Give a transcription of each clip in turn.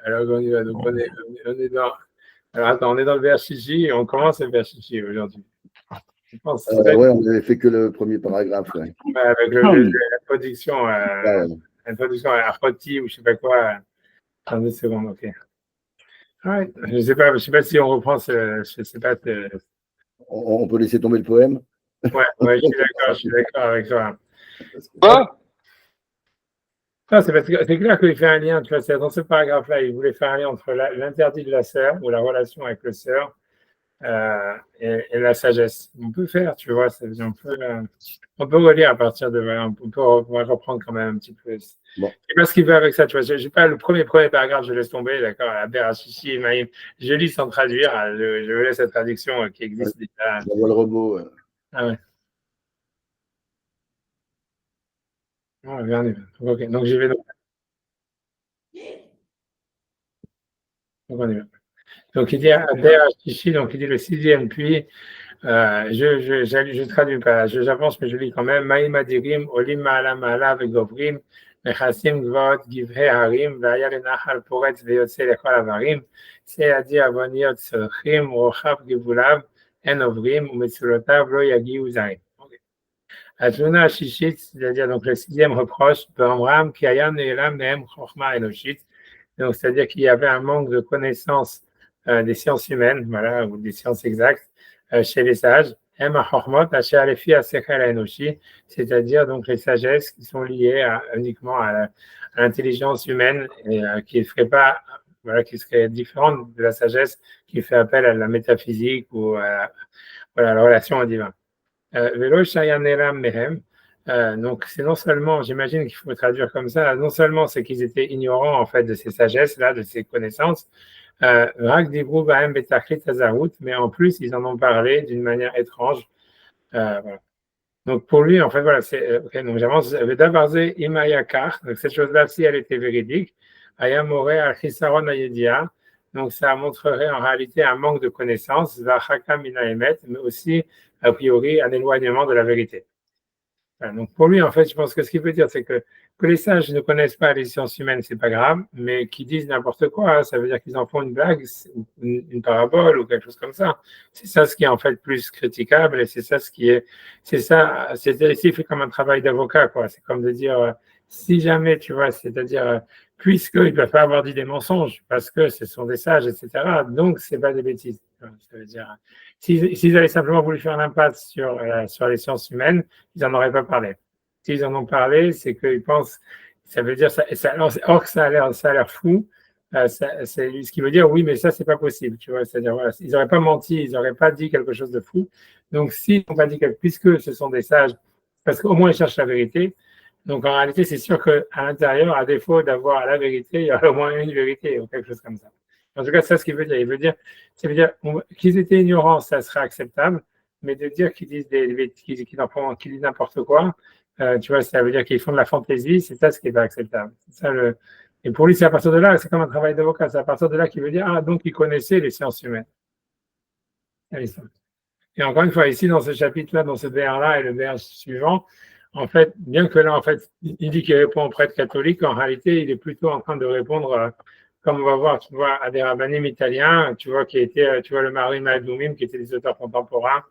Alors, on y va. Donc, on est dans. Alors, attends, on est dans le Berchichi et on commence le Berchichi aujourd'hui. Je pense que ouais, on n'avait fait que le premier paragraphe. Ouais. avec l'introduction, à Roti ou je sais pas quoi, 32 secondes, ok. Ouais, je sais pas si on reprend je sais pas. On peut laisser tomber le poème. Ouais, je suis d'accord avec toi. Quoi? Non, c'est parce que c'est clair qu'il fait un lien, tu vois, c'est dans ce paragraphe-là, il voulait faire un lien entre l'interdit de la sœur ou la relation avec le sœur et la sagesse. On peut faire, tu vois, on peut relire à partir de, voilà, on va reprendre quand même un petit peu. Bon. Je sais pas ce qu'il veut avec ça, tu vois. Je pas le premier paragraphe, je laisse tomber, d'accord. À Berachichi et Maïm, je lis sans traduire. Je laisse la traduction qui existe déjà. Je vois le robot. Ah ouais. Oh, bien, ok, donc j'y vais. Donc on y va. Donc il dit à Berachichi, donc il dit le sixième puits. Je traduis pas, j'avance, mais je lis quand même. Maïm adirim, olim ma'ala ma'ala vegovrim, mechasim gvot givhe harim, v'aya lenachal poretz veyotse lechol avarim, c'est-à-dire avoniot tzorchim, rochav givulav, en ovrim, umetzulotav lo yagiu zarim. Atuna shishit, c'est-à-dire donc le sixième reproche, Bamram, ki ayam ne'elam ne'em chochma enoshit, donc c'est-à-dire qu'il y avait un manque de connaissance des sciences humaines, voilà, ou des sciences exactes, chez les sages, c'est-à-dire donc les sagesses qui sont liées uniquement à l'intelligence humaine et qui ne ferait pas, voilà, qui serait différente de la sagesse qui fait appel à la métaphysique ou à voilà, la relation au divin. Donc c'est non seulement, j'imagine qu'il faut traduire comme ça, non seulement c'est qu'ils étaient ignorants en fait de ces sagesses-là, de ces connaissances, mais en plus, ils en ont parlé d'une manière étrange. Voilà. Donc, pour lui, en fait, voilà, okay, donc j'avance. Donc, cette chose-là, si elle était véridique, donc ça montrerait en réalité un manque de connaissances, mais aussi, a priori, un éloignement de la vérité. Voilà, donc pour lui, en fait, je pense que ce qu'il veut dire, c'est que les sages ne connaissent pas les sciences humaines, c'est pas grave, mais qu'ils disent n'importe quoi, hein, ça veut dire qu'ils en font une blague, une parabole ou quelque chose comme ça. C'est ça ce qui est en fait plus critiquable et c'est ça ce qui est, c'est ça, c'est ici fait comme un travail d'avocat, quoi. C'est comme de dire, si jamais, tu vois, c'est-à-dire, puisqu'ils ne peuvent pas avoir dit des mensonges, parce que ce sont des sages, etc., donc c'est pas des bêtises. Ça veut dire, s'ils avaient simplement voulu faire l'impasse sur les sciences humaines, ils n'en auraient pas parlé. S'ils en ont parlé, c'est qu'ils pensent, ça veut dire, or que ça a l'air fou, c'est ce qui veut dire, oui, mais ça, c'est pas possible, tu vois, c'est-à-dire, voilà, ils n'auraient pas menti, ils n'auraient pas dit quelque chose de fou. Donc, s'ils n'ont pas dit puisque ce sont des sages, parce qu'au moins ils cherchent la vérité, donc en réalité, c'est sûr qu'à l'intérieur, à défaut d'avoir la vérité, il y aura au moins une vérité ou quelque chose comme ça. En tout cas, c'est ce qu'il veut dire. Il veut dire, ça veut dire qu'ils étaient ignorants, ça serait acceptable, mais de dire qu'ils disent qu'ils disent n'importe quoi, tu vois, ça veut dire qu'ils font de la fantaisie, c'est ça ce qui n'est pas acceptable. Et pour lui, c'est à partir de là, c'est comme un travail d'avocat, c'est à partir de là qu'il veut dire, ah, donc il connaissait les sciences humaines. Et encore une fois, ici, dans ce chapitre-là, dans ce vers-là et le vers suivant, en fait, bien que là, en fait, il dit qu'il répond aux prêtres catholiques, en réalité, il est plutôt en train de répondre, comme on va voir, tu vois, à des rabbinim italiens, tu vois, qui étaient, tu vois, le Mari Madoumim, qui étaient des auteurs contemporains,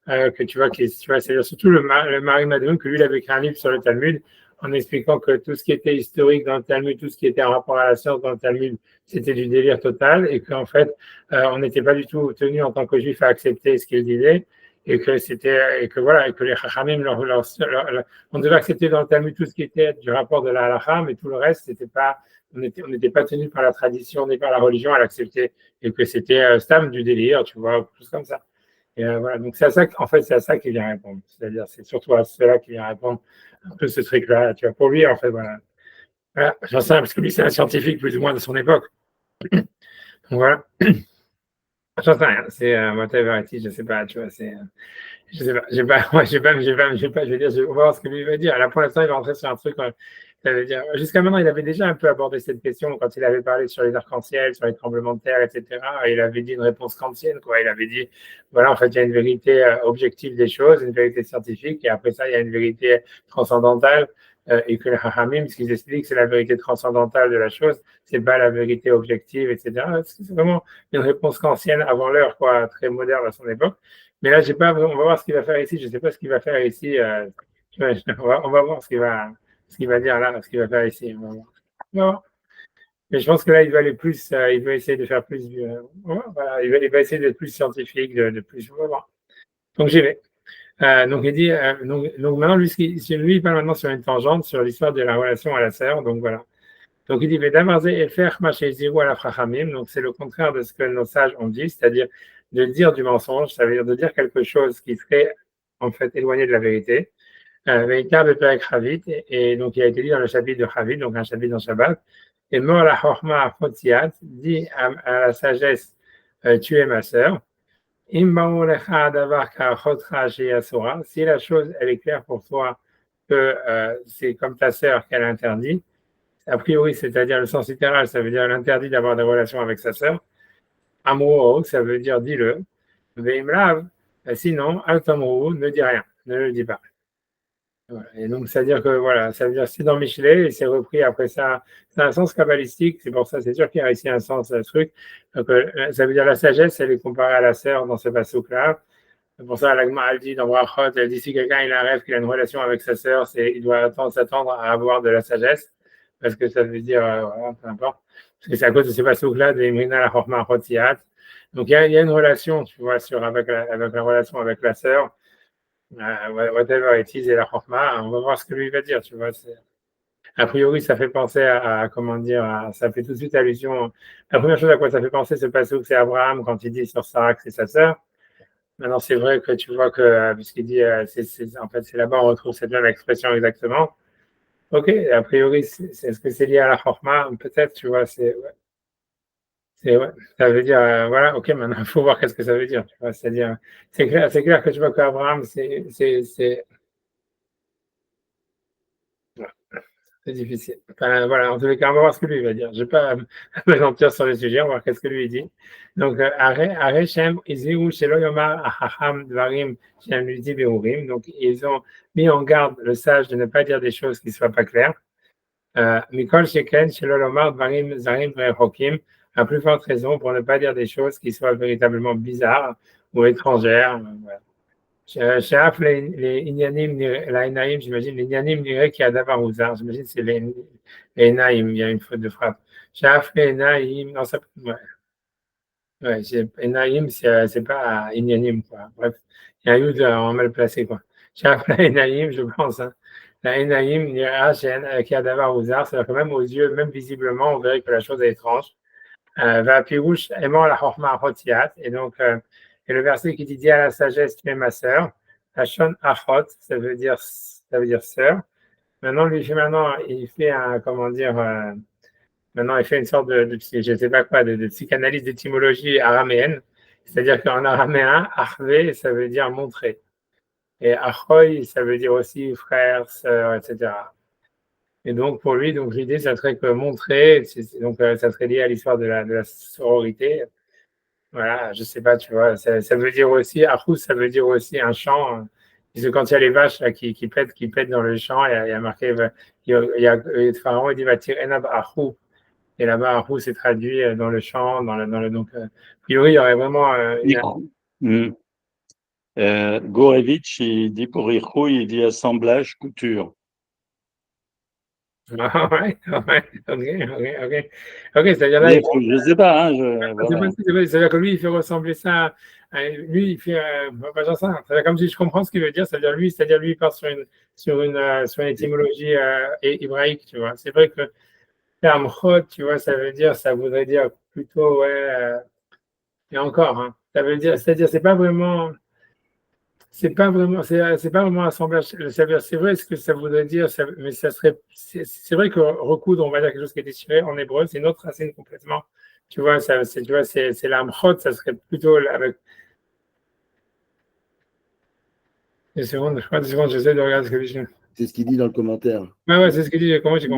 que tu vois, c'est-à-dire surtout le Mari Madoumim, que lui, il avait écrit un livre sur le Talmud, en expliquant que tout ce qui était historique dans le Talmud, tout ce qui était en rapport à la science dans le Talmud, c'était du délire total, et qu'en fait, on n'était pas du tout tenu en tant que juif à accepter ce qu'il disait, et que voilà, et que les Chachamim, on devait accepter dans le Talmud tout ce qui était du rapport de la halakha, mais tout le reste, on n'était pas tenu par la tradition ni par la religion à l'accepter, et que c'était stam du délire, tu vois, tout comme ça. Et voilà, donc c'est à ça, en fait, c'est à ça qu'il vient répondre. C'est-à-dire, c'est surtout à cela qu'il vient répondre un peu ce truc-là, tu vois. Pour lui, en fait, voilà. Voilà, j'en sais, parce que lui, c'est un scientifique plus ou moins de son époque. Donc voilà. J'en sais rien, c'est whatever it is, je sais pas, tu vois, je sais pas, je vais dire, je vais voir ce que lui veut dire. Là, pour l'instant, il va rentrer sur un truc, ça veut dire, jusqu'à maintenant, il avait déjà un peu abordé cette question quand il avait parlé sur les arcs-en-ciel, sur les tremblements de terre, etc. Et il avait dit une réponse kantienne, quoi. Il avait dit, voilà, en fait, il y a une vérité objective des choses, une vérité scientifique, et après ça, il y a une vérité transcendantale, et que les Chachamim, ce qu'ils expliquent, c'est la vérité transcendantale de la chose, c'est pas la vérité objective, etc. C'est vraiment une réponse kantienne avant l'heure, quoi, très moderne à son époque. Mais là, j'ai pas, on va voir ce qu'il va faire ici. Je sais pas ce qu'il va faire ici. On va voir ce qu'il va dire là, ce qu'il va faire ici. On va voir. Mais je pense que là, il va aller plus, il va essayer de faire plus, voilà, il va essayer d'être plus scientifique, de plus. On va voir. Donc j'y vais. Donc il dit, donc maintenant lui, lui, il parle maintenant sur une tangente sur l'histoire de la relation à la sœur. Donc voilà. Donc il dit, et faire à la frachamim. Donc c'est le contraire de ce que nos sages ont dit, c'est-à-dire de dire du mensonge, ça veut dire de dire quelque chose qui serait en fait éloigné de la vérité. Et donc il a été dit dans le chapitre de Chavit, donc un chapitre dans Shabbat. Et mort la chorma achotiat, dit à la sagesse, tu es ma sœur. Si la chose elle est claire pour toi que c'est comme ta sœur qu'elle interdit, a priori, c'est-à-dire le sens littéral, ça veut dire l'interdit d'avoir des relations avec sa sœur. Amro, ça veut dire dis-le. Veimlav, sinon, altamro, ne dis rien, ne le dis pas. Voilà. Et donc, c'est-à-dire que voilà, ça veut dire c'est dans Michelet et c'est repris après ça. C'est un sens kabbalistique, c'est pour ça, c'est sûr qu'il y a ici un sens truc. Donc, ça veut dire la sagesse, elle est comparée à la sœur dans ce passage-là. C'est pour ça, l'Agma, elle dit dans Brachot, elle dit si quelqu'un il a un rêve qu'il a une relation avec sa sœur, il doit s'attendre à avoir de la sagesse, parce que ça veut dire, voilà, peu importe. Parce que c'est à cause de ces passages-là, de Imrina la Chorma Chotiat. Donc, il y a une relation, tu vois, avec la relation avec la sœur. Whatever it is et la Chorma, on va voir ce que lui va dire, tu vois. A priori, ça fait penser comment dire, ça fait tout de suite allusion. La première chose à quoi ça fait penser, c'est pas c'est Abraham quand il dit sur Sarah que c'est sa sœur. Maintenant, c'est vrai que tu vois que, puisqu'il dit, en fait, c'est là-bas on retrouve cette même expression exactement. Ok, a priori, est-ce que c'est lié à la Chorma? Peut-être, tu vois, ouais, ça veut dire, voilà, ok, maintenant, il faut voir qu'est-ce que ça veut dire, tu vois, c'est-à-dire, c'est clair que tu vois qu'Abraham, c'est difficile. Enfin, voilà, en tous les cas, on va voir ce que lui va dire. Je ne vais pas m'aventurer sur le sujet, on va voir qu'est-ce que lui dit. Donc, Arechem, Iziru, Shelo Yomar, Ahacham, Dvarim, Shem, Ludi, Berurim. Donc, ils ont mis en garde le sage de ne pas dire des choses qui ne soient pas claires. Mikol Sheken, Shelo Yomar, Dvarim, Zarim, Hokim, à plus forte raison pour ne pas dire des choses qui soient véritablement bizarres ou étrangères. Voilà. Sheaf les Inyanim, l'Ainaïm, j'imagine, les Inyanim dirait qu'il y a d'Avarouzar, j'imagine que c'est les Naïm, il y a une faute de frappe. Sheaf les Naïm, non, ça, ouais, Naïm, c'est pas Inyanim, quoi. Bref, il y a un Yud en mal placé, quoi. Sheaf les Naïm, je pense, hein. La Naïm dirait qu'il y a d'Avarouzar, c'est-à-dire que même aux yeux, même visiblement, on verrait que la chose est étrange. Va Pirouche aimant la Chorma Chotiat, et donc, et le verset qui dit à la sagesse, tu es ma sœur, Hashon Achot, ça veut dire sœur. Maintenant, il fait un, comment dire, maintenant, il fait une sorte je ne sais pas quoi, de psychanalyse d'étymologie araméenne, c'est-à-dire qu'en araméen, Arvé, ça veut dire montrer, et Achoy, ça veut dire aussi frère, sœur, etc. Et donc, pour lui, donc l'idée, ça serait que montrer, donc ça serait lié à l'histoire de la sororité. Voilà, je sais pas, tu vois, ça veut dire aussi, Achou, ça veut dire aussi un champ. Parce que quand il y a les vaches là, qui pètent dans le champ, il y a marqué, le Pharaon, il dit, va tirer Enab Achou. Et là-bas, Achou, c'est traduit dans le champ, donc, a priori, il y aurait vraiment Gorevitch, il dit pour Irkou, il dit assemblage, couture. Ouais, ok, c'est-à-dire là, je ne sais pas, hein, voilà. C'est-à-dire que lui, il fait ressembler ça, lui, il fait, j'en sais rien. C'est-à-dire, comme si je comprends ce qu'il veut dire, c'est-à-dire lui, il part sur une étymologie hébraïque, tu vois. C'est vrai que terme chod, tu vois, ça voudrait dire plutôt, ouais, et encore, hein, ça veut dire, c'est-à-dire, c'est pas vraiment assemblage. C'est vrai ce que ça voudrait dire, mais c'est vrai que recoudre, on va dire quelque chose qui est déchiré en hébreu, c'est une autre racine complètement. Tu vois, c'est l'amchot, ça serait plutôt avec. Des secondes, je crois, des secondes, j'essaie de regarder ce que dit. C'est ce qu'il dit dans le commentaire. Ouais, c'est ce qu'il dit, j'ai compris,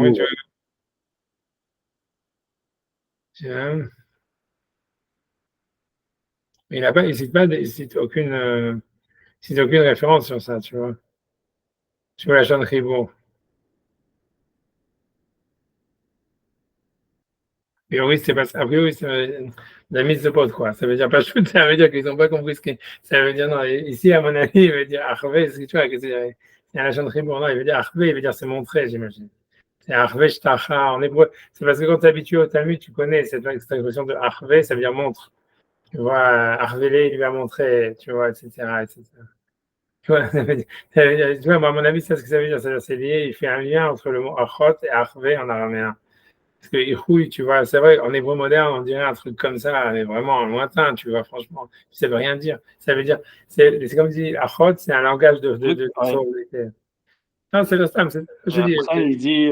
Mais il cite aucune référence sur ça, tu vois. Sur la chaîne Ribot. Et oui, c'est parce a priori, c'est la mise de pote, quoi. Ça veut dire pas shoot, ça veut dire qu'ils n'ont pas compris ce que ça veut dire. Non, ici, à mon avis, il veut dire arvé, c'est tu vois, que c'est la chanterie pour non, il veut dire arvé, il veut dire c'est montrer, j'imagine. C'est arvé shtacha en hébreu. C'est parce que quand tu es habitué au Talmud, tu connais cette expression de arvé, ça veut dire montre. Tu vois, arvélé, il lui a montré, tu vois, etc., etc. Tu vois, tu vois, moi, à mon avis, c'est ce que ça veut dire. C'est-à-dire, c'est lié, il fait un lien entre le mot achot et arvé en araméen. Parce que Ichouï, tu vois, c'est vrai, en hébreu moderne, on dirait un truc comme ça, mais vraiment lointain, tu vois, franchement, ça veut rien dire. Ça veut dire, c'est comme si Achot, c'est un langage de Ouais. sororité. Non, c'est le stam, Et je dis, après, il dit,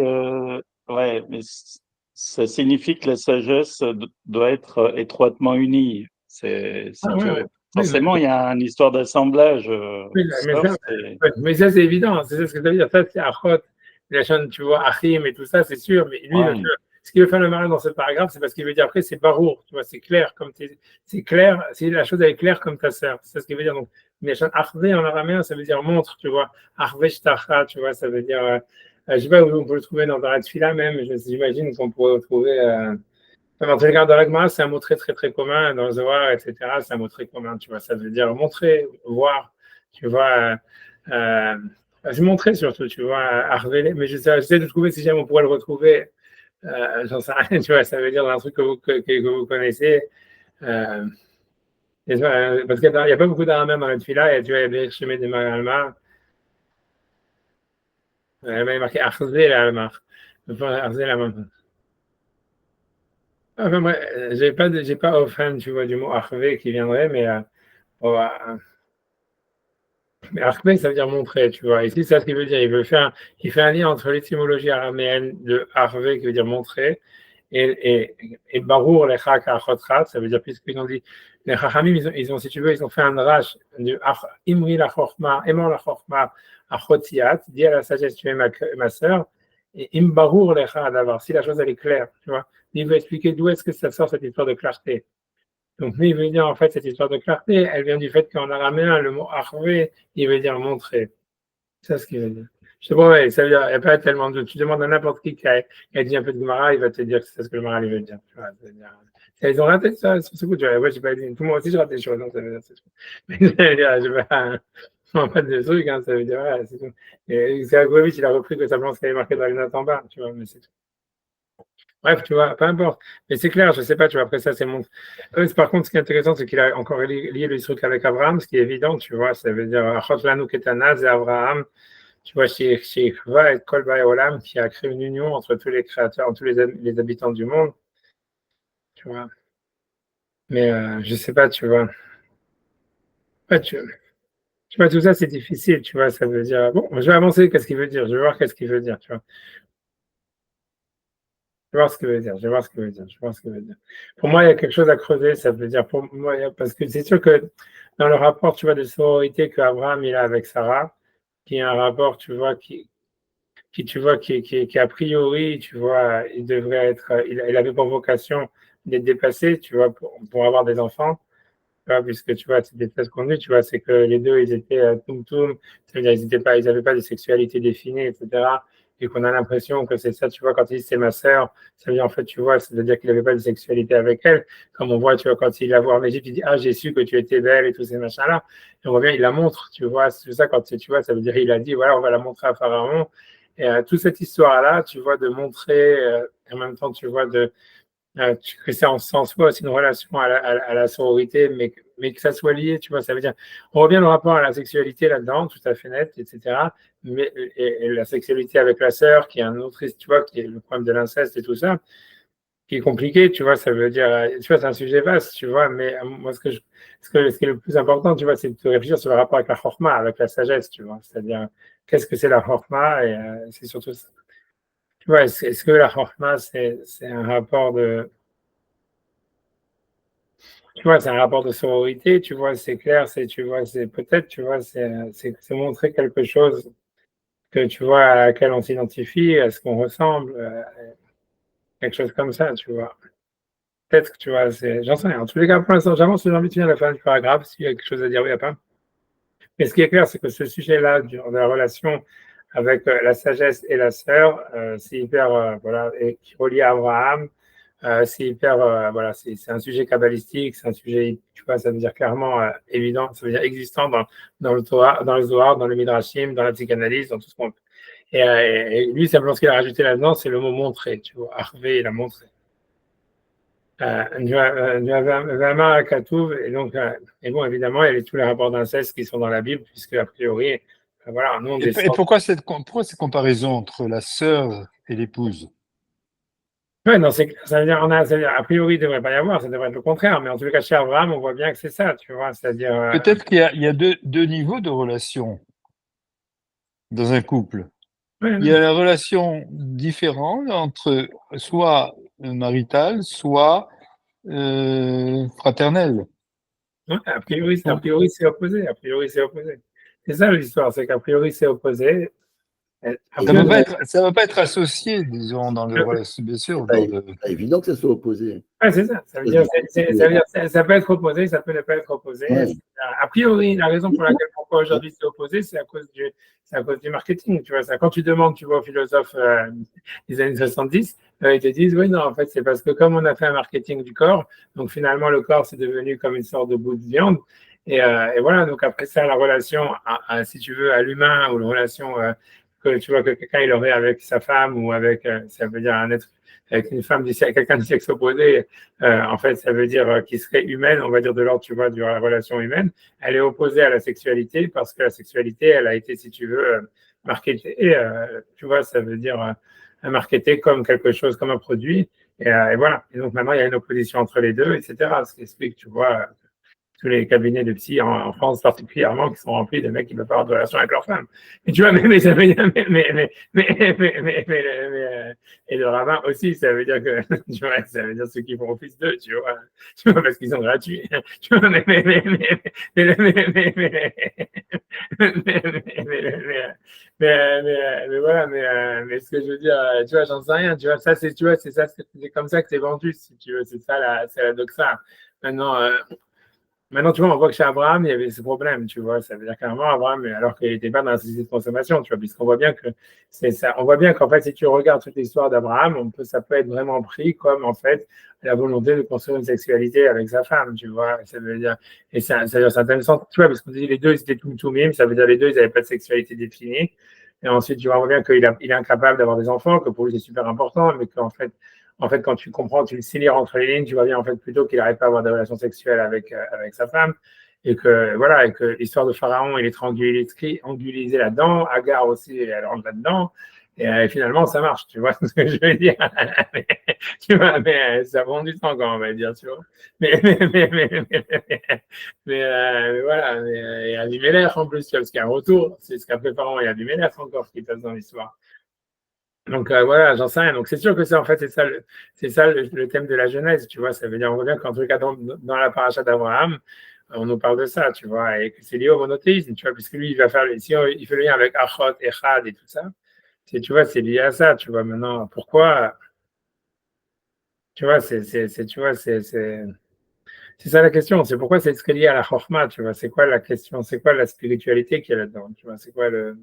ouais, mais ça signifie que la sagesse doit être étroitement unie. Si ah, tu ouais, veux. ouais. Oui, Forcément, il y a une histoire d'assemblage. oui, Sauf, c'est, mais ça, c'est évident, c'est ça ce que ça veut dire. Ça, c'est Achot, la chaîne, tu vois, Achim et tout ça, c'est sûr, mais lui, ouais. ce qu'il veut faire le malin dans ce paragraphe, c'est parce qu'il veut dire après, c'est barour, tu vois, c'est clair, c'est clair, si la chose elle est claire comme ta sœur, c'est ce qu'il veut dire. Donc, mais Achvé en araméen, ça veut dire montre, tu vois, Achvé shtacha, tu vois, ça veut dire, je sais pas où on peut le trouver dans la tefila même, j'imagine qu'on pourrait le trouver, en tout cas, dans la Gemara, c'est un mot très, très, très commun, dans le Zohar, etc., c'est un mot très commun, tu vois, ça veut dire montrer, voir, tu vois, c'est montrer surtout, tu vois, à révéler, mais j'essaie de trouver si jamais on pourrait le retrouver, j'en sais rien, tu vois, ça veut dire dans un truc que vous connaissez, euh, parce qu'il n'y a pas beaucoup d'araméen dans la tefila, et tu vois, il y a des chemins de Alma, il est marqué Achzé la Alma, Achzé la Alma. Enfin, bref, j'ai pas offhand, tu vois, du mot Achvé qui viendrait, mais oh, mais Achvé, ça veut dire montrer, tu vois. Ici, c'est ce qu'il veut dire. Il fait un lien entre l'étymologie araméenne de Achvé, qui veut dire montrer, et Barour, les Chak Achotrat, ça veut dire, puisqu'ils ont dit, les Chachamim, si tu veux, ils ont fait un drash de Imri la Chorma, aimant la Chorma, Achotiat, dit à la sagesse, tu es ma sœur, et Imbarour les Chak d'avoir, si la chose elle est claire, tu vois. Il veut expliquer d'où est-ce que ça sort cette histoire de clarté. Donc, lui, il veut dire, en fait, cette histoire de clarté, elle vient du fait qu'en araméen, le mot achvé, il veut dire montrer. C'est ça ce qu'il veut dire. Je sais pas, ouais, ça veut dire, il n'y a pas tellement de. Tu demandes à n'importe qui a dit un peu de Gemara, il va te dire que c'est ce que le Gemara veut dire. Tu vois, ils ont raté ça sur ce coup, tu vois. Ouais, j'ai pas dit. Tout le monde aussi, j'ai raté des choses, donc ça veut dire, c'est tout. Mais ça veut dire, pas de trucs, hein, ça veut dire, ouais, c'est tout. Et c'est Agovic, il a repris que simplement ce qu'il avait marqué dans les notes en bas, tu vois, mais c'est tout. Bref, tu vois, peu importe. Mais c'est clair, je sais pas, tu vois, après ça, c'est mon. Par contre, ce qui est intéressant, c'est qu'il a encore lié le truc avec Abraham, ce qui est évident, tu vois, ça veut dire Achot lanu ketana, c'est Abraham, tu vois, chez Chva et Kol Olam, qui a créé une union entre tous les créateurs, tous les habitants du monde, tu vois. Mais je sais pas, tu vois. Ouais, tu vois, tout ça, c'est difficile, tu vois, ça veut dire. Bon, je vais avancer, qu'est-ce qu'il veut dire, je vais voir qu'est-ce qu'il veut dire, tu vois. Je vais voir ce qu'il veut dire, je vais voir ce qu'il veut dire, je vais voir ce qu'il veut dire. Pour moi, il y a quelque chose à creuser, ça veut dire pour moi, parce que c'est sûr que dans le rapport, tu vois, de sororité qu'Abraham il a avec Sarah, qui est un rapport, tu vois, tu vois, qui a priori, tu vois, il devrait être, il avait pour vocation d'être dépassé, tu vois, pour avoir des enfants, tu vois, puisque tu vois, c'était ce qu'on dit, tu vois, c'est que les deux, ils étaient tum-tum, ça veut dire ils n'avaient pas de sexualité définie, etc. Et qu'on a l'impression que c'est ça, tu vois, quand il dit c'est ma sœur, ça veut dire en fait, tu vois, c'est-à-dire qu'il n'avait pas de sexualité avec elle. Comme on voit, tu vois, quand il la voit en Égypte, il dit ah, j'ai su que tu étais belle et tous ces machins-là. Et on voit bien, il la montre, tu vois, c'est ça, quand tu vois, ça veut dire il a dit voilà, on va la montrer à Pharaon. Et toute cette histoire-là, tu vois, de montrer, en même temps, tu vois, que c'est en soi aussi une relation à la sororité, mais que ça soit lié, tu vois, ça veut dire, on revient le rapport à la sexualité là-dedans, tout à fait net, etc. Mais et la sexualité avec la sœur, qui est un autre, tu vois, qui est le problème de l'inceste et tout ça, qui est compliqué, tu vois, ça veut dire, tu vois, c'est un sujet vaste, tu vois, mais moi, ce qui est le plus important, tu vois, c'est de réfléchir sur le rapport avec la chorma, avec la sagesse, tu vois, c'est-à-dire, qu'est-ce que c'est la chorma, et c'est surtout ça. Tu vois, est-ce que la chorma, c'est un rapport de tu vois, c'est un rapport de sororité, tu vois, c'est clair, tu vois, c'est peut-être, tu vois, c'est montrer quelque chose que tu vois à laquelle on s'identifie, à ce qu'on ressemble, quelque chose comme ça, tu vois. Peut-être que tu vois, j'en sais rien. En tous les cas, pour l'instant, j'avance, j'ai envie de finir la fin du paragraphe, s'il y a quelque chose à dire, oui, il n'y a pas. Mais ce qui est clair, c'est que ce sujet-là, de la relation avec la sagesse et la sœur, c'est hyper, voilà, et qui relie à Abraham, c'est hyper, voilà, c'est un sujet kabbalistique, c'est un sujet, tu vois, ça veut dire clairement évident, ça veut dire existant dans le Torah, dans le Zohar, dans le Midrashim, dans la psychanalyse, dans tout ce qu'on peut. Et lui, simplement ce qu'il a rajouté là-dedans, c'est le mot montrer, tu vois, Harvey, il a montré. Vama Katouv, et donc, et bon, évidemment, il y a tous les rapports d'inceste qui sont dans la Bible, puisque, a priori, voilà, nous, on Et descend. pourquoi cette comparaison entre la sœur et l'épouse? Ouais, non, ça veut dire, ça veut dire, a priori, il ne devrait pas y avoir, ça devrait être le contraire, mais en tout cas, chez Abraham, on voit bien que c'est ça, tu vois, c'est-à-dire. Peut-être qu'il y a deux niveaux de relation dans un couple. Ouais, Il y a la relation différente entre soit maritale, soit fraternelle. ouais, a priori, c'est opposé, a priori, c'est opposé. C'est ça l'histoire, c'est qu'a priori, c'est opposé. Ça ne va pas être associé, disons, dans le relation, bien sûr. C'est pas évident que ça soit opposé. Ouais, c'est ça. Ça veut dire, ça peut être opposé, ça peut ne pas être opposé. Ouais. A priori, la raison pour laquelle pourquoi aujourd'hui c'est opposé, c'est à cause du marketing. Tu vois, ça. Quand tu demandes, tu vois, aux philosophes des années 70, ils te disent, oui, non, en fait, c'est parce que comme on a fait un marketing du corps, donc finalement, le corps, c'est devenu comme une sorte de bout de viande. Et voilà, donc après ça, la relation, si tu veux, à l'humain, ou la relation que tu vois que quelqu'un il aurait avec sa femme ou avec, ça veut dire un être avec une femme quelqu'un du sexe opposé, en fait, ça veut dire qu'il serait humaine, on va dire de l'ordre, tu vois, de la relation humaine. Elle est opposée à la sexualité parce que la sexualité, elle a été, si tu veux, marketée, tu vois, ça veut dire marketée comme quelque chose, comme un produit. Et voilà. Et donc maintenant, il y a une opposition entre les deux, etc. Ce qui explique, tu vois, tous les cabinets de psy en France particulièrement qui sont remplis de mecs qui ne peuvent pas avoir de relation avec leur femme. Et tu vois, ça veut dire, et le rabbin aussi, ça veut dire que, tu vois, ça veut dire ceux qui font office d'eux, tu vois, parce qu'ils sont gratuits. Tu vois, mais voilà, mais ce que je veux dire, tu vois, j'en sais rien, tu vois, ça, c'est, tu vois, c'est ça, c'est comme ça que c'est vendu, si tu veux, c'est ça, c'est la doxa. Maintenant, tu vois, on voit que chez Abraham, il y avait ce problème, tu vois. Ça veut dire clairement, Abraham, alors qu'il n'était pas dans la société de consommation, tu vois, puisqu'on voit bien que c'est ça. On voit bien qu'en fait, si tu regardes toute l'histoire d'Abraham, ça peut être vraiment pris comme, en fait, la volonté de construire une sexualité avec sa femme, tu vois. Ça veut dire, et ça veut dire, c'est intéressant, tu vois, parce qu'on dit les deux, ils étaient tout mime, ça veut dire les deux, ils n'avaient pas de sexualité définie. Et ensuite, tu vois, on voit bien qu'il est incapable d'avoir des enfants, que pour lui, c'est super important, mais qu'en fait, quand tu comprends, tu le lire entre les lignes, tu vois bien en fait plutôt qu'il n'arrive pas à avoir des relations sexuelles avec sa femme, et que voilà, et que l'histoire de Pharaon, il est angulisé là-dedans, Agar aussi, elle rentre là-dedans, et finalement ça marche, tu vois ce que je veux dire. Tu vois, mais ça prend du temps quand on va dire, tu vois. Mais voilà, et Abimelech en plus, parce qu'il y a un retour, c'est ce qu'a fait Pharaon, il y a Abimelech encore qui passe dans l'histoire. Donc voilà, j'en sais rien. Donc c'est sûr que c'est ça le thème de la Genèse, tu vois. Ça veut dire, on voit bien qu'en tout cas dans la paracha d'Abraham, on nous parle de ça, tu vois, et que c'est lié au monothéisme, tu vois, puisque lui, il va faire, il fait le lien avec Achot, Echad et tout ça. Tu vois, c'est lié à ça, tu vois. Maintenant, pourquoi, tu vois, tu vois, c'est ça la question. C'est pourquoi c'est lié à la Chokhmah, tu vois. C'est quoi la question? C'est quoi la spiritualité qu'il y a là-dedans, tu vois. C'est quoi le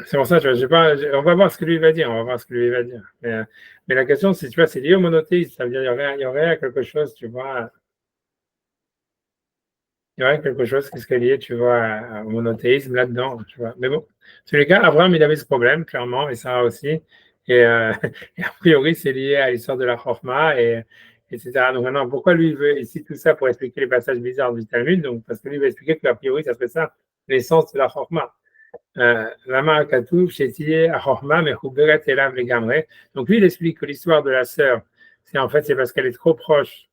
C'est pour ça, tu vois, on va voir ce que lui va dire, on va voir ce que lui va dire. Mais la question, c'est, tu vois, c'est lié au monothéisme, ça veut dire il y aurait quelque chose, tu vois, il y aurait quelque chose qui serait lié, tu vois, au monothéisme là-dedans, tu vois. Mais bon, en tous les cas, Abraham, il avait ce problème, clairement, et Sarah aussi. Et a priori, c'est lié à l'histoire de la Chorma, etc. Donc maintenant, pourquoi lui il veut ici tout ça pour expliquer les passages bizarres du Talmud? Donc, parce que lui veut expliquer qu'a priori, ça serait ça, l'essence de la Chorma. Donc lui, il explique que l'histoire de la sœur, c'est parce qu'elle est trop proche.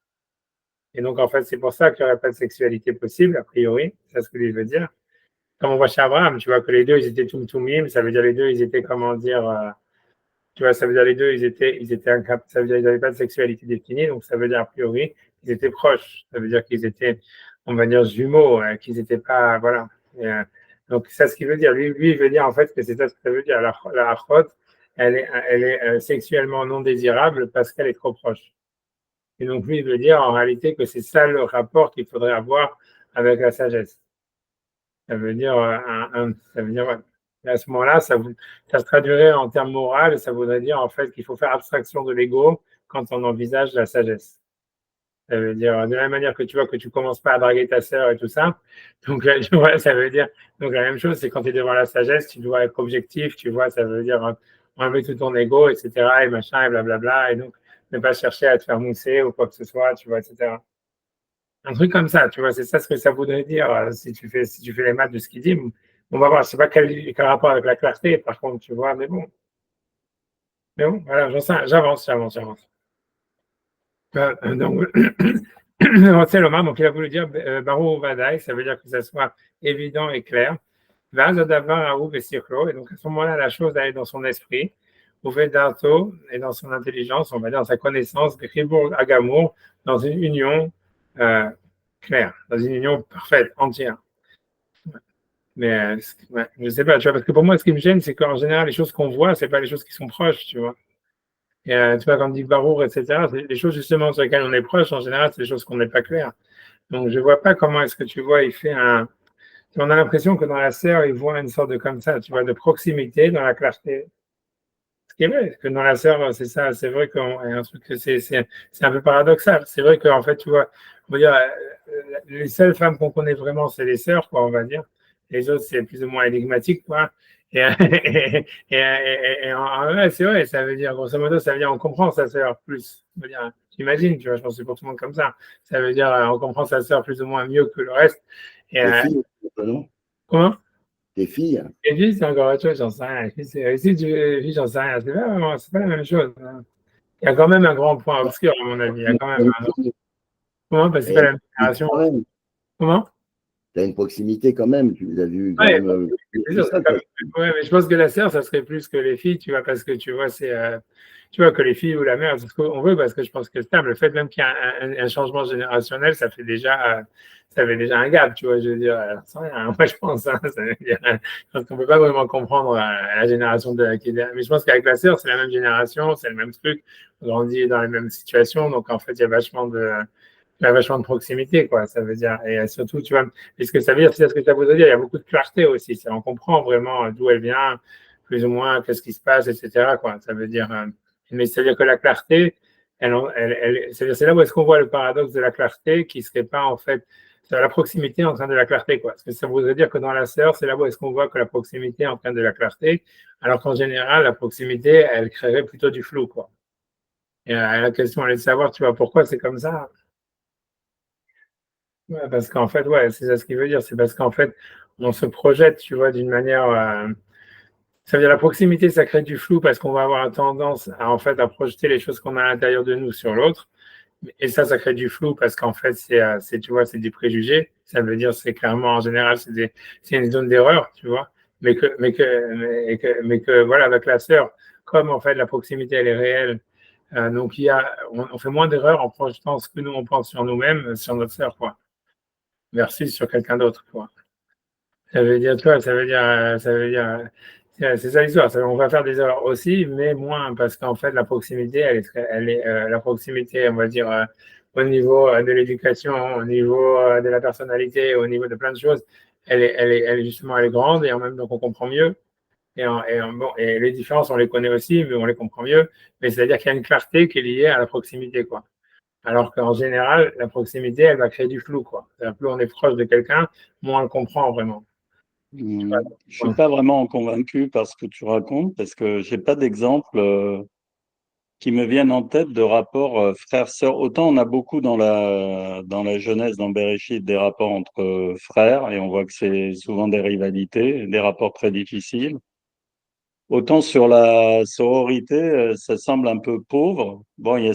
Et donc, en fait, c'est pour ça qu'il n'y aurait pas de sexualité possible, a priori. C'est ce que lui veut dire. Comme on voit chez Abraham, tu vois que les deux, ils étaient tout mime, ça veut dire les deux, ils étaient, comment dire, tu vois, ça veut dire les deux, ils étaient incapables, ça veut dire qu'ils n'avaient pas de sexualité définie, donc ça veut dire, a priori, ils étaient proches. Ça veut dire qu'ils étaient, on va dire, jumeaux, qu'ils n'étaient pas, voilà. Donc, c'est ce qu'il veut dire. Lui, il veut dire, en fait, que c'est ça ce que ça veut dire. La achot, elle est sexuellement non désirable parce qu'elle est trop proche. Et donc, lui, il veut dire, en réalité, que c'est ça le rapport qu'il faudrait avoir avec la sagesse. Ça veut dire, ça veut dire, ouais. Et à ce moment-là, ça se traduirait en termes moraux et ça voudrait dire en fait qu'il faut faire abstraction de l'ego quand on envisage la sagesse. Ça veut dire, de la même manière que tu vois que tu commences pas à draguer ta sœur et tout ça. Donc, tu vois, ça veut dire, donc la même chose, c'est quand tu es devant la sagesse, tu dois être objectif, tu vois, ça veut dire enlever tout ton ego, etc., et machin, et blablabla, et donc ne pas chercher à te faire mousser ou quoi que ce soit, tu vois, etc. Un truc comme ça, tu vois, c'est ça ce que ça voudrait dire si tu fais les maths de ce qu'il dit. On va voir, je sais pas quel rapport avec la clarté, par contre, tu vois, mais bon. Mais bon, voilà, j'avance. Donc, c'est le donc il a voulu dire Barou Vadaï, ça veut dire que ça soit évident et clair. Vaz Adavar Aou Vesirlo, et donc à ce moment-là, la chose elle est dans son esprit, Uvedato, et dans son intelligence, on va dire dans sa connaissance, Gribur Agamour, dans une union claire, dans une union parfaite, entière. Mais ouais, je sais pas, tu vois, parce que pour moi, ce qui me gêne, c'est qu'en général, les choses qu'on voit, c'est pas les choses qui sont proches, tu vois. Et tu vois, quand on dit Barour, etc., c'est les choses justement sur lesquelles on est proche, en général, c'est des choses qu'on n'est pas claires. Donc, je vois pas comment est-ce que tu vois, il fait un. On a l'impression que dans la sœur, il voit une sorte de comme ça, tu vois, de proximité dans la clarté. Ce qui est vrai, que dans la sœur, c'est ça, c'est vrai qu'on un truc que c'est un peu paradoxal. C'est vrai qu'en fait, tu vois, on va dire, les seules femmes qu'on connaît vraiment, c'est les sœurs, quoi, on va dire. Les autres, c'est plus ou moins énigmatique, quoi. Et, ouais, c'est vrai, ça veut dire, grosso modo, ça veut dire on comprend sa sœur plus. J'imagine, tu vois, je pense que c'est pour tout le monde comme ça. Ça veut dire on comprend sa sœur plus ou moins mieux que le reste. Et, Les filles, non? comment? Les filles. Les filles, c'est encore autre chose, j'en sais rien. Les filles, j'en sais rien. C'est pas la même chose, hein. Il y a quand même un grand point obscur, à mon avis. Il y a quand même comment? Parce que c'est pas la même génération. Comment? Tu as une proximité quand même, tu les as vues quand Ouais, même. c'est sûr, ouais, mais je pense que la sœur, ça serait plus que les filles, tu vois, parce que tu vois, tu vois, que les filles ou la mère, c'est ce qu'on veut, parce que je pense que c'est stable. Le fait même qu'il y a un changement générationnel, ça fait déjà un gap, tu vois, je veux dire, sans rien, moi je pense, hein, ça veut dire, parce qu'on peut pas vraiment comprendre la génération qui est derrière. Mais je pense qu'avec la sœur, c'est la même génération, c'est le même truc, on grandit dans les mêmes situations, donc en fait, il y a vachement de proximité, quoi, ça veut dire. Et surtout, tu vois, et ce que ça veut dire, c'est ce que ça veut dire, il y a beaucoup de clarté aussi. On comprend vraiment d'où elle vient, plus ou moins, qu'est-ce qui se passe, etc., quoi. Ça veut dire, mais c'est-à-dire que la clarté, c'est-à-dire, c'est là où est-ce qu'on voit le paradoxe de la clarté qui serait pas, en fait, c'est la proximité en train de la clarté, quoi. Parce que ça voudrait dire que dans la sœur, c'est là où est-ce qu'on voit que la proximité est en train de la clarté, alors qu'en général, la proximité, elle créerait plutôt du flou, quoi. Et la question, elle est de savoir, tu vois, pourquoi c'est comme ça. Ouais, parce qu'en fait, ouais, c'est ça ce qu'il veut dire. C'est parce qu'en fait, on se projette, tu vois, d'une manière. Ça veut dire la proximité, ça crée du flou parce qu'on va avoir tendance à, en fait, à projeter les choses qu'on a à l'intérieur de nous sur l'autre. Et ça crée du flou parce qu'en fait, tu vois, c'est des préjugés. Ça veut dire, c'est clairement, en général, c'est une zone d'erreur, tu vois. Mais que, voilà, avec la sœur, comme en fait, la proximité, elle est réelle. Donc, on fait moins d'erreurs en projetant ce que nous, on pense sur nous-mêmes, sur notre sœur, quoi, versus sur quelqu'un d'autre, quoi. Ça veut dire, tu vois, c'est ça l'histoire. On va faire des erreurs aussi, mais moins, parce qu'en fait, la proximité, la proximité, on va dire, au niveau de l'éducation, au niveau de la personnalité, au niveau de plein de choses, justement, elle est grande et en même temps, on comprend mieux. Bon, et les différences, on les connaît aussi, mais on les comprend mieux. Mais c'est-à-dire qu'il y a une clarté qui est liée à la proximité, quoi. Alors qu'en général, la proximité, elle va créer du flou, quoi. Plus on est proche de quelqu'un, moins on le comprend vraiment. Je suis pas vraiment convaincu par ce que tu racontes parce que j'ai pas d'exemple qui me viennent en tête de rapports frères-sœurs. Autant on a beaucoup dans la jeunesse, dans Bereshit, des rapports entre frères et on voit que c'est souvent des rivalités, des rapports très difficiles. Autant sur la sororité, ça semble un peu pauvre. Bon, il y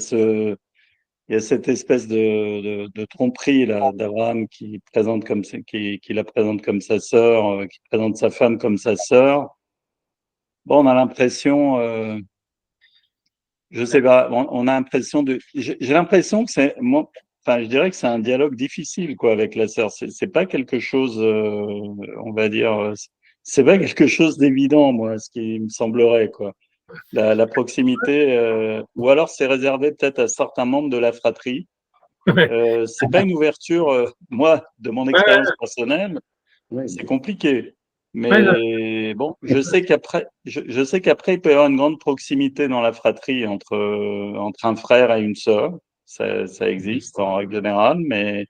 a cette espèce de tromperie là d'Abraham qui la présente comme sa sœur, qui présente sa femme comme sa sœur. Bon, on a l'impression, je sais pas, on a l'impression j'ai l'impression que c'est moi, enfin, je dirais que c'est un dialogue difficile quoi avec la sœur. C'est pas quelque chose, on va dire, c'est pas quelque chose d'évident moi, ce qui me semblerait quoi. La proximité, ou alors c'est réservé peut-être à certains membres de la fratrie. C'est pas une ouverture, moi, de mon Ouais, expérience personnelle, Ouais, c'est compliqué. Mais bon, je sais qu'après, il peut y avoir une grande proximité dans la fratrie entre un frère et une sœur. Ça existe en règle générale, mais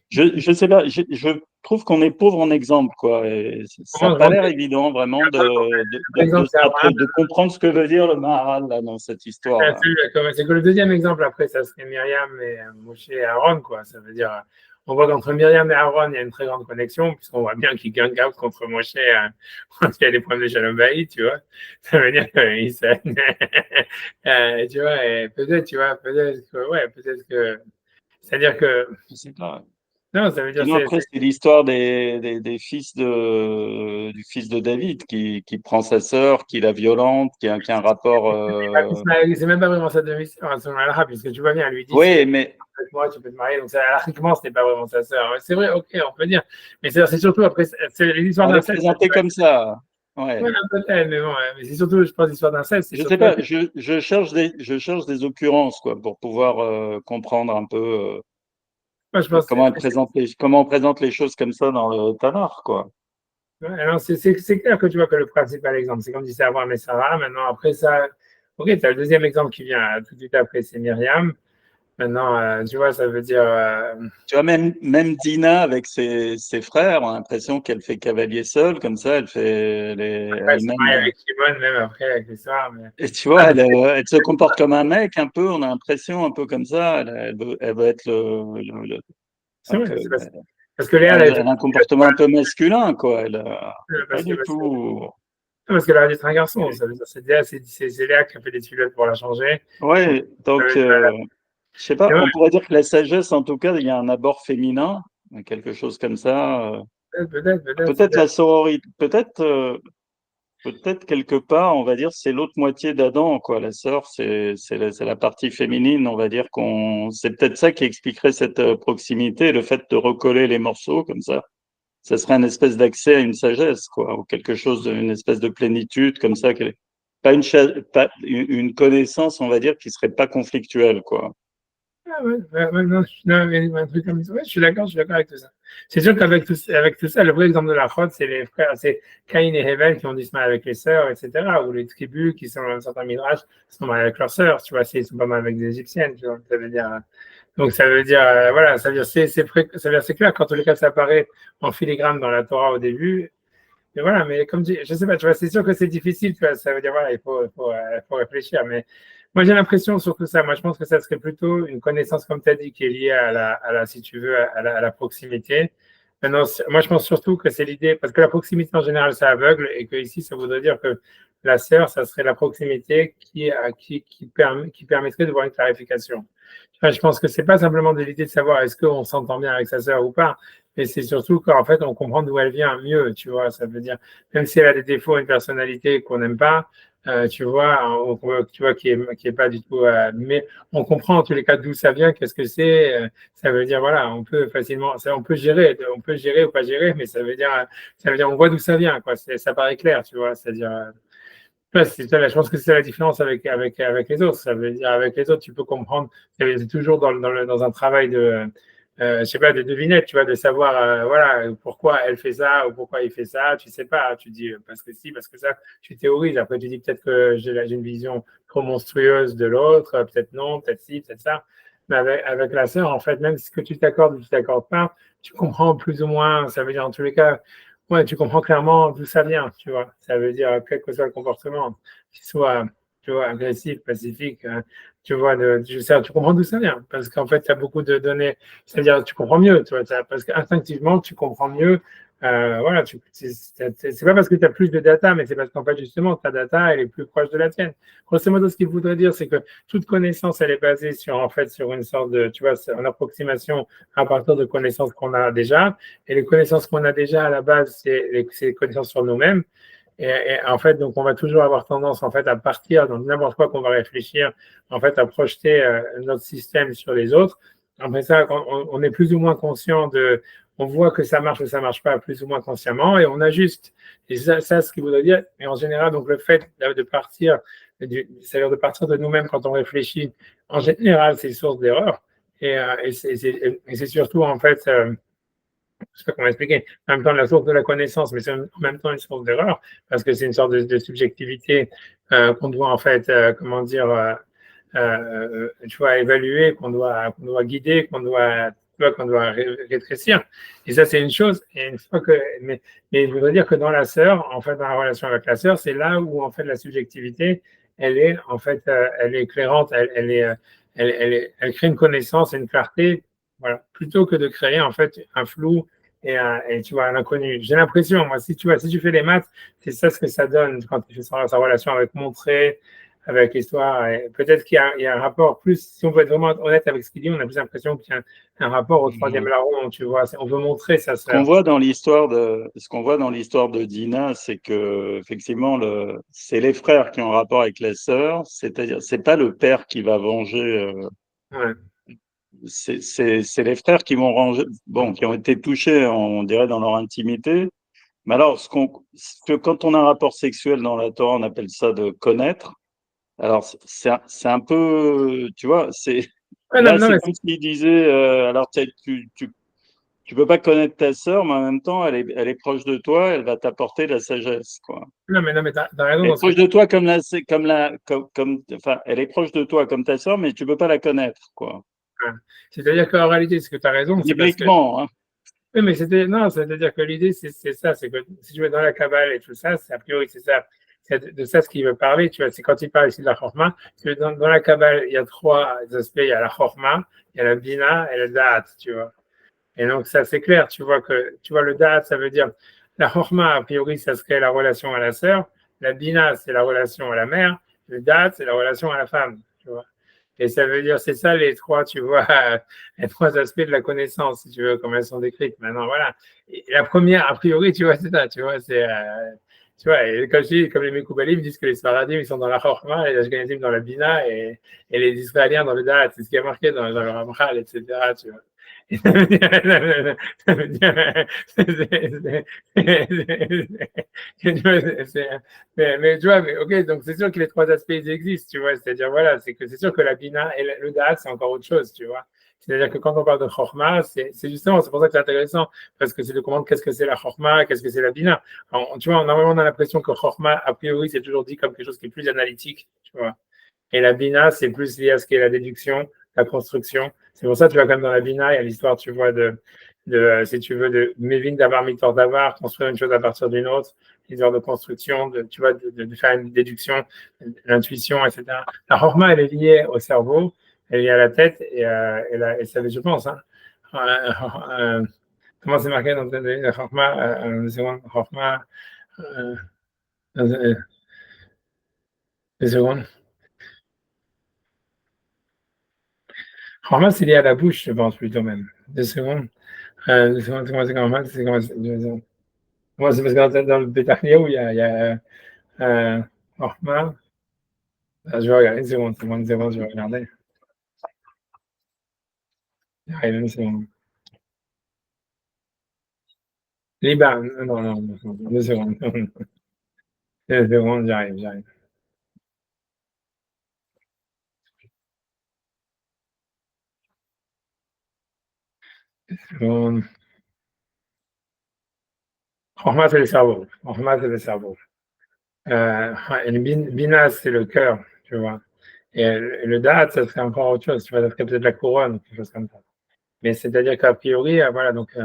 je sais pas, je trouve qu'on est pauvre en exemple, quoi. Et ça n'a pas l'air évident vraiment de comprendre ce que veut dire le Maharal là, dans cette histoire. C'est que le deuxième exemple, après, ça serait Myriam et Moshe et Aaron, quoi. Ça veut dire, on voit qu'entre Myriam et Aaron, il y a une très grande connexion, puisqu'on voit bien qu'ils gang out contre Moshe quand il y a des problèmes de Shalom Bayit, tu vois. Ça veut dire qu'ils tu vois, et peut-être, tu vois, peut-être que, c'est-à-dire que, Je sais pas. non, ça veut dire, Sinon, après, c'est l'histoire des fils du fils de David qui prend sa sœur, qui la violente, qui a un rapport. c'est même pas vraiment sa demi-sœur, puisque tu vois bien, elle lui dit, Oui, mais moi, tu peux te marier. Donc, alachiquement, ce n'est pas vraiment sa sœur. C'est vrai, ok, on peut dire. Mais c'est surtout après, c'est l'histoire on l'a d'inceste. présenté comme ça. Ouais. Ouais, peut-être, mais bon, mais c'est surtout, je pense, l'histoire d'inceste. Je sais pas, je cherche des occurrences, quoi, pour pouvoir comprendre un peu Moi, je pense comment on présente les choses comme ça dans le Tanakh, quoi. alors, c'est clair que tu vois que le principal exemple, c'est comme disait Abraham et Sarah. Maintenant, après ça, ok, tu as le deuxième exemple qui vient tout de suite après, c'est Myriam. Maintenant, tu vois, ça veut dire. Tu vois, même Dina avec ses frères, on a l'impression qu'elle fait cavalier seule, comme ça, elle Après, c'est pareil avec Shimon, même après, avec l'histoire. Mais... Et tu vois, elle se comporte comme un mec un peu, on a l'impression un peu comme ça, elle veut être c'est un vrai, peu, parce que Léa, elle a un comportement un peu masculin, quoi. Elle a pas du tout. Parce qu'elle a dit un garçon, ça veut dire c'est Léa qui a fait des pilotes pour la changer. Ouais, donc je sais pas, on pourrait dire que la sagesse, en tout cas, il y a un abord féminin, quelque chose comme ça. Peut-être la sororité, peut-être quelque part, on va dire, c'est l'autre moitié d'Adam, quoi. La sœur, c'est la partie féminine, on va dire c'est peut-être ça qui expliquerait cette proximité, le fait de recoller les morceaux comme ça. Ça serait une espèce d'accès à une sagesse, quoi, ou quelque chose, une espèce de plénitude comme ça, pas une connaissance, on va dire, qui serait pas conflictuelle, quoi. Ah non, un truc comme ça. Ouais, je suis d'accord avec tout ça. C'est sûr qu'avec tout ça, le vrai exemple de la fraude, c'est les frères, c'est Caïn et Hével qui ont du mal avec les sœurs, etc. Ou les tribus qui sont dans un certain midrash, sont mal avec leurs sœurs, tu vois, ils sont pas mal avec des Égyptiennes, tu vois. Ça veut dire, donc ça veut dire, voilà, ça veut dire, c'est clair, quand en tout cas ça apparaît en filigrane dans la Torah au début. Mais voilà, mais comme je sais pas, tu vois, c'est sûr que c'est difficile, tu vois, ça veut dire, voilà, il faut réfléchir, mais moi j'ai l'impression sur tout ça, moi je pense que ça serait plutôt une connaissance, comme tu as dit, qui est liée si tu veux, à la proximité. Maintenant, moi je pense surtout que c'est l'idée, parce que la proximité en général, ça aveugle, et que ici, ça voudrait dire que la sœur, ça serait la proximité qui permettrait de voir une clarification. Enfin, je pense que c'est pas simplement de l'idée de savoir est-ce qu'on s'entend bien avec sa sœur ou pas, mais c'est surtout qu'en fait, on comprend d'où elle vient mieux, tu vois. Ça veut dire, même si elle a des défauts, une personnalité qu'on n'aime pas, tu vois, tu vois, qui est pas du tout, mais on comprend en tous les cas d'où ça vient, qu'est-ce que c'est. Ça veut dire, voilà, on peut facilement, on peut gérer ou pas gérer, mais ça veut dire, on voit d'où ça vient, quoi. Ça paraît clair, tu vois. C'est-à-dire, ouais, je pense que c'est la différence avec les autres. Ça veut dire, avec les autres, tu peux comprendre. C'est toujours dans un travail je sais pas, de devinette, tu vois, de savoir, voilà, pourquoi elle fait ça ou pourquoi il fait ça. Tu sais pas. Tu dis parce que si, parce que ça. Tu théorises. Après, tu dis peut-être que j'ai une vision trop monstrueuse de l'autre. Peut-être non, peut-être si, peut-être ça. Mais avec la sœur, en fait, même si ce que tu t'accordes ou tu t'accordes pas, tu comprends plus ou moins. Ça veut dire, en tous les cas, ouais, tu comprends clairement d'où ça vient, tu vois. Ça veut dire, quel que soit le comportement, qu'il soit, tu vois, agressif, pacifique, tu vois, tu comprends d'où ça vient. Parce qu'en fait, tu as beaucoup de données, c'est-à-dire, tu comprends mieux, tu vois, parce qu'instinctivement, tu comprends mieux. Voilà, c'est pas parce que tu as plus de data, mais c'est parce qu'en fait, justement, ta data, elle est plus proche de la tienne. Grosso modo, ce qu'il voudrait dire, c'est que toute connaissance, elle est basée sur une sorte de, tu vois, une approximation à partir de connaissances qu'on a déjà. Et les connaissances qu'on a déjà à la base, c'est les connaissances sur nous-mêmes. Et en fait, donc, on va toujours avoir tendance, en fait, à partir dans n'importe quoi qu'on va réfléchir, en fait, à projeter notre système sur les autres. Après ça, quand on est plus ou moins conscient on voit que ça marche ou ça marche pas plus ou moins consciemment et on ajuste. Et ça ce qu'il voudrait dire. Et en général, donc, le fait de partir, c'est-à-dire de partir de nous-mêmes quand on réfléchit, en général, c'est source d'erreur. Et c'est surtout, en fait, sais pas comment expliquer, en même temps la source de la connaissance, mais c'est en même temps une source d'erreur, parce que c'est une sorte de subjectivité qu'on doit en fait, comment dire, tu vois, évaluer, qu'on doit guider, qu'on doit rétrécir. Et ça, c'est une chose. Et une fois que, mais je voudrais dire que dans la sœur, en fait, dans la relation avec la sœur, c'est là où en fait la subjectivité, elle est en fait, elle est éclairante, elle crée une connaissance et une clarté, voilà, plutôt que de créer en fait un flou et tu vois un inconnu. J'ai l'impression, moi, si tu fais les maths, c'est ça ce que ça donne quand tu fais sa relation avec montrer, avec l'histoire. Peut-être qu'il y a un rapport plus, si on veut être vraiment honnête avec ce qu'il dit, on a plus l'impression qu'il y a un rapport au troisième larron, tu vois. On veut montrer sa Ce sœur. qu'on voit dans l'histoire de Dina, c'est que effectivement, c'est les frères qui ont un rapport avec les sœurs, c'est-à-dire c'est pas le père qui va venger. Ouais. C'est les frères qui vont ranger, bon, qui ont été touchés, on dirait, dans leur intimité. Mais alors, quand on a un rapport sexuel dans la Torah, on appelle ça de connaître. Alors, c'est un peu, tu vois, Ouais, là, non, c'est mais comme s'il disait, alors tu peux pas connaître ta sœur, mais en même temps, elle est proche de toi, elle va t'apporter la sagesse, quoi. non, mais t'as raison Elle dans est proche de toi enfin, elle est proche de toi comme ta sœur, mais tu peux pas la connaître, quoi. C'est-à-dire qu'en réalité, ce que tu as raison, c'est parce que. Bibliquement, hein. Oui, mais c'est-à-dire que l'idée, c'est ça, c'est que si tu es dans la Kabbale et tout ça, c'est a priori, c'est ça, c'est de ça ce qu'il veut parler, tu vois, c'est quand il parle ici de la Chorma, que dans la Kabbale, il y a trois aspects, il y a la Chorma, il y a la Bina et le Da'at, tu vois. Et donc, ça, c'est clair, tu vois, le Da'at, ça veut dire, la Chorma, a priori, ça serait la relation à la sœur, la Bina, c'est la relation à la mère, le Da'at, c'est la relation à la femme, tu vois. Et ça veut dire, c'est ça les trois, tu vois, les trois aspects de la connaissance, si tu veux, comme elles sont décrites. Maintenant, voilà. Et la première, a priori, tu vois, c'est ça, tu vois, tu vois, et comme je dis, comme les Mekoubalim disent que les Sfaradim, ils sont dans la Chorma, et les Ashkenazim dans la Bina, et les Israéliens dans le Da'at, c'est ce qui est marqué dans le Ramchal, etc., tu vois. Et ça veut dire, ça veut dire, mais tu vois, ok, donc c'est sûr que les trois aspects ils existent, tu vois, c'est-à-dire, voilà, c'est sûr que la Bina et le Da'at, c'est encore autre chose, tu vois. C'est-à-dire que quand on parle de Chorma, c'est justement, c'est pour ça que c'est intéressant, parce que c'est de comprendre qu'est-ce que c'est la Chorma, qu'est-ce que c'est la Bina. Alors, tu vois, normalement, on a l'impression que Chorma, a priori, c'est toujours dit comme quelque chose qui est plus analytique, tu vois. Et la Bina, c'est plus lié à ce qu'est la déduction, la construction. C'est pour ça, tu vois, comme dans la Bina, il y a l'histoire, tu vois, si tu veux, de Mévin d'avar, Mitor d'avar, construire une chose à partir d'une autre, l'histoire de construction, tu vois, de faire une déduction, l'intuition, etc. La Chorma, elle est liée au cerveau, elle est liée à la tête, et ça, je pense, hein. Comment c'est marqué dans la Chorma, Chorma, deux secondes. Chorma, c'est lié à la bouche, je pense, plutôt même. Deux secondes. Moi, c'est parce que dans le Bétarnia où il y a Orma. Je vais regarder une seconde, je vais regarder. J'arrive une seconde. Liban, non, 2 secondes. 2 secondes, j'arrive. Orma, c'est le cerveau. Et le Bina, c'est le cœur, tu vois. Et le Da'at, ça serait encore autre chose, tu vois, ça serait peut-être la couronne, quelque chose comme ça. Mais c'est-à-dire qu'a priori, voilà, donc,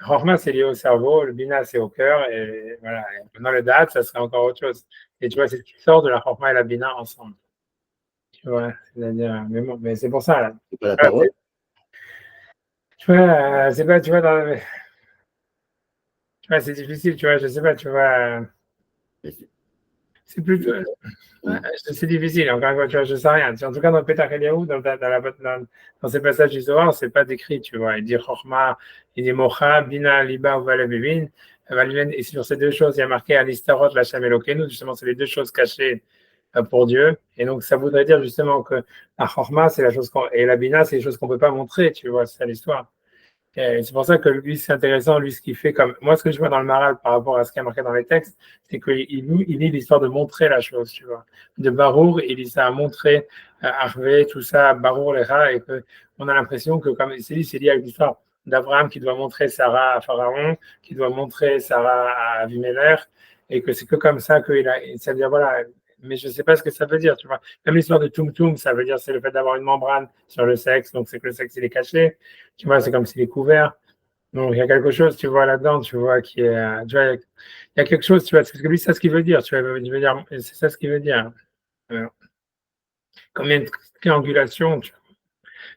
Chorma, c'est lié au cerveau, le Bina, c'est au cœur, et voilà. Et maintenant, le Da'at, ça serait encore autre chose. Et tu vois, c'est ce qui sort de la Chorma et la Bina ensemble. Tu vois, c'est-à-dire, mais bon, mais c'est pour ça, là. C'est pas la parole. Tu vois, c'est pas, tu vois, tu vois, c'est difficile, tu vois, je sais pas, tu vois, c'est plutôt, c'est difficile, encore une fois, tu vois, je sais rien. En tout cas, dans Petach Eliyahu, dans ces passages du Zohar, c'est pas décrit, tu vois. Il dit Chochma, il dit Mocha, Bina, Liba, Uvalevivin. Et sur ces deux choses, il y a marqué Anistarot, la Elokenu. Justement, c'est les deux choses cachées pour Dieu. Et donc, ça voudrait dire justement que la Chochma, c'est la chose et la Bina, c'est les choses qu'on peut pas montrer, tu vois, c'est ça l'histoire. Et c'est pour ça que lui, c'est intéressant, lui, ce qu'il fait comme. Moi, ce que je vois dans le Maral par rapport à ce qui est marqué dans les textes, c'est qu'il lit l'histoire de montrer la chose, tu vois. De Barour, il lit ça à montrer, Harvé, tout ça, Barour, les rats, et qu'on a l'impression que, comme c'est dit, c'est lié à l'histoire d'Abraham qui doit montrer Sarah à Pharaon, qui doit montrer Sarah à Abimelech, et que c'est que comme ça qu'il a, ça veut dire voilà, mais je ne sais pas ce que ça veut dire, tu vois. Même l'histoire de Tum Tum, ça veut dire c'est le fait d'avoir une membrane sur le sexe, donc c'est que le sexe il est caché, tu vois, c'est comme s'il est couvert. Donc il y a quelque chose, tu vois, là-dedans, tu vois, qui est, tu vois, il y a quelque chose, tu vois, c'est ce que lui, c'est ce qu'il veut dire, tu vois, il veut dire, c'est ça ce qu'il veut dire. Comme il y a une triangulation, tu vois.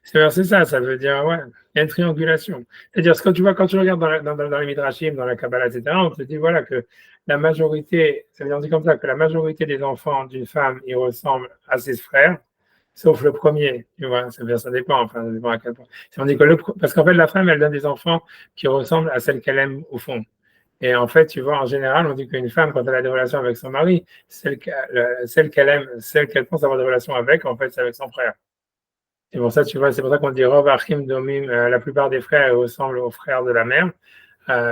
C'est ça, ça veut dire, ouais, il y a une triangulation. C'est-à-dire, quand tu vois, quand tu regardes dans les Midrashim, dans la Kabbalah, etc., on te dit, voilà, que la majorité, ça veut dire, on dit comme ça, que la majorité des enfants d'une femme, ils ressemblent à ses frères, sauf le premier, tu vois, ça veut dire, ça dépend, enfin, ça dépend à quel point. On dit que parce qu'en fait, la femme, elle donne des enfants qui ressemblent à celle qu'elle aime au fond. Et en fait, tu vois, en général, on dit qu'une femme, quand elle a des relations avec son mari, celle qu'elle aime, celle qu'elle pense avoir des relations avec, en fait, c'est avec son frère. C'est pour ça, tu vois, c'est pour ça qu'on dit Rov Achim Domim, la plupart des frères ressemblent aux frères de la mère,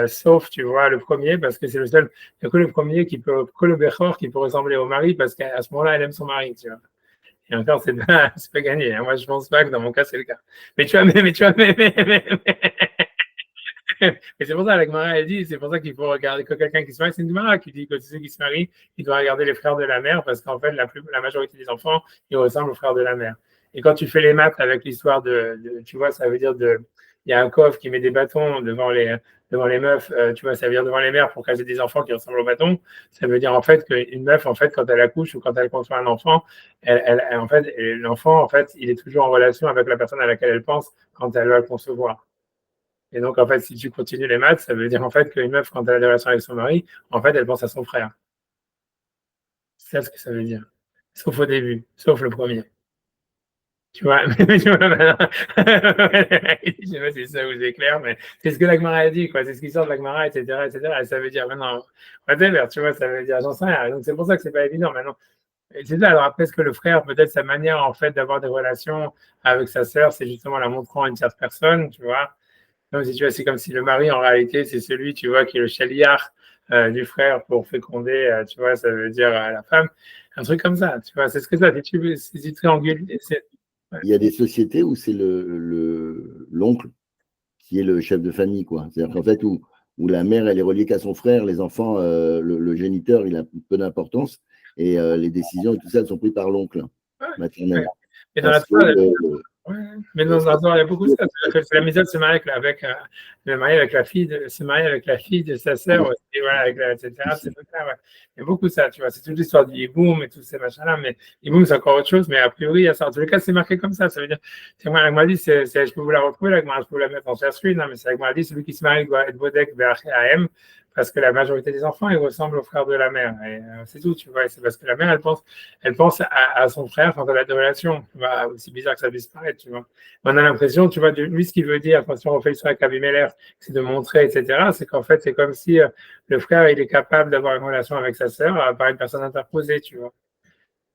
sauf, tu vois, le premier, parce que c'est le seul, il n'y a que le premier que le Bechor qui peut ressembler au mari, parce qu'à ce moment-là, elle aime son mari, tu vois. Et encore, c'est pas gagné. Hein. Moi, je pense pas que dans mon cas, c'est le cas. Mais tu vois, mais c'est pour ça, la Gemara, elle dit, c'est pour ça qu'il faut regarder que quelqu'un qui se marie, c'est une Gemara qui dit que ceux qui se marient, il doit regarder les frères de la mère, parce qu'en fait, la majorité des enfants, ils ressemblent aux frères de la mère. Et quand tu fais les maths avec l'histoire tu vois, ça veut dire il y a un coffre qui met des bâtons devant les meufs, tu vois, ça veut dire devant les mères pour caser des enfants qui ressemblent aux bâtons. Ça veut dire en fait qu'une meuf, en fait, quand elle accouche ou quand elle conçoit un enfant, en fait, l'enfant, en fait, il est toujours en relation avec la personne à laquelle elle pense quand elle va le concevoir. Et donc, en fait, si tu continues les maths, ça veut dire en fait qu'une meuf, quand elle a des relations avec son mari, en fait, elle pense à son frère. C'est ça ce que ça veut dire. Sauf au début, sauf le premier. Tu vois, mais tu vois, je sais pas si ça vous est clair, mais c'est ce que la Gemara a dit, quoi. C'est ce qui sort de la Gemara, etc., etc. Et ça veut dire maintenant, whatever, tu vois, ça veut dire, j'en sais rien. Donc c'est pour ça que c'est pas évident maintenant. Et c'est ça. Alors après, est-ce que le frère, peut-être sa manière en fait d'avoir des relations avec sa sœur, c'est justement la montrant à une tierce personne, tu vois. Donc si tu vois, c'est comme si le mari, en réalité, c'est celui, tu vois, qui est le chaliard du frère pour féconder, tu vois, ça veut dire la femme, un truc comme ça, tu vois. C'est ce que ça. Si tu triangules, Il y a des sociétés où c'est l'oncle qui est le chef de famille, quoi. C'est-à-dire qu'en fait, où la mère, elle est reliée qu'à son frère, les enfants, le géniteur, il a peu d'importance, et les décisions et tout ça, elles sont prises par l'oncle maternel. Ouais. Et dans la Torah, mais dans la Torah, il y a beaucoup de ça. C'est la misère de se marier avec la fille de sa sœur, et voilà, etc. C'est ouais. Il y a beaucoup de ça, tu vois. C'est toute l'histoire du Yiboum et tous ces machins-là, mais Yiboum, c'est encore autre chose, mais a priori, il y a ça. En tous les cas, c'est marqué comme ça. Ça veut dire, c'est moi, la Gemara dit, je peux vous la retrouver, la Gemara, je peux vous la mettre en cherche une, mais c'est la Gemara dit, celui qui se marie doit être Bodek vers AM, parce que la majorité des enfants, ils ressemblent aux frères de la mère. Et c'est tout, tu vois. Et c'est parce que la mère, elle pense à son frère quand elle a des relations. Tu vois, aussi bizarre que ça puisse paraître, tu vois. On a l'impression, tu vois, lui, ce qu'il veut dire, quand on refait l'histoire avec Abimelech, c'est de montrer, etc., c'est qu'en fait, c'est comme si le frère, il est capable d'avoir une relation avec sa sœur par une personne interposée, tu vois.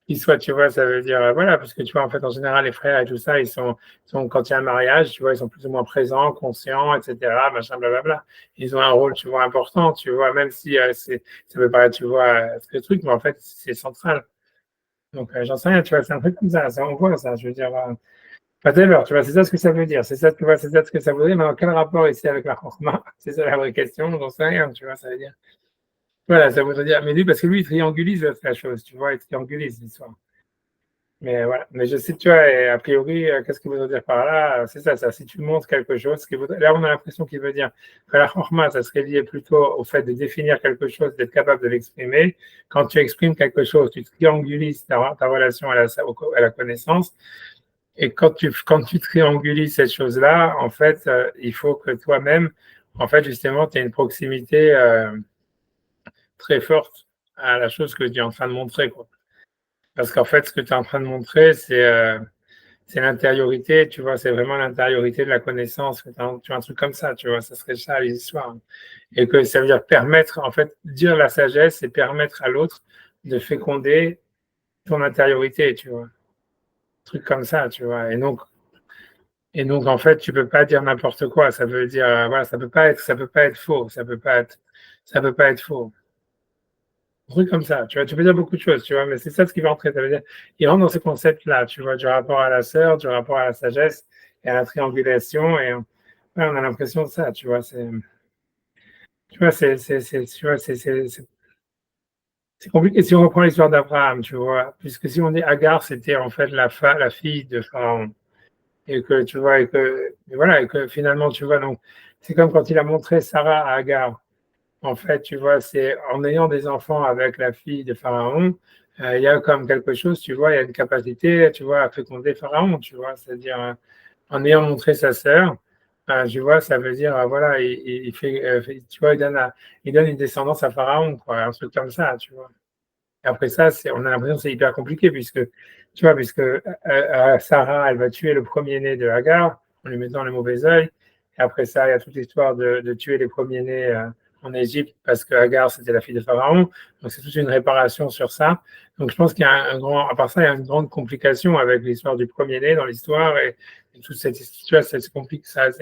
Qu'il soit, tu vois, ça veut dire, voilà, parce que tu vois, en fait, en général, les frères et tout ça, ils sont, quand il y a un mariage, tu vois, ils sont plus ou moins présents, conscients, etc., machin, blablabla. Ils ont un rôle, tu vois, important, tu vois, même si ça peut paraître, tu vois, ce truc, mais en fait, c'est central. Donc, j'en sais rien, tu vois, c'est un truc comme ça, on voit ça, je veux dire, whatever, tu vois, c'est ça ce que ça veut dire, c'est ça, tu vois, c'est ça ce que ça veut dire, mais dans quel rapport ici avec la Chorma? C'est ça la vraie question, j'en sais rien, tu vois, ça veut dire. Voilà, ça voudrait dire, mais lui, parce que lui, il triangulise la chose, tu vois, il triangulise l'histoire. Mais voilà, mais je sais, tu vois, et a priori, qu'est-ce qu'il veut dire par là? C'est ça, si tu montres quelque chose, là, on a l'impression qu'il veut dire que la chorma, ça serait lié plutôt au fait de définir quelque chose, d'être capable de l'exprimer. Quand tu exprimes quelque chose, tu triangulises ta relation à la connaissance. Et quand tu triangulises cette chose-là, en fait, il faut que toi-même, en fait, justement, tu aies une proximité très forte à la chose que tu es en train de montrer, quoi. Parce qu'en fait, ce que tu es en train de montrer, c'est l'intériorité, tu vois, c'est vraiment l'intériorité de la connaissance. Tu vois, un truc comme ça, tu vois, ça serait ça l'histoire. Et que ça veut dire permettre, en fait, dire la sagesse et permettre à l'autre de féconder ton intériorité, tu vois. Un truc comme ça, tu vois. Et donc, en fait, tu peux pas dire n'importe quoi. Ça veut dire, voilà, ça peut pas être faux. Ça peut pas être faux. Un truc comme ça, tu vois, tu peux dire beaucoup de choses, tu vois, mais c'est ça ce qui va entrer. Ça veut dire, il rentre dans ce concept-là, tu vois, du rapport à la sœur, du rapport à la sagesse et à la triangulation. Et on a l'impression de ça, tu vois, c'est compliqué si on reprend l'histoire d'Abraham, tu vois, puisque si on dit Agar, c'était en fait la fille de Pharaon, et que tu vois, et que finalement, tu vois, donc c'est comme quand il a montré Sarah à Agar. En fait, tu vois, c'est en ayant des enfants avec la fille de Pharaon, il y a comme quelque chose, tu vois, il y a une capacité, tu vois, à féconder Pharaon, tu vois, c'est-à-dire en ayant montré sa sœur, tu vois, ça veut dire, voilà, il fait, tu vois, il donne une descendance à Pharaon, quoi, un truc comme ça, tu vois. Et après ça, on a l'impression que c'est hyper compliqué, tu vois, Sarah, elle va tuer le premier-né de Hagar en lui mettant le mauvais œil. Et après ça, il y a toute l'histoire de tuer les premiers-nés en Égypte parce que Hagar, c'était la fille de Pharaon. Donc, c'est toute une réparation sur ça. Donc, je pense qu'il y a à part ça, il y a une grande complication avec l'histoire du premier-né dans l'histoire et toute cette histoire, c'est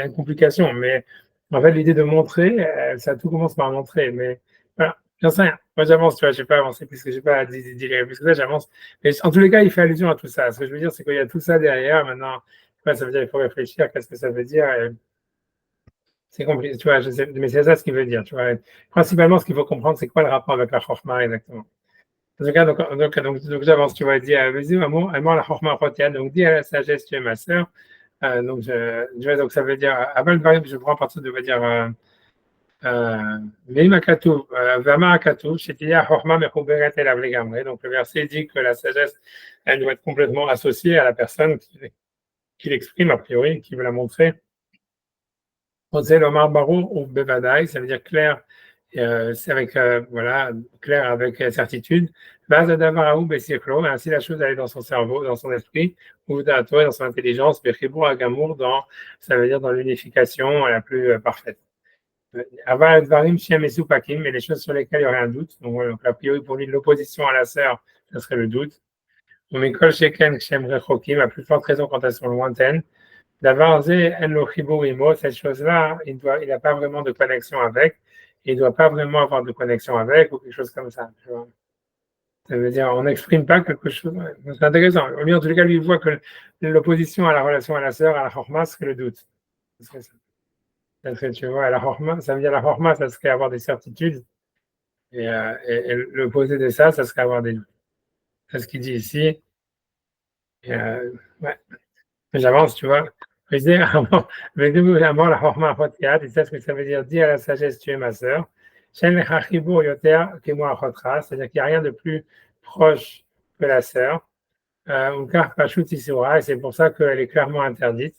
une complication. Mais en fait, l'idée de montrer, ça tout commence par montrer. Mais voilà, j'en sais rien. Moi, j'avance, tu vois, je n'ai pas avancé puisque je n'ai pas dit plus que ça, j'avance. Mais en tous les cas, il fait allusion à tout ça. Ce que je veux dire, c'est qu'il y a tout ça derrière. Maintenant, ça veut dire qu'il faut réfléchir, qu'est-ce que ça veut dire. C'est compliqué, tu vois, je sais, mais c'est ça ce qu'il veut dire, tu vois. Principalement, ce qu'il faut comprendre, c'est quoi le rapport avec la chorma exactement. En tout cas, donc j'avance, tu vois, il dit, vas-y, amour, la chorma rotienne, donc dis à la sagesse, tu es ma sœur. Donc ça veut dire, avant le variable, je prends à partir de, va dire, donc le verset dit que la sagesse, elle doit être complètement associée à la personne qui l'exprime, a priori, qui veut la montrer. C'est l'Omar Barour ou Bevadaï, ça veut dire clair, c'est avec, voilà, clair avec certitude. Ainsi la chose elle est dans son cerveau, dans son esprit, ou dans son intelligence, ça veut dire dans l'unification la plus parfaite. Avant Dvarim, Shem et Soupakim, mais les choses sur lesquelles il y aurait un doute. Donc a priori, pour lui, l'opposition à la sœur, ce serait le doute. Mikol Sheken, Shem Rechokim, à plus forte raison quand elles sont lointaines. D'abord, cette chose-là, il n'a pas vraiment de connexion avec, il ne doit pas vraiment avoir de connexion avec, ou quelque chose comme ça. Tu vois. Ça veut dire, on n'exprime pas quelque chose. C'est intéressant. Lui, en tout cas, lui, il voit que l'opposition à la relation à la sœur, à la chorma, c'est le doute. C'est ça. Tu vois, la horma, ça veut dire la horma, ça serait avoir des certitudes. Et l'opposé de ça, ça serait avoir des doutes. C'est ce qu'il dit ici. Ouais. J'avance, tu vois. Je disais, avant la horma chotiat, et c'est ce que ça veut dire, dis à la sagesse, tu es ma sœur. C'est-à-dire qu'il n'y a rien de plus proche que la sœur. Ou car Pashut Isura, et c'est pour ça qu'elle est clairement interdite.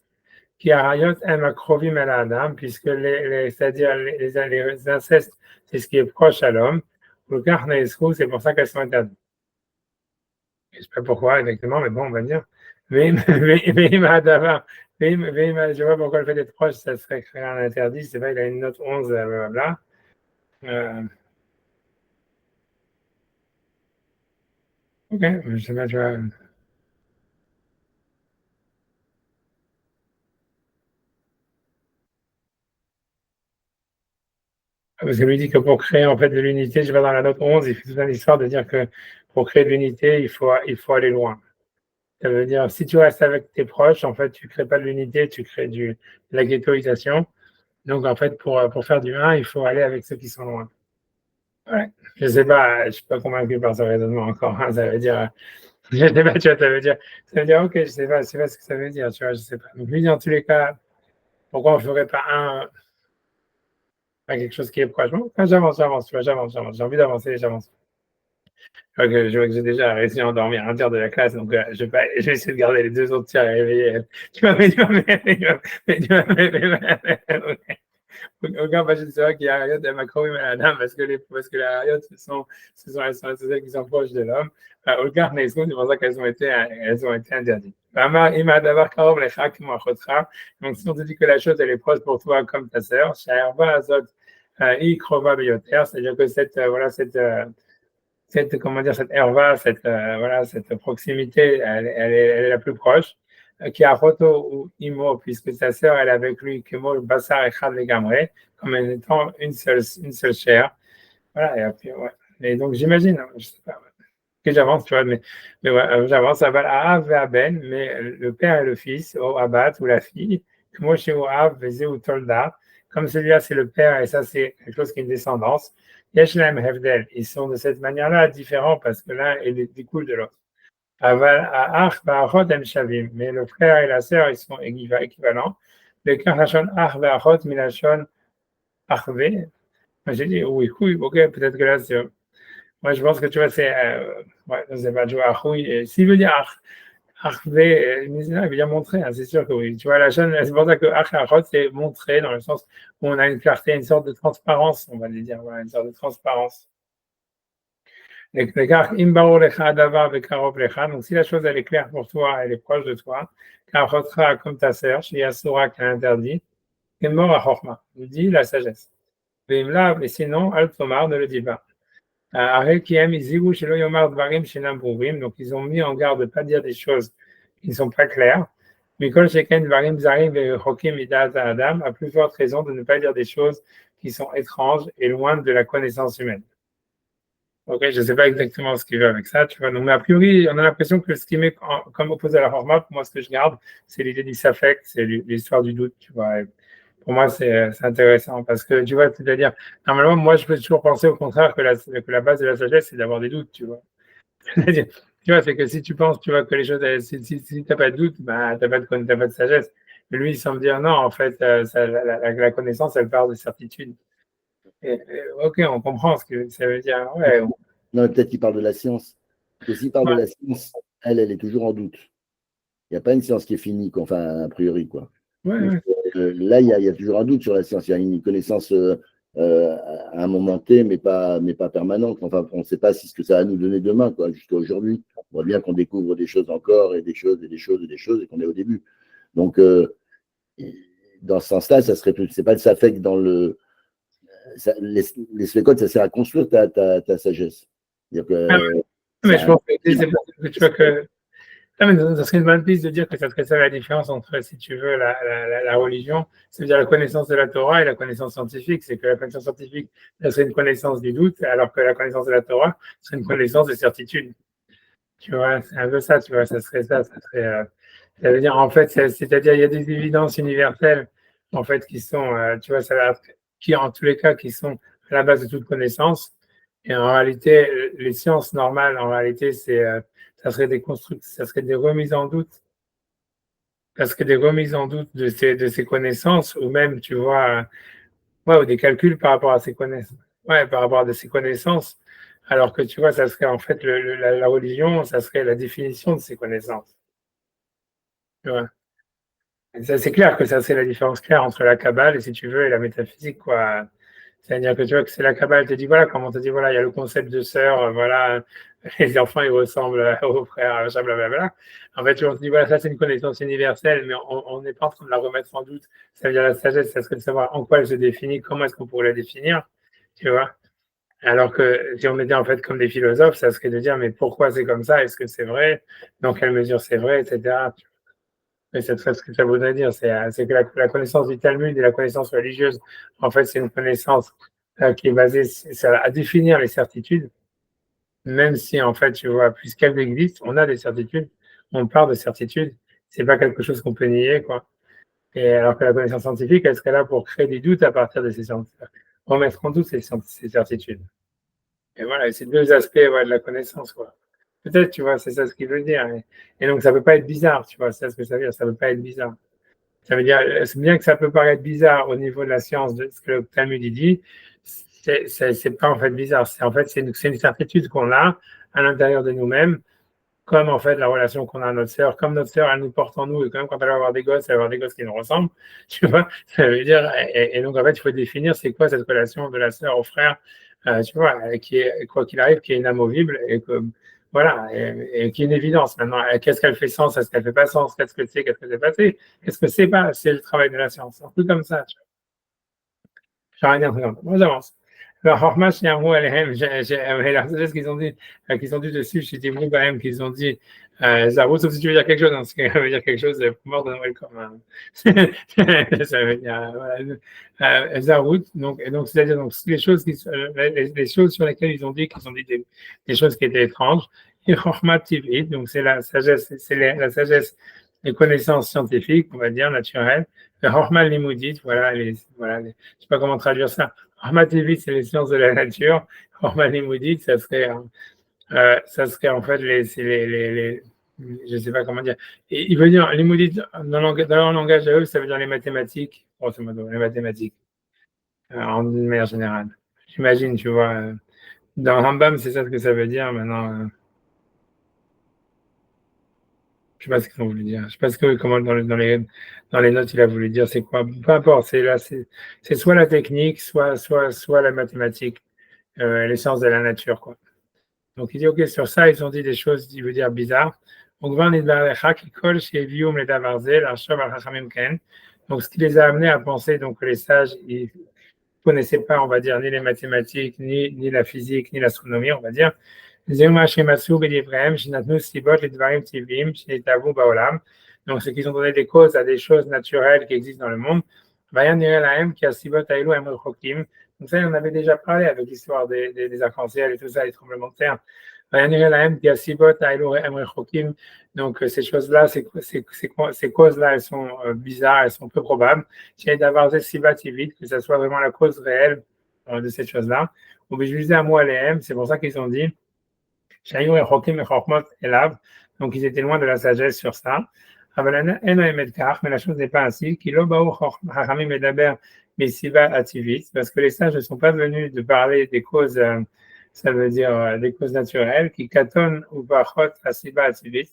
Qui arayot akrovim el adam, puisque c'est-à-dire les incestes, c'est ce qui est proche à l'homme. C'est pour ça qu'elles sont interdites. Je ne sais pas pourquoi exactement, mais bon, on va dire. Je vois pourquoi le fait d'être proche, ça serait créer un interdit. C'est vrai, il a une note 11, blablabla. Ok, je sais pas, tu vois. Parce que lui dit que pour créer en fait de l'unité, je vais dans la note 11, il fait toute une histoire de dire que pour créer de l'unité, il faut aller loin. Ça veut dire, si tu restes avec tes proches, en fait, tu ne crées pas de l'unité, tu crées de la ghettoisation. Donc, en fait, pour faire du 1, il faut aller avec ceux qui sont loin. Ouais. Je ne sais pas, je ne suis pas convaincu par ce raisonnement encore. Hein, ça veut dire, je ne sais pas, tu vois, ça veut dire, ok, je ne sais pas ce que ça veut dire, tu vois, je ne sais pas. Donc, lui, dans tous les cas, pourquoi on ne ferait pas quelque chose qui est proche? Bon, j'avance, tu vois, j'avance. J'ai envie d'avancer, j'avance. Je vois que j'ai déjà réussi à endormir un tiers de la classe, donc je vais essayer de garder les deux autres tiers réveillés. Tu m'as fait, aucun c'est vrai qu'il y a Harriot et Macron et Madame, parce que les Harriot, ce sont celles qui sont proches de l'homme. Aucun c'est pour ça qu'elles ont été interdites. Donc, si on te dit que la chose, elle est proche pour toi comme ta sœur, c'est-à-dire que cette herva, cette proximité, elle est la plus proche, qui a Roto ou Imo, puisque sa sœur, elle est avec lui, Kemo, Bassar et Khad Legamre, comme étant une seule chair. Voilà, et après, ouais. Et donc, j'imagine, je sais pas, que j'avance, tu vois, mais ouais, j'avance, à Ben, mais le père et le fils, au Abbat ou la fille, Moi, chez Oav, Vezé ou Tolda, comme celui-là, c'est le père, et ça, c'est quelque chose qui est une descendance. Yeshlem Hevdel, ils sont de cette manière-là différents parce que l'un découle de l'autre. Aval Ach Va'achot Em Shavim, mais le frère et la sœur, ils sont équivalents. Le Karachon Ach Va'achot Milachon Achve. Moi, j'ai dit, oui, ok, peut-être que là, c'est. Moi, je pense que tu vois, c'est. Ouais, c'est pas jouer Achoui. S'il veut dire Achve, il veut dire montrer, hein, c'est sûr que oui. Tu vois, la chaîne, c'est pour ça que Ach et Achot, c'est montrer dans le sens où on a une clarté, une sorte de transparence, on va dire, voilà, une sorte de transparence. Donc, si la chose elle est claire pour toi, elle est proche de toi, comme ta sœur, chez Yasura qui a interdit, est mort à Chorma, nous dit la sagesse. Mais sinon, Al-Tomar ne le dit pas. Donc, ils ont mis en garde de ne pas dire des choses qui ne sont pas claires. Mikol Sheken Varim Zarim Vechokim Idat Adam, à plus forte raison de ne pas dire des choses qui sont étranges et loin de la connaissance humaine. Ok, je ne sais pas exactement ce qu'il veut avec ça, tu vois. Donc, mais a priori, on a l'impression que ce qui met comme opposé à la format, pour moi, ce que je garde, c'est l'idée du safek, c'est l'histoire du doute, tu vois. Et pour moi, c'est intéressant parce que, tu vois, c'est-à-dire, normalement, moi, je peux toujours penser au contraire que la base de la sagesse, c'est d'avoir des doutes, tu vois. C'est-à-dire, tu vois, c'est que si tu penses, tu vois, que les choses, si tu n'as pas de doute, bah, tu n'as pas de sagesse. Mais lui, il semble dire non, en fait, la connaissance, elle part de certitude. Ok, on comprend ce que ça veut dire. Ouais. Non, peut-être qu'il parle de la science. Parce que s'il parle de la science, elle est toujours en doute. Il n'y a pas une science qui est finie, quoi, enfin, a priori, quoi. Ouais. Là, il y a toujours un doute sur la science. Il y a une connaissance à un moment T, mais pas permanente. Enfin, on ne sait pas si ce que ça va nous donner demain, quoi, jusqu'à aujourd'hui. On voit bien qu'on découvre des choses encore, et des choses, et des choses, et des choses, et qu'on est au début. Donc, dans ce sens-là, ça serait plus. C'est pas le safek dans le. Les sphécotes, ça sert à construire ta sagesse. Mais je pense que tu vois que. Non, mais ça serait une bonne piste de dire que ça serait ça la différence entre, si tu veux, la religion, c'est-à-dire la connaissance de la Torah et la connaissance scientifique. C'est que la connaissance scientifique, ça serait une connaissance du doute, alors que la connaissance de la Torah serait une connaissance de certitude. Tu vois, c'est un peu ça, tu vois, ça serait ça. Ça veut dire, en fait, c'est-à-dire, il y a des évidences universelles, en fait, qui sont, tu vois, qui, en tous les cas, qui sont à la base de toute connaissance. Et en réalité, les sciences normales, en réalité, ça serait ça serait des remises en doute. Ça serait des remises en doute de ces connaissances, ou même, tu vois, ou des calculs par rapport à ces connaissances. Ouais, par rapport à ces connaissances. Alors que, tu vois, ça serait en fait la religion, ça serait la définition de ces connaissances. Tu vois. C'est clair que ça, c'est la différence claire entre la Kabbale et, si tu veux, et la métaphysique, quoi. C'est-à-dire que tu vois que c'est la Kabbale te dit, voilà, comment on te dit, voilà, il y a le concept de sœur, voilà, les enfants, ils ressemblent aux frères, blablabla. En fait, on te dit, voilà, ça, c'est une connaissance universelle, mais on n'est pas en train de la remettre en doute. Ça veut dire la sagesse, ça serait de savoir en quoi elle se définit, comment est-ce qu'on pourrait la définir, tu vois. Alors que si on était en fait comme des philosophes, ça serait de dire, mais pourquoi c'est comme ça? Est-ce que c'est vrai? Dans quelle mesure c'est vrai, etc. Mais c'est très ce que ça voudrait dire, c'est que la connaissance du Talmud et la connaissance religieuse, en fait, c'est une connaissance qui est basée à définir les certitudes, même si, en fait, tu vois, puisqu'elles existent, on a des certitudes, on part de certitudes, c'est pas quelque chose qu'on peut nier, quoi. Et alors que la connaissance scientifique, elle serait là pour créer des doutes à partir de ces certitudes, remettre en doute ces certitudes. Et voilà, c'est deux aspects, ouais, de la connaissance, quoi. Peut-être, tu vois, c'est ça ce qu'il veut dire. Et donc, ça ne peut pas être bizarre, tu vois, c'est ce que ça veut dire, ça ne peut pas être bizarre. Ça veut dire, c'est bien que ça peut paraître bizarre au niveau de la science, de ce que le Talmud dit, c'est pas en fait bizarre. C'est une certitude qu'on a à l'intérieur de nous-mêmes, comme en fait la relation qu'on a à notre sœur, comme notre sœur, elle nous porte en nous, et quand même quand elle va avoir des gosses, elle va avoir des gosses qui nous ressemblent, tu vois. Ça veut dire, et donc en fait, il faut définir c'est quoi cette relation de la sœur au frère, tu vois, qui est, quoi qu'il arrive, qui est inamovible, et que voilà, et qui est une évidence. Maintenant, qu'est-ce qu'elle fait sens, est-ce qu'elle fait pas sens, qu'est-ce que c'est passé, qu'est-ce que c'est pas, c'est le travail de la science, un peu comme ça, tu vois. J'ai rien dire, moi j'avance. Alors, Horma, c'est un mot, ce qu'ils ont dit dessus, chez des mots, qu'ils ont dit, Zarou, sauf si tu veux dire quelque chose, hein, parce que ça veut dire quelque chose pour mort de Noël comme un. Ça veut dire, voilà, Zarou, donc, c'est-à-dire, donc, les choses sur lesquelles ils ont dit des choses qui étaient étranges, et Horma TV, donc c'est la sagesse, la sagesse les connaissances scientifiques, on va dire, naturelles. Le Horma Limudit, voilà, je sais pas comment traduire ça. Horma Tivit, c'est les sciences de la nature. Horma Limudit, ça serait en fait je sais pas comment dire. Et il veut dire, Limudit, dans leur langage à eux, ça veut dire les mathématiques, grosso modo, les mathématiques, en d'une manière générale. J'imagine, tu vois. Dans Rambam, c'est ça ce que ça veut dire. Maintenant, je sais pas ce qu'ils ont voulu dire. Je sais pas comment dans les notes il a voulu dire. C'est quoi? Peu importe. C'est soit la technique, soit la mathématique, les sciences de la nature, quoi. Donc il dit ok, sur ça ils ont dit des choses, il veut dire bizarres. Donc ce qui les a amenés à penser donc que les sages ils connaissaient pas, on va dire, ni les mathématiques, ni la physique, ni l'astronomie, on va dire. Donc, c'est qu'ils ont donné des causes à des choses naturelles qui existent dans le monde. Donc ça, on avait déjà parlé avec l'histoire des arcs-en-ciel et tout ça, les tremblements de terre. Donc ces choses-là, ces causes-là, elles sont bizarres, elles sont peu probables. J'ai d'avoir que ça soit vraiment la cause réelle de ces choses-là. C'est pour ça qu'ils ont dit donc ils étaient loin de la sagesse sur ça. Mais la chose n'est pas ainsi. Parce que les sages ne sont pas venus de parler des causes, ça veut dire des causes naturelles, qui katonnent ou parchot asiba ativit,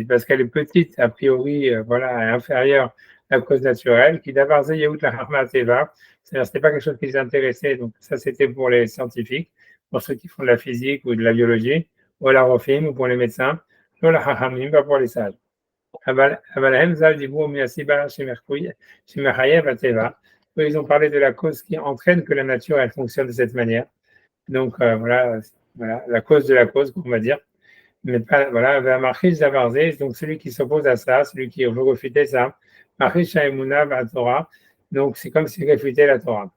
parce qu'elle est petite, a priori, voilà, inférieure à la cause naturelle, qui d'abord yehout la harma teva, c'est-à-dire c'était pas quelque chose qui les intéressait, donc ça c'était pour les scientifiques, pour ceux qui font de la physique ou de la biologie, ou la rofim, ou pour les médecins, ou la hachamim, pas pour les sages. Ils ont parlé de la cause qui entraîne que la nature elle fonctionne de cette manière. Donc voilà, la cause de la cause, on va dire. Mais pas, voilà, donc celui qui s'oppose à ça, celui qui veut refuter ça, Torah, donc c'est comme s'il réfutait la Torah.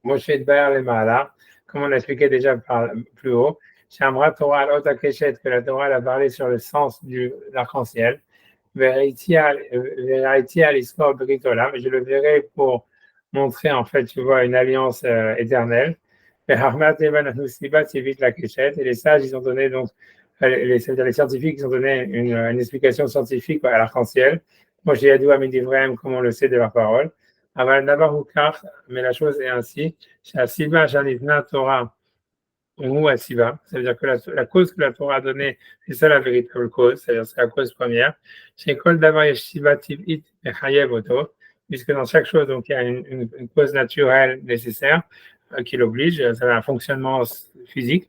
Moshe Edbar le Mahala, comme on l'expliquait déjà plus haut, Shamra Torah que la Torah a parlé sur le sens de l'arc-en-ciel, Vérité à l'histoire de Britolam, je le verrai pour montrer en fait, tu vois, une alliance éternelle. Et les sages, ils ont donné donc, les scientifiques, ils ont donné une explication scientifique à l'arc-en-ciel. Moi, j'ai Yadou Amidivraim, comme on le sait de leur parole. Mais la chose est ainsi. Torah, ou Asiva, ça veut dire que la cause que la Torah a donnée, c'est ça la véritable cause, c'est-à-dire c'est la cause première. Chez Kol Davar Yeshiva Tivit Mechayev Oto, puisque dans chaque chose, donc il y a une cause naturelle nécessaire qui l'oblige, ça a un fonctionnement physique.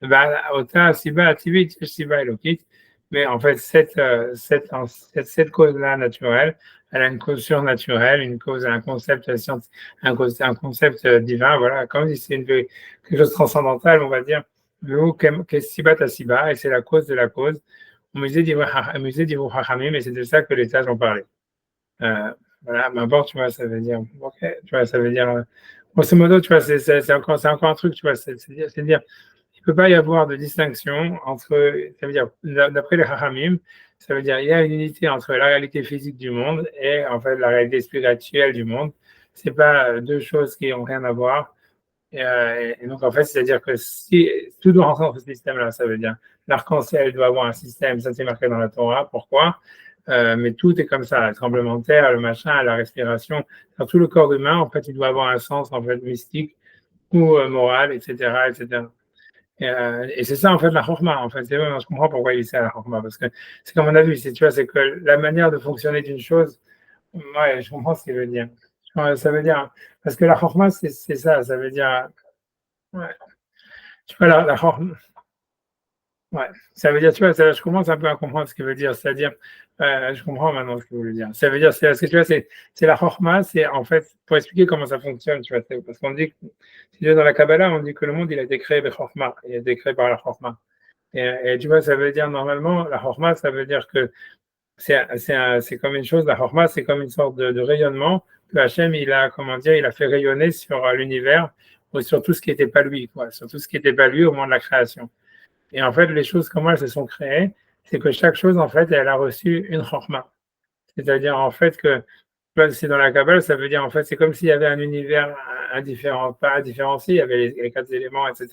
Ota Asiva Tivit Yeshiva Elokit, mais en fait cette cause-là naturelle, elle a une cause surnaturelle, une cause, un concept un concept divin, voilà, comme si c'est quelque chose de transcendantal, on va dire. Et c'est la cause de la cause. Au musée d'Ivo Hachamim, et c'est de ça que les sages ont parlé. Voilà, n'importe, tu vois, ça veut dire, ok, tu vois, ça veut dire, grosso modo, tu vois, c'est encore un truc, tu vois, c'est-à-dire, il ne peut pas y avoir de distinction entre, ça veut dire, d'après les Hachamim, ça veut dire il y a une unité entre la réalité physique du monde et en fait la réalité spirituelle du monde. C'est pas deux choses qui n'ont rien à voir. Et donc en fait, c'est-à-dire que si tout doit rentrer dans ce système-là, ça veut dire l'arc-en-ciel doit avoir un système, ça c'est marqué dans la Torah. Pourquoi? Mais tout est comme ça, le tremblement de terre, le machin, la respiration, dans tout le corps humain, en fait, il doit avoir un sens en fait mystique ou moral, etc., etc. Et c'est ça, en fait, la chorma. En fait, je comprends pourquoi il dit ça, la chorma. Parce que c'est comme on a vu, tu vois, c'est que la manière de fonctionner d'une chose, ouais, je comprends ce qu'il veut dire. Ça veut dire, parce que la chorma, c'est ça, ça veut dire, ouais, tu vois, la chorma, ouais, ça veut dire, tu vois, je commence un peu à comprendre ce qu'il veut dire, c'est-à-dire, je comprends maintenant ce qu'il veut dire. Ça veut dire, ce que tu vois, c'est la chorma, c'est en fait, pour expliquer comment ça fonctionne, tu vois, parce qu'on dit, si tu vas dans la Kabbalah, on dit que le monde, il a été créé par chorma, il a été créé par la chorma. Et tu vois, ça veut dire, normalement, la chorma, ça veut dire que c'est comme une chose, la chorma, c'est comme une sorte de rayonnement que Hachem, il a, comment dire, il a fait rayonner sur l'univers, ou sur tout ce qui n'était pas lui, quoi, sur tout ce qui n'était pas lui au moment de la création. Et en fait, les choses, comment elles se sont créées, c'est que chaque chose, en fait, elle a reçu une chorma. C'est-à-dire, en fait, que c'est dans la Kabbale, ça veut dire, en fait, c'est comme s'il y avait un univers indifférent, pas indifférencié, il y avait les 4 éléments, etc.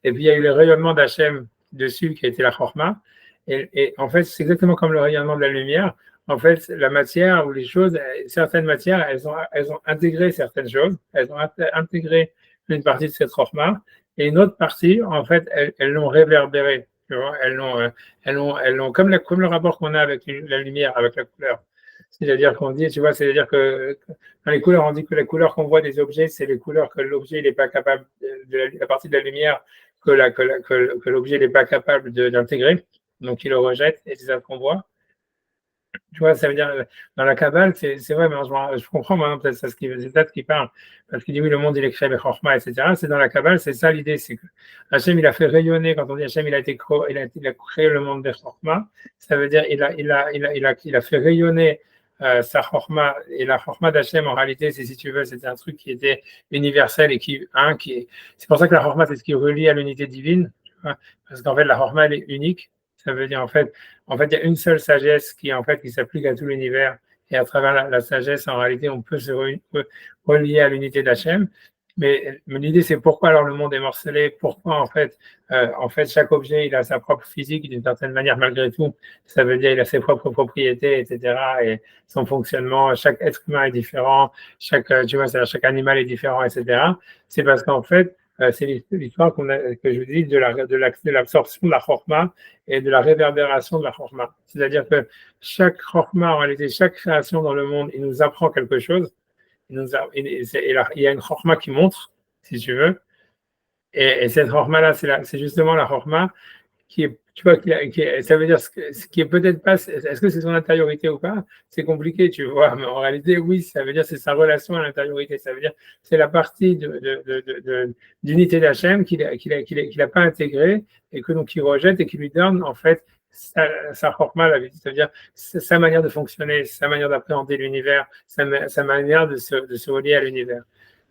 Et puis, il y a eu le rayonnement d'Hachem dessus, qui a été la chorma. Et en fait, c'est exactement comme le rayonnement de la lumière. En fait, la matière ou les choses, certaines matières, elles ont intégré certaines choses, elles ont intégré une partie de cette chorma, et une autre partie, en fait, elles l'ont réverbérée. Tu vois, elles l'ont comme le rapport qu'on a avec la lumière, avec la couleur. C'est-à-dire qu'on dit, tu vois, c'est-à-dire que dans les couleurs, on dit que les couleurs qu'on voit des objets, c'est les couleurs que l'objet n'est pas capable, de la partie de la lumière que l'objet n'est pas capable d'intégrer, donc il le rejette, et c'est ça qu'on voit. Tu vois, ça veut dire, dans la Kabbale, c'est vrai, mais je comprends maintenant peut-être c'est ça qui parle, parce qu'il dit oui, le monde il est créé avec Chorma, etc. C'est dans la Kabbale, c'est ça l'idée, c'est que Hachem il a fait rayonner, quand on dit Hachem il a créé le monde des Chorma, ça veut dire il a fait rayonner sa Chorma, et la Chorma d'Hachem en réalité, c'est si tu veux, c'était un truc qui était universel et c'est pour ça que la Chorma c'est ce qui relie à l'unité divine, tu vois, parce qu'en fait la Chorma elle est unique. Ça veut dire, en fait, il y a une seule sagesse qui s'applique à tout l'univers. Et à travers la sagesse, en réalité, on peut se relier à l'unité d'Hachem. Mais l'idée, c'est pourquoi alors le monde est morcelé, pourquoi en fait, chaque objet, il a sa propre physique d'une certaine manière, malgré tout. Ça veut dire, il a ses propres propriétés, etc. Et son fonctionnement, chaque être humain est différent, chaque animal est différent, etc. C'est parce qu'en fait, c'est l'histoire que je vous dis de l'absorption de la chorma et de la réverbération de la chorma. C'est-à-dire que chaque chorma, en réalité, chaque création dans le monde, il nous apprend quelque chose. Il y a une chorma qui montre, si tu veux. Et cette chorma-là, c'est justement la chorma qui est, tu vois, ça veut dire ce qui est peut-être pas, est-ce que c'est son intériorité ou pas? C'est compliqué, tu vois, mais en réalité, oui, ça veut dire c'est sa relation à l'intériorité, ça veut dire c'est la partie d'unité d'Hachem qu'il a pas intégrée et que donc il rejette et qui lui donne en fait sa chorma, ça veut dire sa manière de fonctionner, sa manière d'appréhender l'univers, sa manière de se relier à l'univers.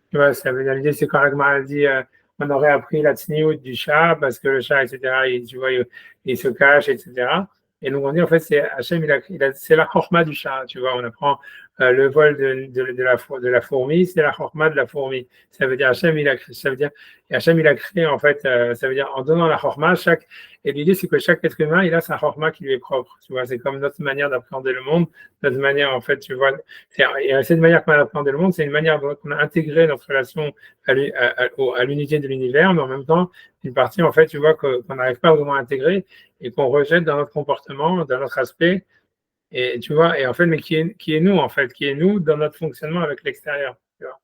Tu vois, ça veut dire l'idée, c'est quand Ragmar dit on aurait appris la tsniout du chat parce que le chat, etc., tu vois, il se cache, etc. Et donc on dit en fait, c'est Hachem, c'est la chorma du chat, tu vois, on apprend le vol de la fourmi, c'est la chorma de la fourmi. Ça veut dire Hachem, il a créé en fait, ça veut dire en donnant la chorma, et l'idée c'est que chaque être humain, il a sa chorma qui lui est propre, tu vois, c'est comme notre manière d'appréhender le monde, notre manière en fait, tu vois, et cette manière qu'on a d'appréhender le monde, c'est une manière qu'on a intégré notre relation à l'unité de l'univers, mais en même temps, une partie en fait, tu vois, qu'on n'arrive pas vraiment à intégrer et qu'on rejette dans notre comportement, dans notre aspect, et tu vois, et en fait, mais qui est nous, en fait, qui est nous dans notre fonctionnement avec l'extérieur, tu vois.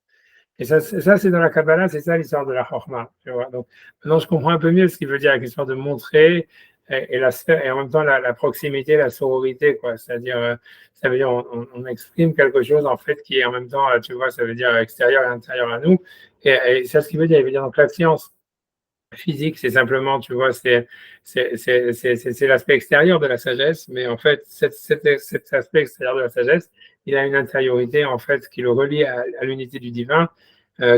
Et ça c'est dans la Kabbalah, c'est ça l'histoire de la Chorma, tu vois. Donc, maintenant, je comprends un peu mieux ce qu'il veut dire avec l'histoire de montrer et en même temps la proximité, la sororité, quoi. C'est-à-dire, ça veut dire on exprime quelque chose, en fait, qui est en même temps, tu vois, ça veut dire extérieur et intérieur à nous. Et c'est ce qu'il veut dire. Il veut dire donc la science physique, c'est simplement, tu vois, c'est l'aspect extérieur de la sagesse, mais en fait, cet aspect extérieur de la sagesse, il a une intériorité, en fait, qui le relie à l'unité du divin,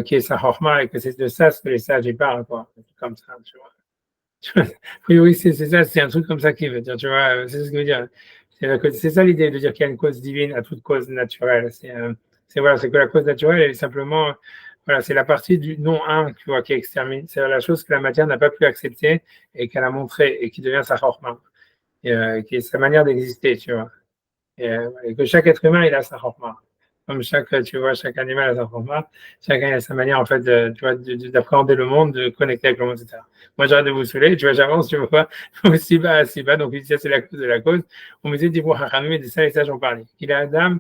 qui est sa chorma, et que c'est de ça ce que les sages y parlent, quoi. Comme ça, tu vois. A priori, c'est ça, c'est un truc comme ça qui veut dire, tu vois, c'est ce que veut dire. C'est ça l'idée de dire qu'il y a une cause divine à toute cause naturelle. Voilà, c'est que la cause naturelle, elle est simplement, voilà, c'est la partie du non-un, tu vois, qui extermine. C'est la chose que la matière n'a pas pu accepter et qu'elle a montré et qui devient sa chorma, qui est sa manière d'exister, tu vois. Et que chaque être humain, il a sa chorma. Comme tu vois, chaque animal a sa chorma, chacun a sa manière, en fait, tu vois, d'appréhender le monde, de connecter avec le monde, etc. Moi, j'arrête de vous saouler, tu vois, j'avance, tu vois, aussi bas, donc ici, c'est la cause de la cause. On me dit, dis-moi, et de ça, les sages ont parlé. Qu'il a Adam,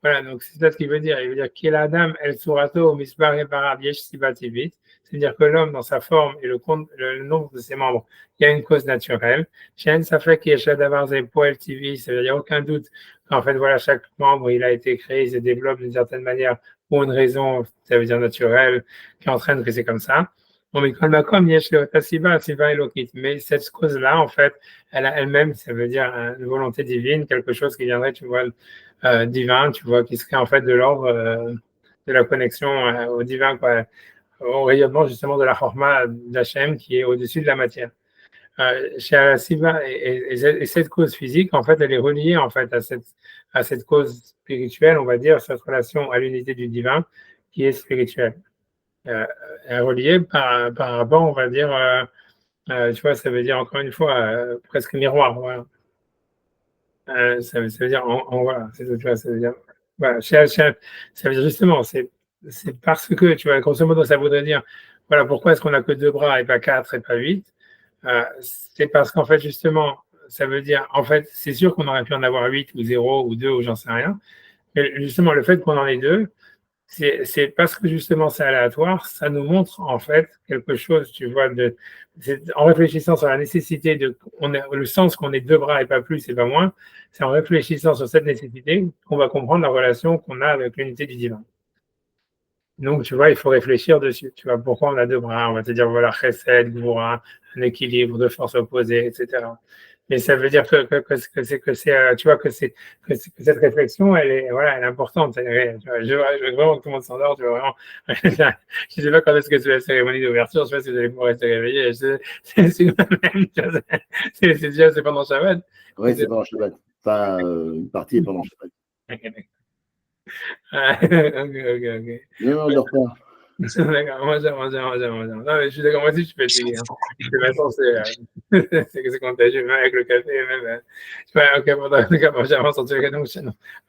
voilà, donc c'est ça ce qu'il veut dire. Il veut dire qu'il a Adam, el surato, misbar et barab, yesh sibativit. C'est-à-dire que l'homme, dans sa forme et le nombre de ses membres, il y a une cause naturelle. Shen, ça fait qu'il y a d'avoir des poils TV, ça veut dire, il n'y a aucun doute qu'en fait, voilà, chaque membre, il a été créé, il se développe d'une certaine manière pour une raison, ça veut dire naturelle, qui entraîne que c'est comme ça. Bon, mais quand comme yesh siba elokit. Mais cette cause-là, en fait, elle a elle-même, ça veut dire une volonté divine, quelque chose qui viendrait, tu vois, divin, tu vois, qui serait en fait de l'ordre de la connexion au divin, quoi, au rayonnement justement de la forma d'Hachem qui est au-dessus de la matière. chez Alassiba, et cette cause physique, en fait, elle est reliée en fait à cette cause spirituelle, on va dire, cette relation à l'unité du divin qui est spirituelle. Elle est reliée par rapport, on va dire, tu vois, ça veut dire encore une fois presque miroir. Voilà. Ça veut dire, voilà, tu vois, ça veut dire, voilà, ça veut dire justement, c'est parce que, tu vois, grosso modo, ça voudrait dire, voilà, pourquoi est-ce qu'on n'a que 2 bras et pas 4 et pas 8? C'est parce qu'en fait, justement, ça veut dire, en fait, c'est sûr qu'on aurait pu en avoir 8 ou 0 ou 2 ou j'en sais rien, mais justement, le fait qu'on en ait 2, c'est parce que justement c'est aléatoire, ça nous montre en fait quelque chose, tu vois, en réfléchissant sur la nécessité le sens qu'on ait 2 bras et pas plus et pas moins, c'est en réfléchissant sur cette nécessité qu'on va comprendre la relation qu'on a avec l'unité du divin. Donc, tu vois, il faut réfléchir dessus. Tu vois, pourquoi on a 2 bras? On va te dire, voilà, chesed, gvura, un équilibre de forces opposées, etc. Mais ça veut dire tu vois, que cette réflexion, elle est importante. Tu vois, je veux vraiment que tout le monde s'endort. Tu vois, vraiment. Je sais pas quand est-ce que c'est la cérémonie d'ouverture. Je sais pas si vous allez pouvoir rester réveillé. C'est déjà, c'est pendant Shabbat. Oui, c'est pendant Shabbat. Enfin, une partie est pendant Shabbat. Ok. Non, on dort pas. D'accord, moi j'aime. Non, mais je suis d'accord, moi aussi je suis fatigué. Hein. De toute façon, c'est contagieux, même avec le café, même. Tu vois, ok, bon, j'avance en tout cas. Donc,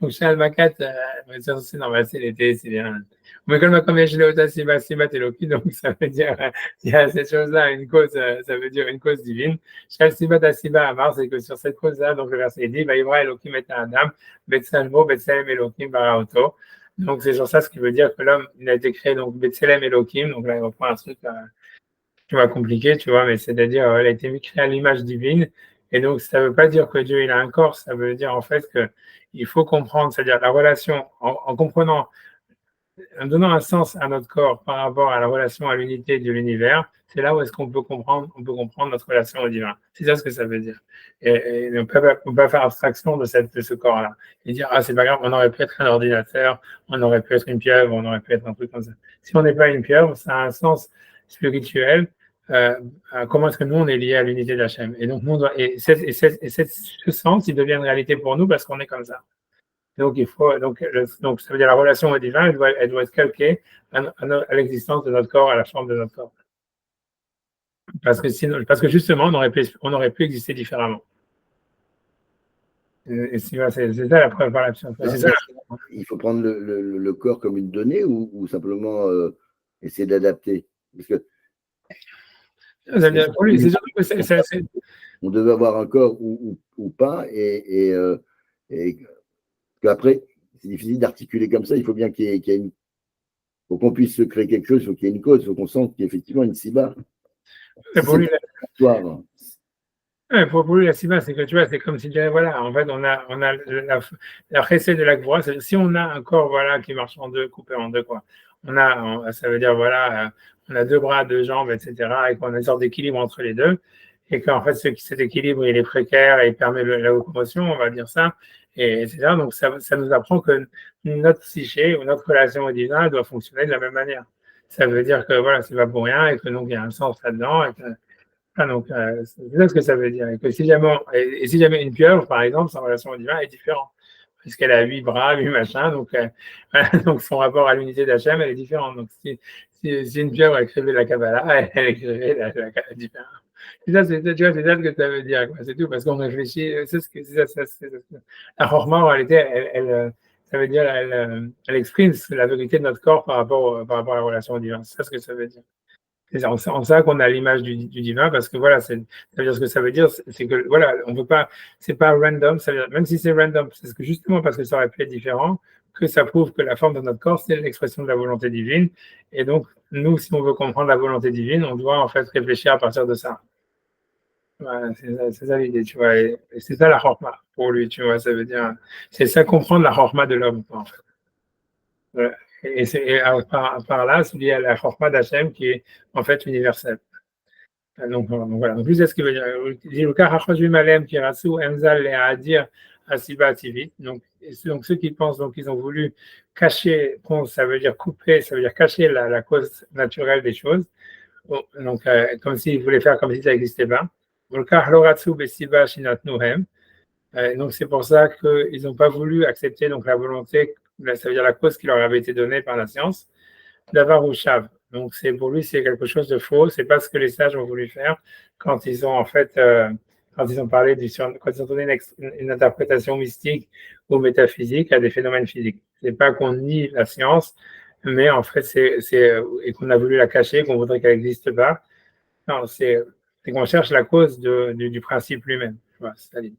chez Almacat, c'est normal, c'est l'été, c'est bien. Mais comme je l'ai au Sibat et Loki, donc ça veut dire, il y a cette chose-là, une cause, ça veut dire une cause divine. Chez Sibat à Siba à Mars, c'est que sur cette cause-là, donc le verset dit, Vaïvra Elohim et Adam, Betsalmo, Betsalem Elohim, Baraoto. Donc, c'est sur ça ce qui veut dire que l'homme, il a été créé, donc, Betselem Elohim. Donc, là, il reprend un truc, tu vois, compliqué, tu vois, mais c'est-à-dire, il a été créé à l'image divine. Et donc, ça ne veut pas dire que Dieu, il a un corps. Ça veut dire, en fait, que il faut comprendre, c'est-à-dire la relation, en comprenant, en donnant un sens à notre corps par rapport à la relation à l'unité de l'univers, c'est là où est-ce qu'on peut comprendre notre relation au divin. C'est ça ce que ça veut dire. Et on peut pas faire abstraction de ce corps-là. Et dire, ah, c'est pas grave, on aurait pu être un ordinateur, on aurait pu être une pieuvre, on aurait pu être un truc comme ça. Si on n'est pas une pieuvre, ça a un sens spirituel. Comment est-ce que nous, on est lié à l'unité d'Hachem? Et donc, ce sens, il devient une réalité pour nous parce qu'on est comme ça. Donc, donc, ça veut dire la relation au divin, elle doit être calquée à l'existence de notre corps, à la forme de notre corps. Parce que justement, on aurait pu exister différemment. Et c'est ça la preuve par l'absence. Il faut prendre le corps comme une donnée ou simplement essayer d'adapter. Parce que on devait avoir un corps ou pas, et qu'après, c'est difficile d'articuler comme ça. Il faut bien qu'il y ait une. Pour qu'on puisse se créer quelque chose, il faut qu'il y ait une cause, il faut qu'on sente qu'il y a effectivement une siba. Pour lui, la siba, c'est que tu vois, c'est comme si, voilà, en fait, on a la chesed de la gvura. Si on a un corps, voilà, qui marche en deux, coupé en deux, quoi. Ça veut dire, voilà, on a 2 bras, 2 jambes, etc., et qu'on a une sorte d'équilibre entre les deux, et qu'en fait, cet équilibre, il est précaire et il permet la locomotion, on va dire ça, et etc. Donc, ça nous apprend que notre psyché ou notre relation au divin doit fonctionner de la même manière. Ça veut dire que, voilà, c'est pas pour rien, et que donc, il y a un sens là-dedans, donc, c'est ça ce que ça veut dire. Et que si jamais une pieuvre, par exemple, sa relation au divin est différente. Parce qu'elle a 8 bras, 8 machins, donc, donc son rapport à l'unité d'Hachem, elle est différente. Donc, si une pieuvre écrivait la Kabbalah, elle écrivait la différence. Tu vois, c'est ça ce que ça veut dire, quoi. C'est tout, parce qu'on réfléchit, c'est ça. La Chorma, en réalité, ça veut dire, elle exprime la vérité de notre corps par rapport à la relation au divin. C'est ça ce que ça veut dire. C'est en ça qu'on a l'image du divin, parce que voilà, ça veut dire ce que ça veut dire, c'est que voilà, on veut pas, c'est pas random, ça veut dire, même si c'est random, c'est que justement parce que ça aurait pu être différent, que ça prouve que la forme de notre corps, c'est l'expression de la volonté divine. Et donc, nous, si on veut comprendre la volonté divine, on doit en fait réfléchir à partir de ça. Voilà, c'est ça l'idée, tu vois. Et c'est ça la chorma pour lui, tu vois. Ça veut dire, c'est ça comprendre la chorma de l'homme, en fait. Voilà. Par là, c'est lié à la chorma d'Hachem qui est en fait universelle. Donc voilà. Donc, plus, est ce qu'il veut dire. Donc ceux qui pensent qu'ils ont voulu cacher, ça veut dire couper, ça veut dire cacher la cause naturelle des choses. Donc comme s'ils voulaient faire comme si ça n'existait pas. Donc c'est pour ça qu'ils n'ont pas voulu accepter donc la volonté, ça veut dire la cause qui leur avait été donnée par la science, d'avoir Shav. Donc c'est pour lui c'est quelque chose de faux, c'est pas ce que les sages ont voulu faire quand ils ont en fait quand ils ont parlé quand ils ont donné une interprétation mystique ou métaphysique à des phénomènes physiques. C'est pas qu'on nie la science, mais en fait et qu'on a voulu la cacher, qu'on voudrait qu'elle n'existe pas. Non, c'est qu'on cherche la cause du principe lui-même. Voilà, c'est-à-dire.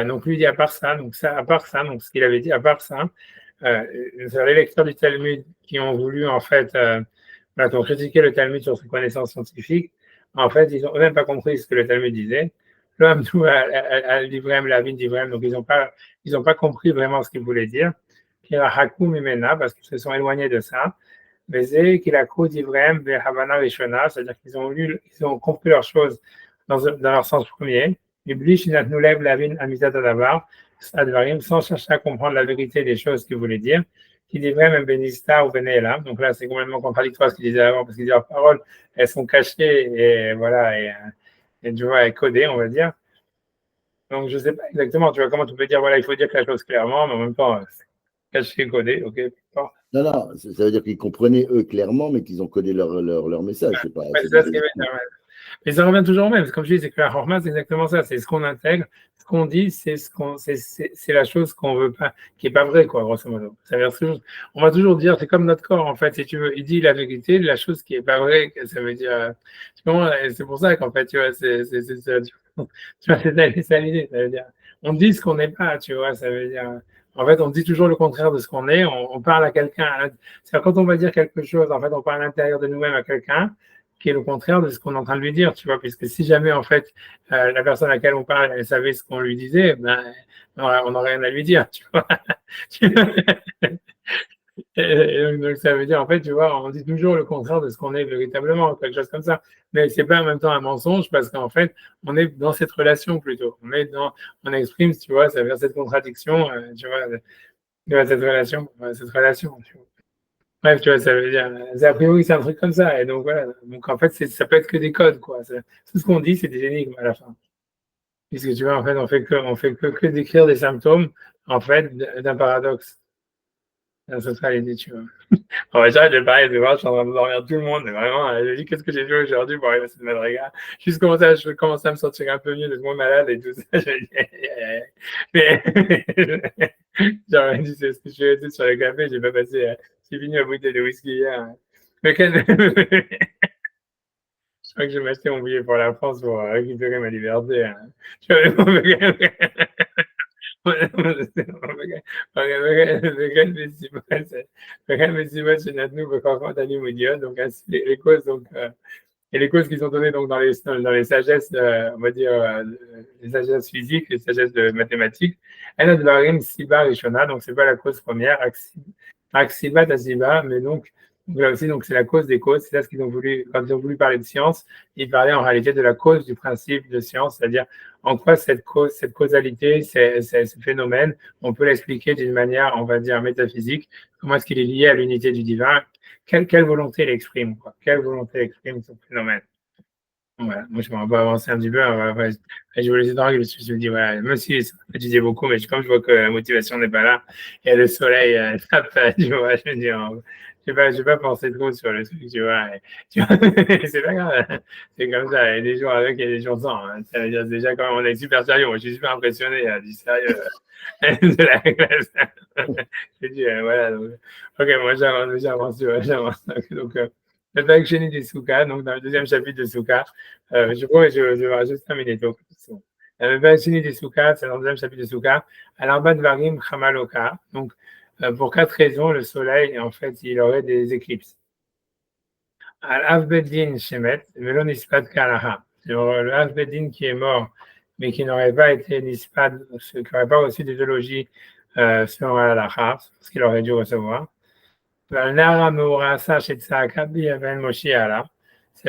Donc lui dit à part ça, donc ce qu'il avait dit à part ça, les lecteurs du Talmud qui ont voulu en fait, qui ont critiqué le Talmud sur ses connaissances scientifiques, en fait, ils n'ont même pas compris ce que le Talmud disait. L'homme tout l'ivrem, la vie d'ivrem, donc ils n'ont pas compris vraiment ce qu'il voulait dire. Parce qu'ils se sont éloignés de ça. C'est-à-dire qu'ils ont compris leurs choses dans leur sens premier, sans chercher à comprendre la vérité des choses qu'il voulait dire. Qui dit vrai, même Benista ou Benéla. Donc là, c'est complètement contradictoire ce qu'il disait avant, parce qu'il dit leurs paroles, elles sont cachées et voilà, et tu vois, codées, on va dire. Donc je ne sais pas exactement, tu vois, comment tu peux dire, voilà, il faut dire la chose clairement, mais en même temps, c'est caché, codé, ok. Non, non, ça veut dire qu'ils comprenaient eux clairement, mais qu'ils ont codé leur message. C'est pas. C'est ça ce qui est mais ça revient toujours au même. Comme je dis, c'est que la Horma, c'est exactement ça. C'est ce qu'on intègre, ce qu'on dit, c'est la chose qu'on veut pas, qui est pas vraie, quoi, grosso modo. Ça veut dire, on va toujours dire, c'est comme notre corps, en fait. Si tu veux, il dit la vérité, la chose qui est pas vraie, ça veut dire, c'est pour ça qu'en fait, tu vois, c'est ça, tu vois, c'est ça l'idée. Ça veut dire, on dit ce qu'on n'est pas, tu vois, ça veut dire, en fait, on dit toujours le contraire de ce qu'on est. On parle à quelqu'un. C'est quand on va dire quelque chose, en fait, on parle à l'intérieur de nous-mêmes à quelqu'un qui est le contraire de ce qu'on est en train de lui dire, tu vois, puisque si jamais, en fait, la personne à laquelle on parle, elle savait ce qu'on lui disait, ben, on n'aurait rien à lui dire, tu vois. Donc, ça veut dire, en fait, tu vois, on dit toujours le contraire de ce qu'on est véritablement, quelque chose comme ça. Mais c'est pas en même temps un mensonge, parce qu'en fait, on est dans cette relation plutôt. On exprime, tu vois, ça veut dire cette contradiction, tu vois, cette relation, tu vois. Bref, tu vois, ça veut dire, a priori, c'est un truc comme ça. Et donc, voilà. Donc, en fait, ça peut être que des codes, quoi. Tout ce qu'on dit, c'est des énigmes à la fin. Puisque, tu vois, en fait, on fait que décrire des symptômes, en fait, d'un paradoxe. Ça sera l'idée, tu vois. On va j'arrête de parler, de voir, je suis en train de dormir tout le monde. Mais vraiment, je dis, qu'est-ce que j'ai fait aujourd'hui pour arriver à cette madrigal? Je commence à me sentir un peu mieux, de moins malade et tout ça. Mais, j'aurais dit, c'est ce que je faisais sur le café, j'ai pas passé, j'ai fini ma bouteille de whisky hier. Mais je crois que je vais m'acheter mon billet pour la France pour récupérer ma liberté. Je vais donc les causes donc et les causes qu'ils ont données donc dans les sagesses on va dire les sagesses physiques, les sagesses de mathématiques, elle de la siba rishona, donc c'est pas la cause première, axiba tasiba, mais donc là aussi donc c'est la cause des causes, c'est ça ce qu'ils ont voulu quand ils ont voulu parler de science, ils parlaient en réalité de la cause du principe de science, c'est-à-dire en quoi cette causalité, ce phénomène, on peut l'expliquer d'une manière, on va dire, métaphysique. Comment est-ce qu'il est lié à l'unité du divin? Quelle volonté l'exprime, quoi? Quelle volonté exprime ce phénomène? Voilà. Moi, je m'en vais avancer un petit peu. Je vous laisse draguer, je me dis, voilà, même si ça m'a étudié beaucoup, mais comme je vois que la motivation n'est pas là, et le soleil tape, tu vois, je me dis, je vais pas penser trop sur le truc, tu vois. C'est pas grave, c'est comme ça. Il y a des jours avec, il y a des jours sans. Hein. Ça veut dire déjà, quand même, on est super sérieux. Moi, je suis super impressionné du sérieux de la classe. Je dis, voilà. Donc, ok, moi, j'avance, tu vois, j'avance. Donc, le Vakshini des Soukas, donc dans le deuxième chapitre de Soukas, je crois que je vais juste terminer tôt. Le Vakshini des Soukas, c'est dans le deuxième chapitre de Soukas, Alarbat Varim Chamaloka. Donc, pour 4 raisons, le soleil, en fait, il aurait des éclipses. Al-Avbeddin Shemet, Melon Ispat Kalaha. Le Avbeddin qui est mort, mais qui n'aurait pas été Nispat, qui n'aurait pas reçu d'idéologie selon Al-Alaha, ce qu'il aurait dû recevoir. Ça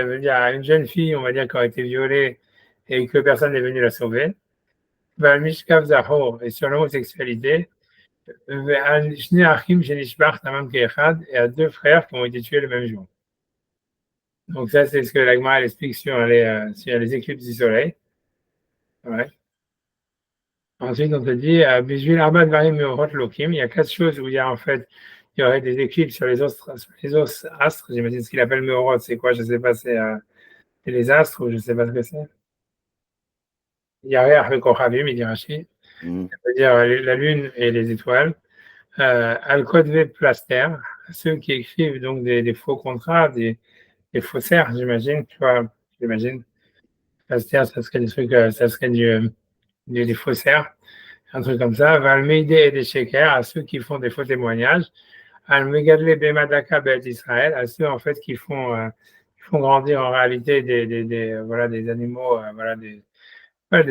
veut dire une jeune fille, on va dire, qui aurait été violée et que personne n'est venu la sauver. Et sur l'homosexualité, et à 2 frères qui ont été tués le même jour. Donc ça, c'est ce que l'Agma explique sur les éclipses du soleil. Ouais. Ensuite, on te dit, Bijvil Arba Dvarim Meorot Lokim, il y a 4 choses où il y aurait des éclipses sur les autres astres. J'imagine ce qu'il appelle Meorot, c'est quoi? Je ne sais pas, c'est les astres ou je ne sais pas ce que c'est. Yareh Arbe Kochavim, il dit Rashi. C'est-à-dire la lune et les étoiles. Al-Kodve Plaster, ceux qui écrivent donc des faux contrats, des faussaires, j'imagine, tu vois, j'imagine. Plaster, ça serait des trucs, ça serait des faussaires, un truc comme ça. Valmeide et des shekers, à ceux qui font des faux témoignages. Al-Megadle Bemadaka Bet Israël, à ceux en fait qui font grandir en réalité des animaux, des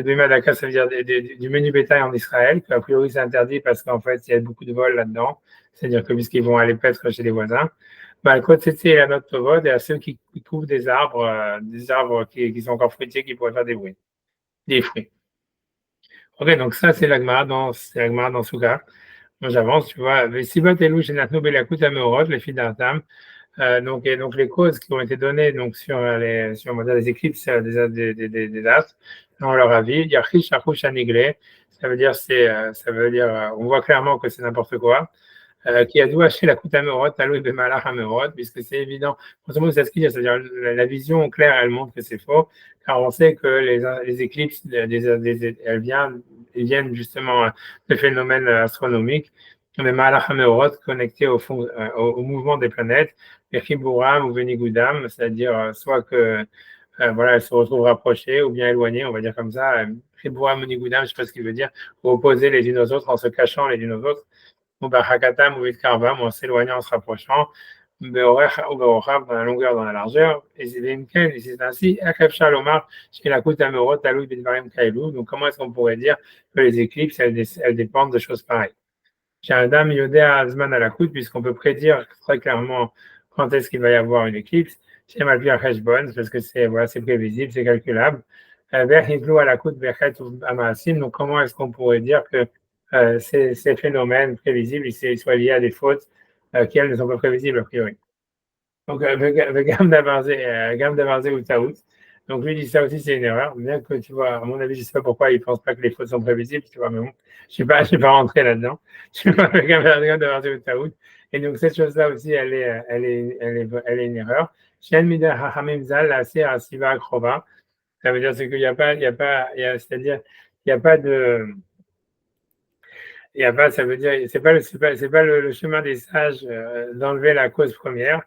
Bemadaka, ça veut dire du menu bétail en Israël, qu'a priori c'est interdit parce qu'en fait il y a beaucoup de vols là-dedans, c'est-à-dire que puisqu'ils vont aller paître chez les voisins. Le côté c'était la note Tovod et à ceux qui trouvent des arbres qui sont encore fruitiers, qui pourraient faire des fruits. Ok, donc ça c'est l'Agmara dans Souka. Moi j'avance, tu vois. Vesibat Elou Shenatnu Belakut Ameorot, les filles d'Artam. Donc les causes qui ont été données donc sur les éclipses des astres, dans leur avis, Yachish Achush Aniglé, ça veut dire on voit clairement que c'est n'importe quoi. Qui a dû acheter la Kouta Meorot, Talou et Malach Meorot, puisque c'est évident. Forcément, c'est ce qu'il y a, c'est-à-dire la vision claire, elle montre que c'est faux, car on sait que les éclipses, elles viennent justement de phénomènes astronomiques, mais Malach Meorot connectés au mouvement des planètes, et Chiburam ou Venigudam, c'est-à-dire soit que elles se retrouvent rapprochées ou bien éloignées, on va dire comme ça. Chiburam, Venigudam, je ne sais pas ce qu'il veut dire, ou opposées les unes aux autres en se cachant les unes aux autres. Ou en s'éloignant, en se rapprochant, ou dans la longueur, dans la largeur, et c'est ainsi, donc comment est-ce qu'on pourrait dire que les éclipses, elles dépendent de choses pareilles? J'ai un dame Yodea Azman à la coude, puisqu'on peut prédire très clairement quand est-ce qu'il va y avoir une éclipse, chez Malpia Heshbon, parce que c'est prévisible, c'est calculable. Vers Hidlou à la coude, vers Amasim, donc comment est-ce qu'on pourrait dire que ces phénomènes prévisibles, ils soient liés à des fautes qui, elles, ne sont pas prévisibles a priori. Donc, gamme d'avancée ou taout. Donc, lui dit ça aussi, c'est une erreur. Bien que, tu vois, à mon avis, je ne sais pas pourquoi il ne pense pas que les fautes sont prévisibles, tu vois, mais bon, je ne suis pas rentré là-dedans. Je ne suis pas gamme d'avancée ou taout. Et donc, cette chose-là aussi, elle est une erreur. Shen Mida Hachamim Zal, la Sir Siva Akrova. Ça veut dire qu'il n'y a pas, c'est-à-dire, il n'y a pas de. Ça veut dire, c'est pas le chemin des sages d'enlever la cause première,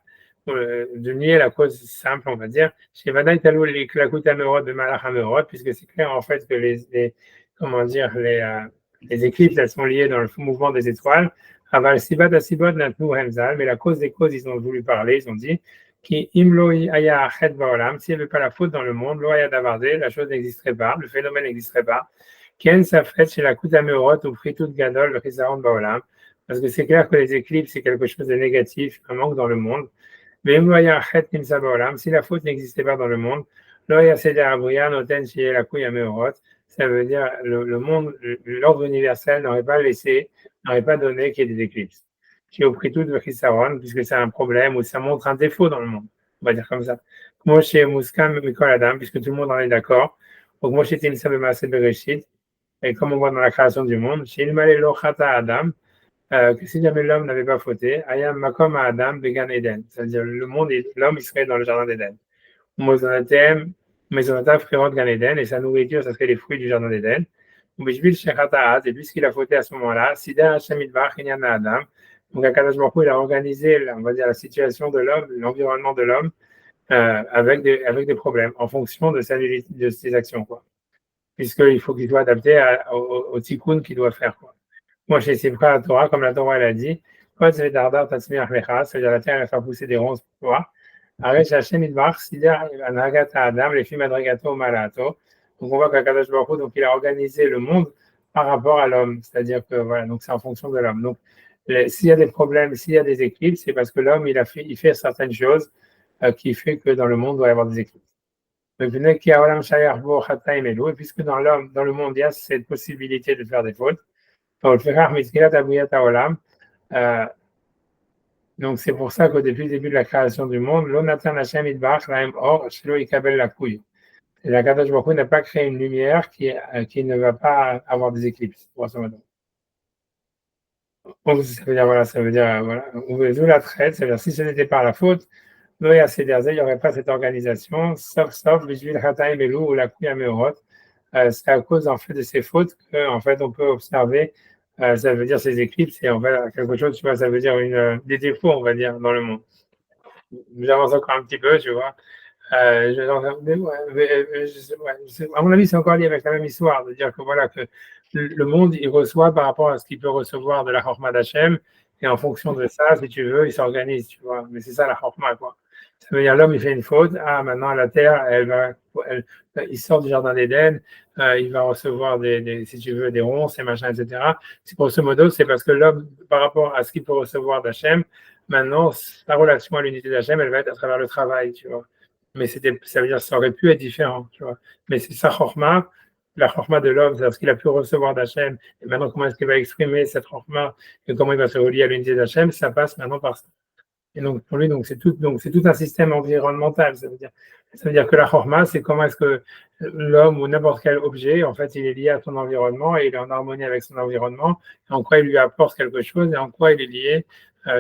de nier la cause simple, on va dire. Chez Vadaï Talou, les Amerot de Malach Amerot, puisque c'est clair en fait que les éclipses, elles sont liées dans le mouvement des étoiles. Aval Sibad Asibod Natnu Hemzal, mais la cause des causes, ils ont voulu parler, ils ont dit, qui Imloi Aya Achet Baolam, s'il n'y avait pas la faute dans le monde, Loaya Davardé, la chose n'existerait pas, le phénomène n'existerait pas. Ken Safret chez la Kouta Meorot ou Fritout Gadol, le Chisaron Baolam, parce que c'est clair que les éclipses, c'est quelque chose de négatif, un manque dans le monde. Mais si la faute n'existait pas dans le monde, ça veut dire le monde, l'ordre universel n'aurait pas donné qu'il y ait des éclipses. J'ai pris tout de Chisaron, puisque c'est un problème ou ça montre un défaut dans le monde, on va dire comme ça. Moi, chez Mouskam Mikol Adam, puisque tout le monde en est d'accord. Donc, moi, j'étais une Sabemase Bereshit. Et comme on voit dans la création du monde, chez Ilmale Lochata Adam, que si jamais l'homme n'avait pas fauté, Ayam Makom à Adam Began Eden, c'est-à-dire le monde et l'homme, il serait dans le jardin d'Éden. Mozonatem, Mezonata Frérot Gan Eden, et sa nourriture, ça serait les fruits du jardin d'Éden. Bishbil Shechataat, et puisqu'il a fauté à ce moment-là, Sida Hashem Idbach Inyana Adam, donc Akadosh Baruch Hu, il a organisé, on va dire, la situation de l'homme, l'environnement de l'homme, avec des problèmes, en fonction de ses actions, quoi. Puisqu'il faut qu'il soit adapté au tikkun qu'il doit faire, quoi. Moi, chez Sifra la Torah, comme la Torah elle a dit, quand c'est dardar tatsmiach lecha, c'est-à-dire la terre elle va faire pousser des ronces pour toi. Arrête Hashem idbach, sidar anagata adam, les filles madragato malato. Donc on voit qu'Akadosh Baruch Hu, donc il a organisé le monde par rapport à l'homme, c'est-à-dire que voilà, donc c'est en fonction de l'homme. Donc s'il y a des problèmes, s'il y a des éclipses, c'est parce que l'homme il fait certaines choses qui fait que dans le monde il doit y avoir des éclipses. Et puisque dans le monde, il y a cette possibilité de faire des fautes. Donc, c'est pour ça qu'au depuis le début de la création du monde, l'onatan Hashem idbach lahem or shelo ikabel la couille. Et la Kadosh Baruch Hu n'a pas créé une lumière qui ne va pas avoir des éclipses, grosso modo. Donc, ça veut dire, voilà, d'où la traite, c'est-à-dire, si ce n'était pas la faute, il n'y aurait pas cette organisation, sauf, Bishvil Chataim Elou ou la Kuya Meorot. C'est à cause, en fait, de ces fautes qu'en fait, on peut observer, ça veut dire ces éclipses, et en fait, quelque chose, tu vois, ça veut dire des défauts, on va dire, dans le monde. J'avance encore un petit peu, tu vois. À mon avis, c'est encore lié avec la même histoire, de dire que voilà, que le monde, il reçoit par rapport à ce qu'il peut recevoir de la Chorma d'Hachem, et en fonction de ça, si tu veux, il s'organise, tu vois. Mais c'est ça la Chorma, quoi. Ça veut dire l'homme, il fait une faute, maintenant la terre, il sort du jardin d'Éden, il va recevoir si tu veux, des ronces et machin, etc. C'est grosso modo, c'est parce que l'homme, par rapport à ce qu'il peut recevoir d'Hachem, maintenant, sa relation à l'unité d'Hachem, elle va être à travers le travail, tu vois. Mais ça veut dire que ça aurait pu être différent, tu vois. Mais c'est sa chorma, la chorma de l'homme, c'est ce qu'il a pu recevoir d'Hachem. Et maintenant, comment est-ce qu'il va exprimer cette chorma et comment il va se relier à l'unité d'Hachem, ça passe maintenant par ça. Et donc, pour lui, c'est tout un système environnemental. Ça veut dire que la chorma, c'est comment est-ce que l'homme ou n'importe quel objet, en fait, il est lié à son environnement et il est en harmonie avec son environnement, et en quoi il lui apporte quelque chose et en quoi il est lié,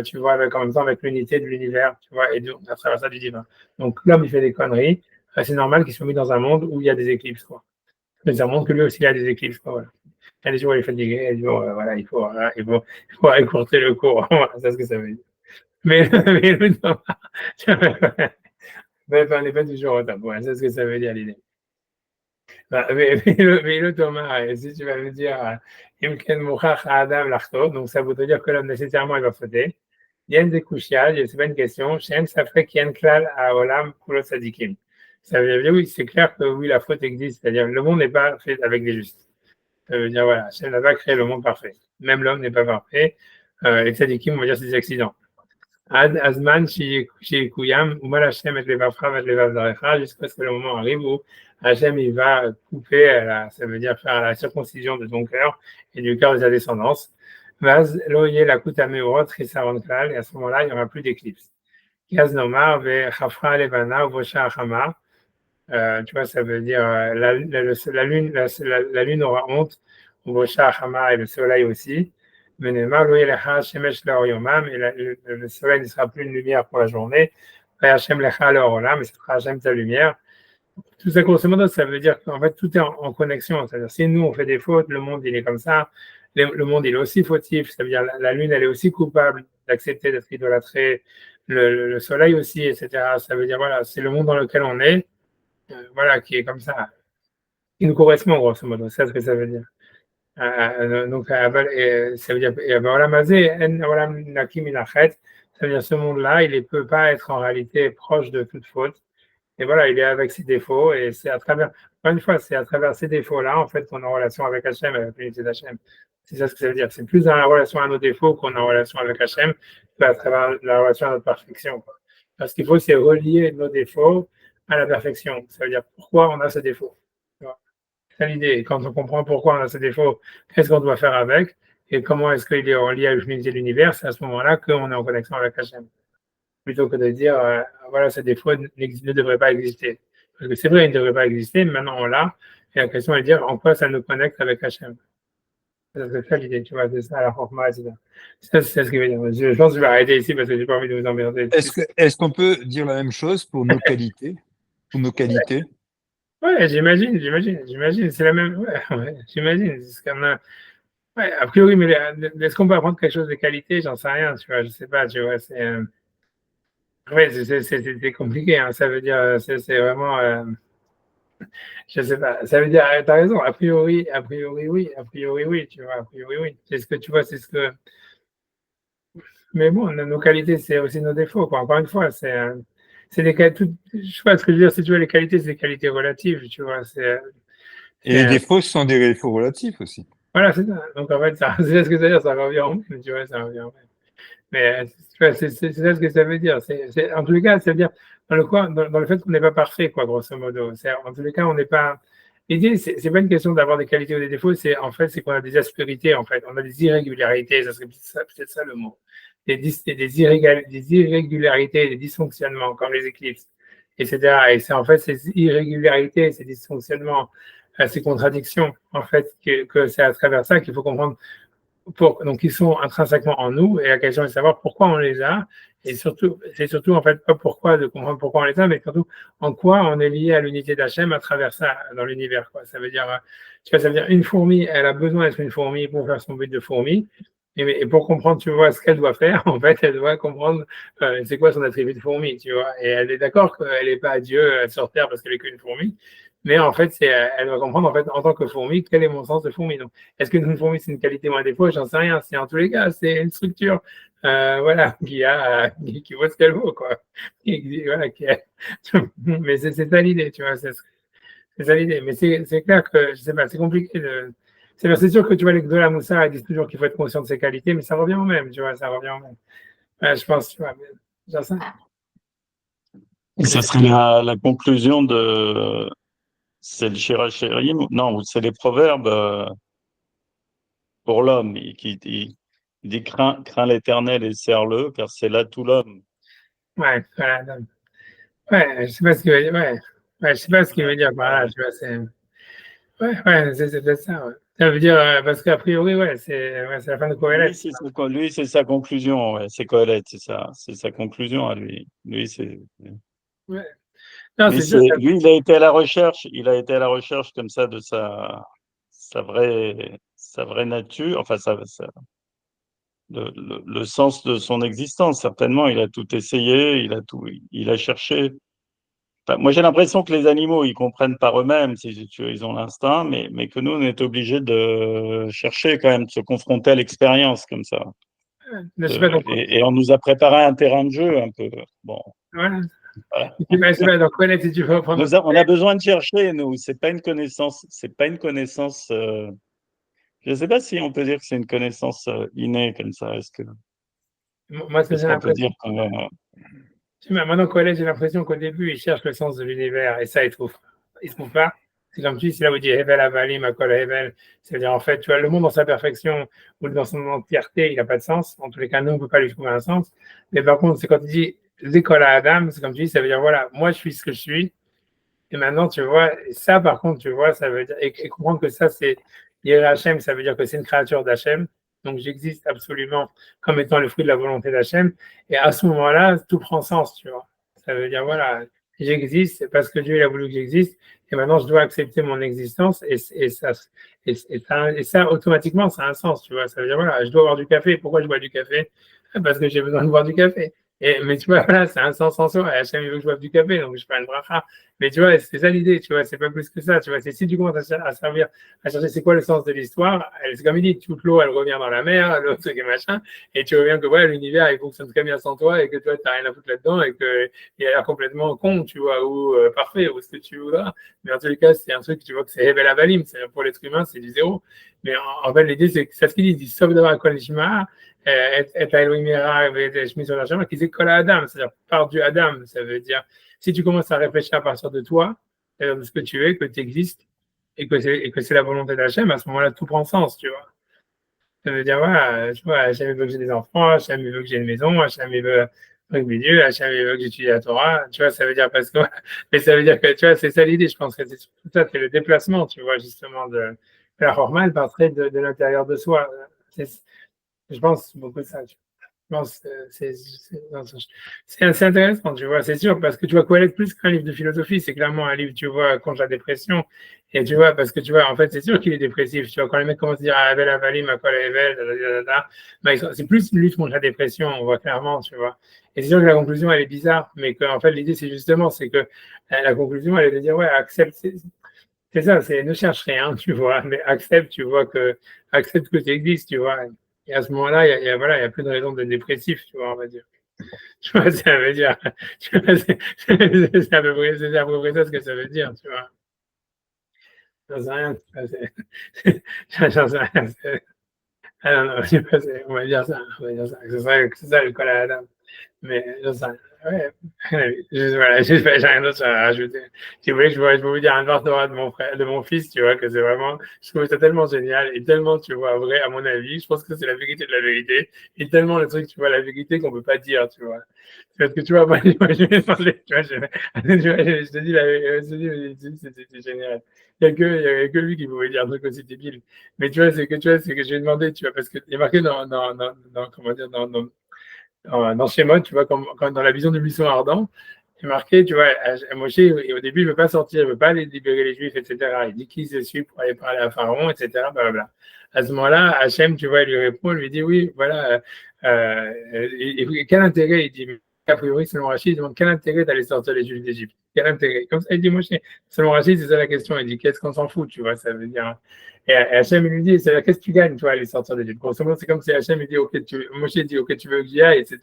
tu vois, en même temps avec l'unité de l'univers, tu vois, et à travers ça du divin. Donc, l'homme, il fait des conneries. C'est normal qu'il soit mis dans un monde où il y a des éclipses, quoi. Mais ça montre que lui aussi, il a des éclipses, quoi, voilà. Il y a des jours où il est fatigué, il y a des jours, voilà, il faut écourter le cours. Voilà, c'est ce que ça veut dire. Mais le Thomas, on n'est pas toujours au top. Ouais, c'est ce que ça veut dire l'idée. Mais le Thomas, si tu vas me dire, Imken Mouchach Adam Lachto, donc ça voudrait dire que l'homme nécessairement il va fauter. Yen de Kushia, c'est pas une question. Shem, ça ferait qu'il y a un klal à Olam Kulo Sadikim. Ça veut dire, oui, c'est clair que oui, la faute existe. C'est-à-dire, le monde n'est pas fait avec des justes. Ça veut dire, voilà, Shem n'a pas créé le monde parfait. Même l'homme n'est pas parfait. Les Sadikim, on va dire, c'est des accidents. Ad Azman Shikuyam, Umal Hashem et Levavcha et Levavzarecha, jusqu'à ce que le moment arrive où Hashem il va couper, ça veut dire faire la circoncision de ton cœur et du cœur de ta descendance. Vaz Loye la Kutameurot, Chisaron Klal, et à ce moment-là, il n'y aura plus d'éclipse. Kaz Nomar, Ve Chafra Levana, Vosha Achama, tu vois, ça veut dire la lune aura honte, Vosha Achama et le soleil aussi. Et le soleil ne sera plus une lumière pour la journée. Mais ce sera Hachem ta lumière. Tout ça, grosso modo, ça veut dire qu'en fait, tout est en connexion. C'est-à-dire, si nous, on fait des fautes, le monde, il est comme ça. Le monde, il est aussi fautif. Ça veut dire, la lune, elle est aussi coupable d'accepter d'être idolâtrée. Le soleil aussi, etc. Ça veut dire, voilà, c'est le monde dans lequel on est, voilà, qui est comme ça. Qui nous correspond, grosso modo. C'est ce que ça veut dire. Donc, ça veut dire, ça veut dire ce monde-là, il ne peut pas être en réalité proche de toute faute. Et voilà, il est avec ses défauts, et c'est à travers, encore une fois, c'est à travers ces défauts-là, en fait, qu'on est en relation avec Hachem, avec l'unité d'Hachem. C'est ça ce que ça veut dire. C'est plus dans la relation à nos défauts qu'on est en relation avec Hachem, qu'à travers la relation à notre perfection, quoi. Parce qu'il faut, c'est relier nos défauts à la perfection. Ça veut dire pourquoi on a ce défaut. C'est l'idée. Quand on comprend pourquoi on a ces défauts, qu'est-ce qu'on doit faire avec et comment est-ce qu'il est relié à l'unité de l'univers, c'est à ce moment-là qu'on est en connexion avec Hachem. Plutôt que de dire, voilà, ces défauts ne devraient pas exister. Parce que c'est vrai, ils ne devraient pas exister, mais maintenant on l'a. Et la question est de dire en quoi ça nous connecte avec Hachem. C'est ça l'idée, tu vois, c'est ça la forma, etc. C'est ce qu'il veut dire. Je pense que je vais arrêter ici parce que je n'ai pas envie de vous emmerder. Est-ce qu'on peut dire la même chose pour nos qualités? Pour nos qualités? Ouais, j'imagine. C'est la même. Ouais, j'imagine. Ouais, a priori, mais est-ce qu'on peut apprendre quelque chose de qualité? J'en sais rien, tu vois. Je sais pas, tu vois. Ouais, c'est compliqué. Hein, ça veut dire, c'est vraiment. Je sais pas. Ça veut dire, t'as raison. A priori, oui. A priori, oui. Tu vois. A priori, oui. C'est ce que tu vois. C'est ce que. Mais bon, nos qualités, c'est aussi nos défauts, quoi. Encore une fois, c'est des qualités. Je sais pas ce que je veux dire. Si tu vois, les qualités, c'est des qualités relatives, tu vois. Et les défauts sont des défauts relatifs aussi. Voilà, c'est ça. Donc, en fait, c'est ce que ça veut dire, ça revient au même, tu vois, ça revient au même. Mais tu vois, c'est ça ce que ça veut dire. En tous les cas, ça veut dire, dans le fait qu'on n'est pas parfait, quoi, grosso modo. En tous les cas, on n'est pas. L'idée, c'est pas une question d'avoir des qualités ou des défauts, c'est qu'on a des aspérités, en fait. On a des irrégularités, ça serait peut-être ça le mot. des irrégularités, des dysfonctionnements, comme les éclipses, etc. Et c'est en fait ces irrégularités, ces dysfonctionnements, ces contradictions, en fait, que c'est à travers ça qu'il faut comprendre. Donc, ils sont intrinsèquement en nous, et la question est de savoir pourquoi on les a, et surtout, c'est surtout en fait pas pourquoi, de comprendre pourquoi on les a, mais surtout en quoi on est lié à l'unité d'Hachem à travers ça dans l'univers, quoi. Ça veut dire, tu vois, ça veut dire une fourmi, elle a besoin d'être une fourmi pour faire son but de fourmi, et pour comprendre, tu vois, ce qu'elle doit faire, en fait, elle doit comprendre c'est quoi son attribut de fourmi, tu vois, et elle est d'accord qu'elle n'est pas Dieu sur Terre parce qu'elle est qu'une fourmi, mais en fait, elle doit comprendre, en fait, en tant que fourmi, quel est mon sens de fourmi. Donc, est-ce qu'une fourmi, c'est une qualité ou un défaut? J'en sais rien. C'est en tous les cas, c'est une structure, voilà, qui vaut ce qu'elle vaut, quoi. Voilà, mais c'est ça l'idée, tu vois. C'est ça l'idée. Mais c'est clair que, je sais pas, c'est compliqué de. C'est sûr que tu vois, les Gdola Moussa, ils disent toujours qu'il faut être conscient de ses qualités, mais ça revient au même, tu vois, ça revient au même. Je pense, tu vois, j'en sais. Ça serait la conclusion de. C'est le Shirachirim, non, c'est les proverbes pour l'homme. Il dit crains l'Éternel et serre-le, car c'est là tout l'homme. Ouais, voilà. Ouais, je sais pas ce qu'il veut dire. Ouais, je sais pas ce qu'il veut dire par là. Tu vois, c'est peut-être ça. Ouais. Ça veut dire parce qu'a priori, c'est la fin de Kohelet. Lui, c'est sa conclusion. Ouais, c'est Kohelet, c'est ça. C'est sa conclusion à lui. Lui, c'est. Ouais. Non, c'est sûr. Lui, il a été à la recherche. Il a été à la recherche comme ça de sa vraie nature. Enfin, le sens de son existence. Certainement, il a tout essayé. Il a cherché. Enfin, moi, j'ai l'impression que les animaux, ils comprennent par eux-mêmes, ils ont l'instinct, mais que nous, on est obligés de chercher quand même, de se confronter à l'expérience comme ça. Je sais pas, donc, Et on nous a préparé un terrain de jeu un peu. Bon. voilà. Voilà. Je sais pas, donc Kohelet, si tu veux prendre. On a besoin de chercher, nous. C'est pas une connaissance. C'est pas une connaissance. Je ne sais pas si on peut dire que c'est une connaissance innée comme ça. Moi, ce que j'ai qu'on peut l'impression. dire quand même. Maintenant, Kohelet, j'ai l'impression qu'au début, il cherche le sens de l'univers, et ça, il se trouve pas. C'est comme tu dis, c'est là où il dit Hevel Avalim, Akol Hevel. C'est-à-dire, en fait, tu vois, le monde dans sa perfection ou dans son entièreté, il n'a pas de sens. En tous les cas, nous, on ne peut pas lui trouver un sens. Mais par contre, c'est quand il dit L'école à Adam, c'est comme tu dis, ça veut dire, voilà, moi, je suis ce que je suis. Et maintenant, tu vois, ça, par contre, tu vois, ça veut dire, et comprendre que ça, c'est Hachem, ça veut dire que c'est une créature d'Hachem. Donc, j'existe absolument comme étant le fruit de la volonté d'Hachem. Et à ce moment-là, tout prend sens, tu vois. Ça veut dire, voilà, j'existe parce que Dieu il a voulu que j'existe. Et maintenant, je dois accepter mon existence. Et ça, automatiquement, ça a un sens, tu vois. Ça veut dire, voilà, je dois boire du café. Pourquoi je bois du café? Parce que j'ai besoin de boire du café. Mais tu vois, voilà, c'est un sens en soi. Hachem, il veut que je boive du café, donc je fais une bracha. Mais tu vois, c'est ça l'idée, tu vois, c'est pas plus que ça, tu vois. C'est si tu commences à servir, à chercher c'est quoi le sens de l'histoire, c'est comme il dit, toute l'eau, elle revient dans la mer, l'eau, c'est machin, et tu reviens que, ouais, l'univers, il fonctionne très bien sans toi, et que toi, t'as rien à foutre là-dedans, et que il a l'air complètement con, tu vois, ou parfait, ou ce que tu voudras. Mais en tous les cas, c'est un truc, tu vois, que c'est Hebel Avalim, c'est pour l'être humain, c'est du zéro. Mais en fait, l'idée, c'est ce qu'il dit, il dit, sauf d'avoir Kol Nishma, et Elohim Yera, et Shmi sur la Shama, qui dit Kol Adam, c'est-à-dire par du Adam, ça veut dire, si tu commences à réfléchir à partir de toi, de ce que tu es, que tu existes, et que c'est la volonté d'Hachem, à ce moment-là, tout prend sens, tu vois. Ça veut dire, voilà, tu vois, Hachem veut que j'ai des enfants, Hachem veut que j'ai une maison, Hachem veut que j'ai Dieu, Hachem veut que j'étudie la Torah, tu vois, ça veut dire parce que, mais ça veut dire que, tu vois, c'est ça l'idée, je pense que c'est tout ça, c'est le déplacement, tu vois, justement, de la hormone partirait de l'intérieur de soi. Je pense beaucoup de ça, tu vois. Je pense que c'est assez intéressant, tu vois, c'est sûr, parce que tu vois, Quelle plus qu'un livre de philosophie, c'est clairement un livre, tu vois, contre la dépression. Et tu vois, parce que tu vois, en fait, c'est sûr qu'il est dépressif. Tu vois, quand les mecs commencent à dire ah, Abel Avalim, à quoi Evel, c'est plus une lutte contre la dépression, on voit clairement, tu vois. Et c'est sûr que la conclusion, elle est bizarre, mais qu'en fait, l'idée, c'est justement, c'est que la conclusion, elle est de dire, ouais, accepte, c'est ça, c'est ne cherche rien, tu vois, mais accepte, tu vois, accepte que tu existes, tu vois. Et à ce moment-là, voilà, il y a plus de raison d'être dépressif, tu vois, on va dire. Tu vois, ça veut dire, tu vois, c'est à peu près ça ce que ça veut dire, tu vois. J'en sais rien, j'en sais rien. Ah non, non, je sais pas, on va dire ça, c'est ça le col à la dame. Mais j'en sais rien. Ouais. Voilà, j'ai rien d'autre à rajouter. Si vous voulez, je peux vous dire un Torah de mon frère, de mon fils, tu vois, que c'est vraiment, je trouve ça tellement génial et tellement, tu vois, vrai, à mon avis. Je pense que c'est la vérité de la vérité et tellement le truc, tu vois, la vérité qu'on peut pas dire, tu vois. Parce que tu vois, moi je vais parler, tu vois, je te dis, je te dis, c'est génial. Il y a que lui qui pouvait dire un truc aussi débile. Mais tu vois, c'est que j'ai demandé, tu vois, parce que il y a marqué comment dire, dans Shemot, tu vois, quand dans la vision du buisson ardent, c'est marqué, tu vois, Moshe, au début, il ne veut pas sortir, il ne veut pas aller libérer les Juifs, etc. Il dit qui je suis pour aller parler à Pharaon, etc. Blablabla. À ce moment-là, Hachem, tu vois, il lui répond, il lui dit oui, voilà, et quel intérêt, il dit, a priori, selon Rachid, il demande quel intérêt d'aller sortir les Juifs d'Égypte? Quel intérêt? Comme ça, il dit Moshe, selon Rachid, c'est ça la question, il dit qu'est-ce qu'on s'en fout, tu vois, ça veut dire. Et Hachem il lui dit, c'est qu'est-ce que tu gagnes, toi, à aller sortir d'Égypte? Grosso modo, c'est comme si Hachem il dit, ok, Moshe dit, ok, tu veux que j'y aille, etc.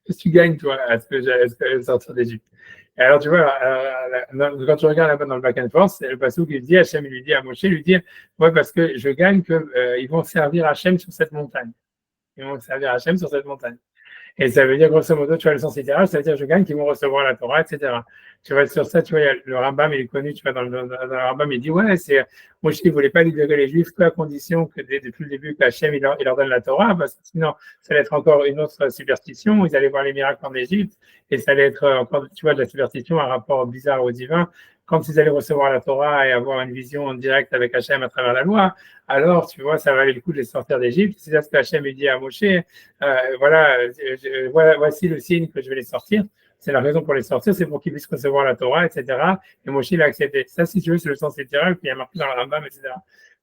Qu'est-ce que tu gagnes, toi, à ce que j'aille sortir d'Égypte? Et alors, tu vois, quand tu regardes là-bas dans le back and forth, c'est le passage qui dit, Hachem il lui dit à Moshe, il lui dit, ouais, parce que je gagne que ils vont servir Hachem sur cette montagne. Ils vont servir Hachem sur cette montagne. Et ça veut dire, grosso modo, tu vois, le sens littéral, ça veut dire, je gagne qu'ils vont recevoir la Torah, etc. Tu vois, sur ça, tu vois, le Rambam, il est connu, tu vois, dans le Rambam, il dit, ouais, Moshe, il ne voulait pas libérer les Juifs qu'à condition que depuis le début, qu'Hachem, il leur donne la Torah, parce que sinon, ça allait être encore une autre superstition, ils allaient voir les miracles en Égypte, et ça allait être encore, tu vois, de la superstition, un rapport bizarre au divin. Quand ils allaient recevoir la Torah et avoir une vision en direct avec Hachem à travers la loi, alors, tu vois, ça valait le coup de les sortir d'Égypte. C'est ça ce qu'Hachem dit à Moshe, voici le signe que je vais les sortir. C'est la raison pour les sortir, c'est pour qu'ils puissent recevoir la Torah, etc. Et Moshe l'a accepté. Ça, si tu veux, c'est le sens littéral, puis il y a marqué dans le Rambam, etc.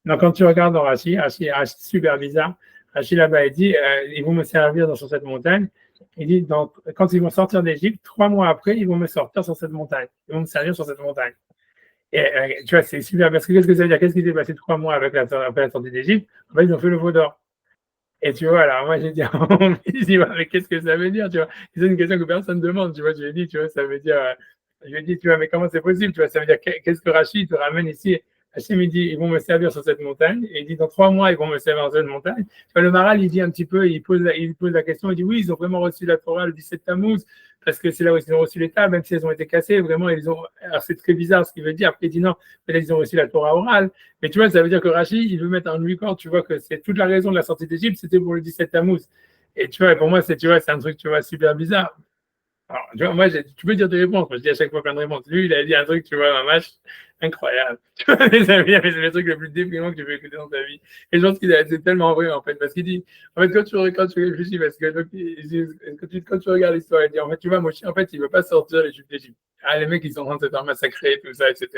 Donc, quand tu regardes dans Rashi, super bizarre, Rashi là-bas, il dit, ils vont me servir sur cette montagne. Il dit, donc, quand ils vont sortir d'Égypte, 3 mois après, ils vont me sortir sur cette montagne. Ils vont me servir sur cette montagne. Et tu vois, c'est super, parce que qu'est-ce que ça veut dire? Qu'est-ce qui s'est passé 3 mois après la sortie d'Égypte? En fait, ils ont fait le veau d'or. Et tu vois, alors moi j'ai dit, mais qu'est-ce que ça veut dire, tu vois? C'est une question que personne ne demande, tu vois, je lui ai dit, tu vois, ça veut dire, je lui ai dit, tu vois, mais comment c'est possible, tu vois, ça veut dire, qu'est-ce que Rachid te ramène ici? Hachem, il dit, ils vont me servir sur cette montagne, et il dit, dans 3 mois, ils vont me servir sur cette montagne. Tu vois, le Maral, il dit un petit peu, il pose la question, il dit, oui, ils ont vraiment reçu la Torah le 17 Tammuz, parce que c'est là où ils ont reçu les tables, même si elles ont été cassées, vraiment, alors c'est très bizarre ce qu'il veut dire, après il dit non, peut-être ils ont reçu la Torah orale, mais tu vois, ça veut dire que Rachid, il veut mettre en lui corps, tu vois, que c'est toute la raison de la sortie d'Égypte, c'était pour le 17 Tammuz. Et tu vois, pour moi, tu vois, c'est un truc, tu vois, super bizarre. Alors, tu vois, moi, tu peux dire des réponses. Moi, je dis à chaque fois plein de réponses. Lui, il a dit un truc, tu vois, un match incroyable. Tu vois, mes amis, c'est le truc le plus déprimant que tu peux écouter dans ta vie. Et je pense qu'il c'est tellement vrai, en fait, parce qu'il dit, en fait, quand tu réfléchis, parce que donc, quand tu regardes l'histoire, il dit, en fait, tu vois, Moshe, en fait, il veut pas sortir les Juifs d'Égypte. Ah, les mecs, ils sont en train de se faire massacrer, tout ça, etc.,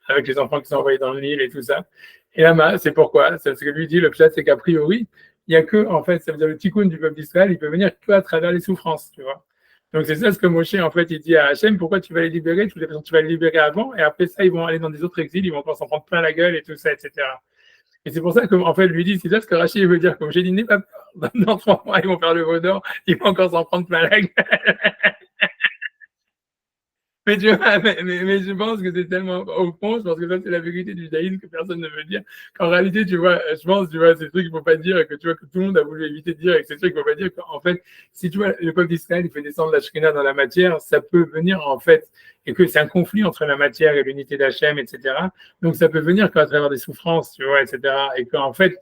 avec les enfants qui sont envoyés dans le Nil et tout ça. Et là, c'est pourquoi? C'est ce que lui dit, le pshat, c'est qu'a priori, il y a que, en fait, ça veut dire le tikkun du peuple d'Israël, il peut venir que à travers les souffrances, tu vois. Donc c'est ça ce que Moshe, en fait, il dit à Hachem, pourquoi tu vas les libérer? Tu vas les libérer avant, et après ça, ils vont aller dans des autres exils, ils vont encore s'en prendre plein la gueule et tout ça, etc. Et c'est pour ça que, en fait, lui dit, c'est ça ce que Rachid veut dire. Comme j'ai dit, n'aie pas peur, dans 3 mois, ils vont faire le veau d'or, ils vont encore s'en prendre plein la gueule. Mais tu vois, mais je pense que c'est tellement au fond, je pense que ça, c'est la vérité du judaïsme que personne ne veut dire. Qu'en réalité, tu vois, je pense, tu vois, c'est des trucs qu'il ne faut pas dire, et que tu vois, que tout le monde a voulu éviter de dire, et que c'est sûr qu'il ne faut pas dire qu'en fait, si tu vois, le peuple d'Israël, il fait descendre la Shrina dans la matière, ça peut venir, en fait, et que c'est un conflit entre la matière et l'unité d'Hachem, etc. Donc, ça peut venir qu'à travers des souffrances, tu vois, etc. Et qu'en fait,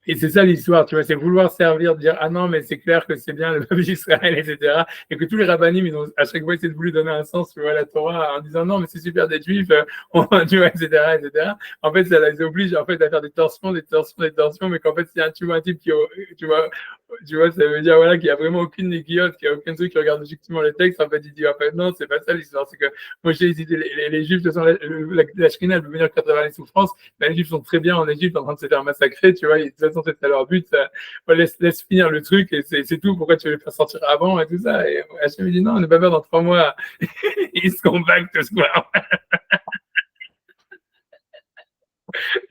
et c'est ça l'histoire, tu vois, c'est vouloir servir, dire ah non, mais c'est clair que c'est bien le peuple d'Israël, etc. Et que tous les rabbinim, ils ont à chaque fois essayé de vouloir donner un sens, tu vois, à la Torah, en disant non, mais c'est super d'être juif, tu vois, etc., etc. En fait, ça les oblige en fait à faire des torsions, mais qu'en fait, c'est tu vois un type qui, tu vois, ça veut dire voilà qu'il n'y a vraiment aucune néguiote, qu'il n'y a aucun truc qui regarde objectivement les textes. En fait, il dit en fait non, c'est pas ça l'histoire, c'est que moi j'ai hésité, les juifs, de toute façon, la Shrina, elle peut venir qu'à travers les souffrances. Mais les juifs sont très bien en Égypte en train de se faire massacrer, tu vois, de toute façon, c'est à leur but. Laisse finir le truc et c'est tout. Pourquoi tu veux les faire sortir avant et tout ça? Et Hachem me dit non, on n'est pas peur dans 3 mois. Ils se compactent ce soir.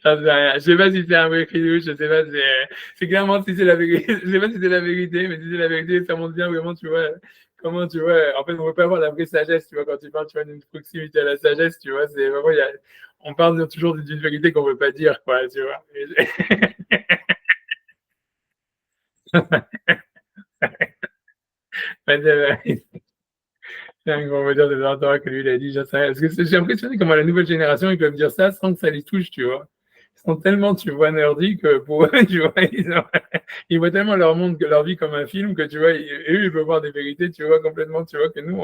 Je sais pas si c'est un vrai chidouche, je sais pas, c'est clairement si c'est la vérité, je sais pas si c'est la vérité, mais si c'est la vérité, ça montre bien vraiment, tu vois, comment, tu vois, en fait, on ne peut pas avoir la vraie sagesse, tu vois, quand tu parles, tu vois, d'une proximité à la sagesse, tu vois, c'est vraiment, on parle toujours d'une vérité qu'on ne veut pas dire, quoi, tu vois. C'est un gros modèle de mentor que lui, il a dit, je sais. Parce que j'ai impressionné comment la nouvelle génération, ils peuvent dire ça sans que ça les touche, tu vois. Ils sont tellement, tu vois, nerdy que pour eux, tu vois, ils voient tellement leur monde, que leur vie comme un film que, tu vois, et eux, ils peuvent voir des vérités, tu vois, complètement, tu vois, que nous,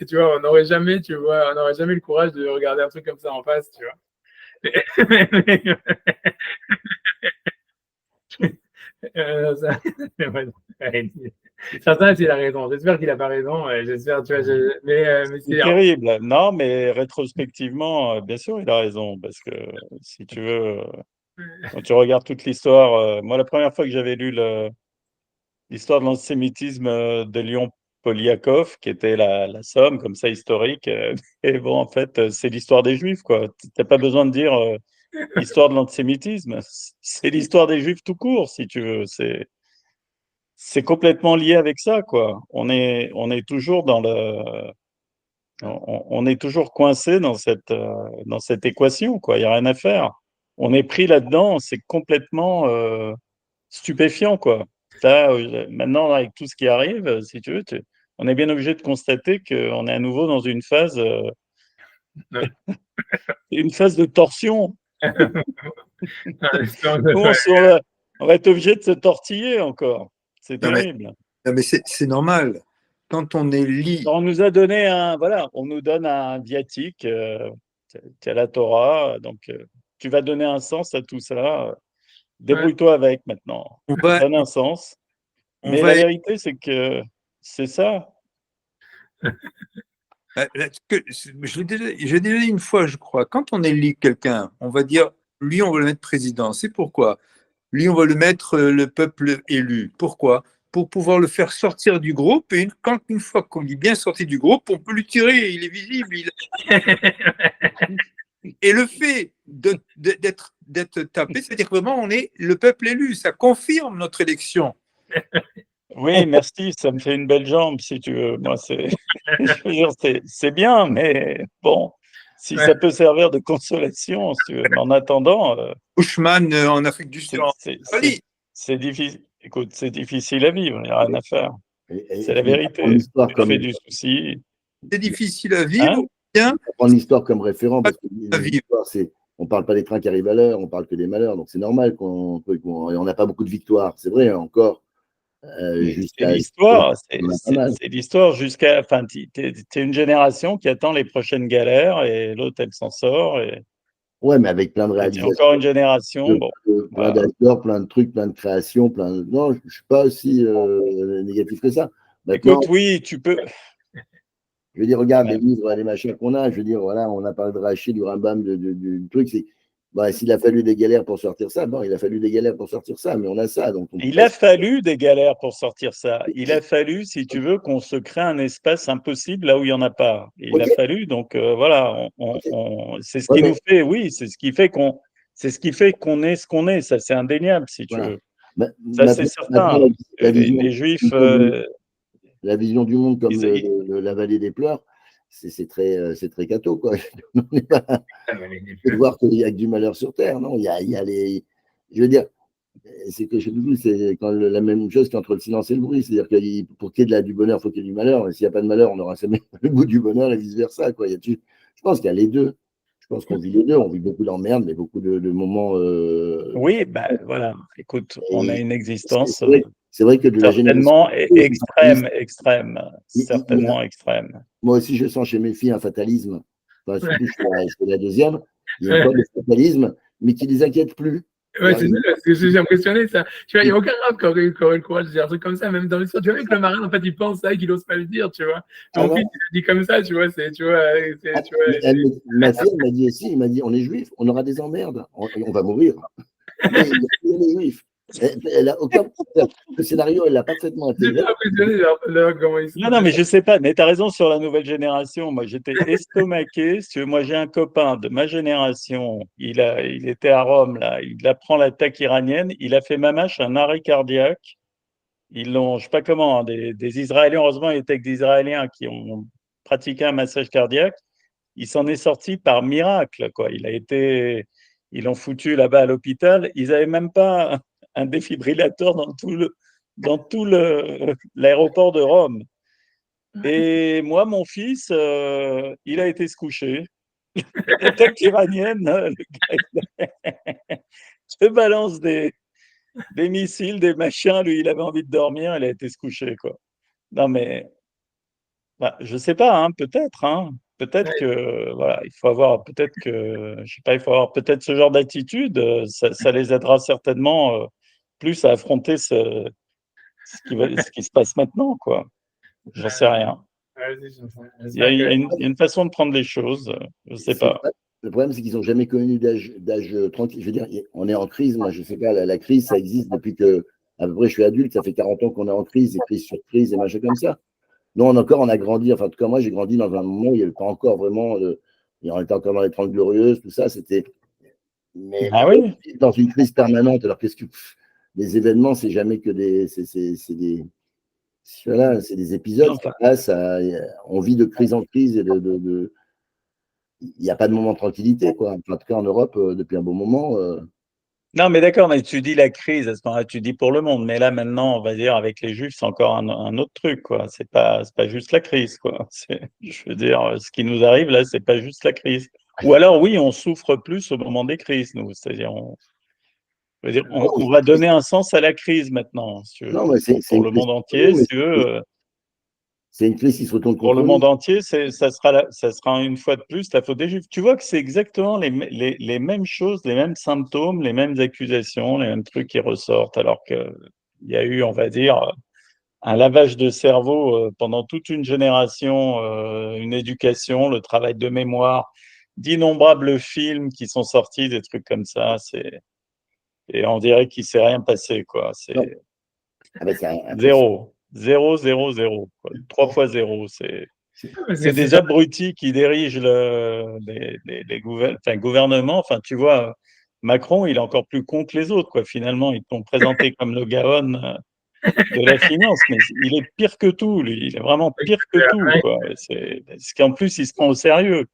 tu vois, on n'aurait jamais, tu vois, on n'aurait jamais le courage de regarder un truc comme ça en face, tu vois. Ça, certain, s'il a raison. J'espère qu'il n'a pas raison. J'espère, tu vois, mais C'est terrible. Non, mais rétrospectivement, bien sûr, il a raison. Parce que si tu veux, quand tu regardes toute l'histoire, moi, la première fois que j'avais lu l'histoire de l'antisémitisme de Léon Poliakov, qui était la somme comme ça historique, et bon, en fait, c'est l'histoire des Juifs, quoi. Tu n'as pas besoin de dire l'histoire de l'antisémitisme. C'est l'histoire des Juifs tout court, si tu veux. C'est complètement lié avec ça, quoi. On est toujours on est toujours coincé dans cette équation, quoi. Il n'y a rien à faire. On est pris là-dedans, c'est complètement stupéfiant, quoi. Là, maintenant, avec tout ce qui arrive, si tu veux, on est bien obligé de constater qu'on est à nouveau dans une phase de torsion. On va être obligé de se tortiller encore. C'est terrible. Non, mais c'est normal. Quand on est On nous a donné on nous donne un viatique, tu as la Torah, donc tu vas donner un sens à tout ça. Débrouille-toi avec maintenant. Donne un sens. Mais la vérité, c'est que c'est ça. J'ai déjà dit une fois, je crois, quand on élit quelqu'un, on va dire, lui, on va le mettre président. C'est pourquoi. Lui, on va le mettre le peuple élu. Pourquoi? Pour pouvoir le faire sortir du groupe. Et une fois qu'on est bien sorti du groupe, on peut lui tirer. Il est visible. Et le fait d'être tapé, c'est-à-dire que vraiment, on est le peuple élu. Ça confirme notre élection. Oui, merci, ça me fait une belle jambe, si tu veux. Moi, c'est bien, mais bon, si ça peut servir de consolation, si tu veux. Mais en attendant, Bushman en Afrique du Sud, c'est difficile. Écoute, c'est difficile à vivre, il n'y a rien à faire. C'est la vérité. Tu fais du souci. C'est difficile à vivre. Bien. On prend l'histoire comme référent parce que on ne parle pas des trains qui arrivent à l'heure, on parle que des malheurs. Donc c'est normal qu'on n'a pas beaucoup de victoires. C'est vrai, encore. C'est l'histoire, jusqu'à. Enfin, tu es une génération qui attend les prochaines galères et l'autre, elle s'en sort. Ouais, mais avec plein de réalisations. Encore une génération. Plein d'acteurs, plein de trucs, plein de créations. Non, je ne suis pas aussi négatif que ça. Maintenant, écoute, oui, tu peux. Je veux dire, regarde les livres, les machins qu'on a. Je veux dire, voilà, on a parlé de Rachid, du Rambam, du truc. S'il a fallu des galères pour sortir ça, il a fallu des galères pour sortir ça, mais on a ça. Donc il a fallu des galères pour sortir ça. Il a fallu, si tu veux, qu'on se crée un espace impossible là où il n'y en a pas. Il a fallu, donc voilà, c'est ce qui nous fait, oui, c'est ce qui fait qu'on est ce qu'on est. Ça, c'est indéniable, si tu veux. Ça, c'est certain. Les Juifs. La vision du monde comme la vallée des pleurs, c'est très catho, quoi. On n'est pas de voir qu'il y a que du malheur sur terre, non. Il y a les. Je veux dire, c'est que chez nous, c'est la même chose qu'entre le silence et le bruit. C'est-à-dire que pour qu'il y ait du bonheur, il faut qu'il y ait du malheur. Et s'il n'y a pas de malheur, on n'aura jamais le goût du bonheur et vice-versa, quoi. Je pense qu'il y a les deux. Je pense qu'on vit les deux. On vit beaucoup d'emmerdes, mais beaucoup de moments. Oui, voilà. Écoute, on a une existence. C'est vrai que de la génération. Extrême. Certainement extrême. Moi aussi, je sens chez mes filles un fatalisme. Enfin, surtout, je suis la deuxième. Il y a encore du fatalisme, mais qui ne les inquiète plus. Ouais, c'est ça, parce que j'ai impressionné ça. Tu vois, il n'y a aucun rap qui aurait eu le courage de dire un truc comme ça, même dans l'histoire. Tu vois, avec le marin, en fait, il pense ça et qu'il n'ose pas le dire, tu vois. Mon fils, il le dit comme ça, tu vois. Ma fille, elle m'a dit aussi, on est juif, on aura des emmerdes, on va mourir. Mais on est juif. Elle a aucun. Le scénario, elle l'a parfaitement intégré. Non, mais je sais pas. Mais tu as raison sur la nouvelle génération. Moi, j'étais estomaqué. Moi, j'ai un copain de ma génération. Il était à Rome, là. Il apprend l'attaque iranienne. Il a fait mamache un arrêt cardiaque. Ils l'ont, je sais pas comment, des Israéliens. Heureusement, il était avec des Israéliens qui ont pratiqué un massage cardiaque. Il s'en est sorti par miracle, quoi. Ils l'ont foutu là-bas à l'hôpital. Ils n'avaient même pas un défibrillateur dans tout l'aéroport de Rome. Et moi, mon fils, il a été se coucher. L'attaque iranienne, le gars, il te balance des missiles, des machins. Lui, il avait envie de dormir, il a été se coucher, quoi. Non, mais je sais pas, hein, peut-être, hein. Peut-être que voilà, il faut avoir peut-être que je sais pas, il faut avoir peut-être ce genre d'attitude. Ça les aidera certainement plus à affronter ce qui se passe maintenant, quoi. J'en sais rien. Il y a une façon de prendre les choses. Je sais pas. Le problème, c'est qu'ils n'ont jamais connu d'âge tranquille. Je veux dire, on est en crise. Moi, je sais pas, la crise, ça existe depuis que, à peu près, je suis adulte. Ça fait 40 ans qu'on est en crise, et crise sur crise, et machin comme ça. Nous, on a grandi. Enfin, en tout cas, moi, j'ai grandi dans un moment où il n'y avait pas encore vraiment. On était encore dans les 30 glorieuses, tout ça. Mais Ah oui. dans une crise permanente. Alors, les événements, c'est jamais que des. Voilà, c'est des épisodes. On vit de crise en crise et il n'y a pas de moment de tranquillité, quoi. En tout cas, en Europe, depuis un bon moment. Non, mais d'accord, mais tu dis la crise, à ce moment-là, tu dis pour le monde. Mais là, maintenant, on va dire, avec les Juifs, c'est encore un autre truc, quoi. C'est pas juste la crise, quoi. Je veux dire, ce qui nous arrive, là, c'est pas juste la crise. Ou alors, oui, on souffre plus au moment des crises, nous. C'est-à-dire, on va donner un sens à la crise maintenant, non, mais pour le monde entier, si tu veux. C'est une crise qui se retourne pour le monde entier, ça sera une fois de plus la faute des Juifs. Tu vois que c'est exactement les mêmes choses, les mêmes symptômes, les mêmes accusations, les mêmes trucs qui ressortent, alors qu'il y a eu, on va dire, un lavage de cerveau pendant toute une génération, une éducation, le travail de mémoire, d'innombrables films qui sont sortis, des trucs comme ça. Et on dirait qu'il ne s'est rien passé, quoi. C'est zéro. 0, 0, 0. 3 fois 0. C'est des abrutis qui dirigent les gouvernements. Enfin, tu vois, Macron, il est encore plus con que les autres, quoi. Finalement, ils t'ont présenté comme le Gaon de la finance, mais il est pire que tout, lui. Il est vraiment pire que tout, quoi. Parce qu'en plus, il se prend au sérieux.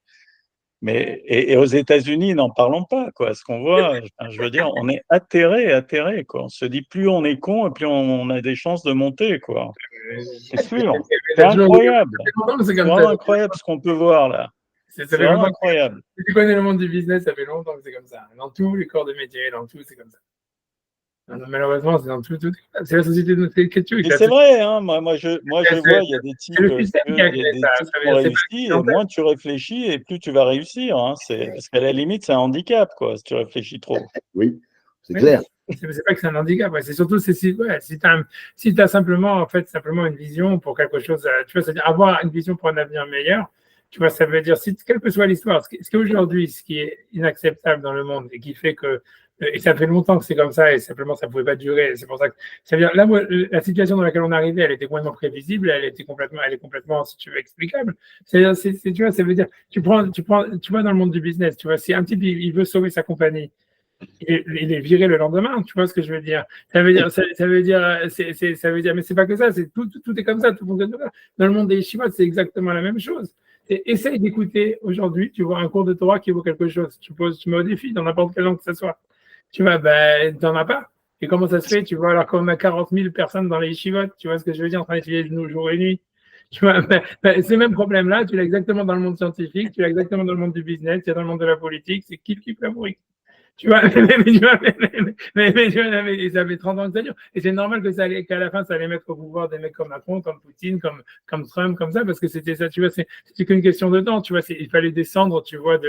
Mais, et aux États-Unis, n'en parlons pas, quoi. Ce qu'on voit, je veux dire, on est atterré, quoi. On se dit, plus on est con, et plus on a des chances de monter, quoi. C'est sûr. C'est incroyable. C'est vraiment incroyable ce qu'on peut voir, là. C'est vraiment incroyable. Si tu connais le monde du business, ça fait longtemps que c'est comme ça. Dans tous les corps de métier, dans tout, c'est comme ça. Non, malheureusement, c'est dans tout. C'est la société de notre question. C'est vrai, hein. Moi, je vois, il y a des types qui ont réussi, et moins tu réfléchis, et plus tu vas réussir. Hein. Parce qu'à la limite, c'est un handicap, quoi, si tu réfléchis trop. Oui, c'est clair. C'est pas que c'est un handicap, c'est surtout si tu as simplement une vision pour quelque chose, tu vois, c'est-à-dire avoir une vision pour un avenir meilleur, tu vois, ça veut dire, quelle que soit l'histoire, ce qui est inacceptable dans le monde et qui fait que, et ça fait longtemps que c'est comme ça et simplement ça pouvait pas durer, c'est pour ça que, ça veut dire, là, la situation dans laquelle on est arrivé, elle était complètement prévisible, elle est complètement, si tu veux, explicable. C'est-à-dire, tu vois, ça veut dire, tu vois, dans le monde du business, tu vois, si un type, il veut sauver sa compagnie, il est viré le lendemain, tu vois ce que je veux dire. Ça veut dire, mais c'est pas que ça, tout est comme ça, tout fonctionne comme ça. Dans le monde des yeshivot, c'est exactement la même chose. Essaye d'écouter aujourd'hui, tu vois un cours de Torah qui vaut quelque chose. Tu mets au défi dans n'importe quelle langue que ce soit. Tu vois, t'en as pas. Et comment ça se fait, tu vois, alors qu'on a 40 000 personnes dans les yeshivot, tu vois ce que je veux dire, en train d'étudier jour et nuit. Tu vois, ce même problème-là, tu l'as exactement dans le monde scientifique, tu l'as exactement dans le monde du business, tu l'as dans le monde de la politique, c'est kiff la bourrique. Tu vois, mais ça fait 30 ans que ça dure. Et c'est normal qu'à la fin, ça allait mettre au pouvoir des mecs comme Macron, comme Poutine, comme Trump, comme ça, parce que c'était ça, tu vois, c'était qu'une question de temps, tu vois, il fallait descendre, tu vois,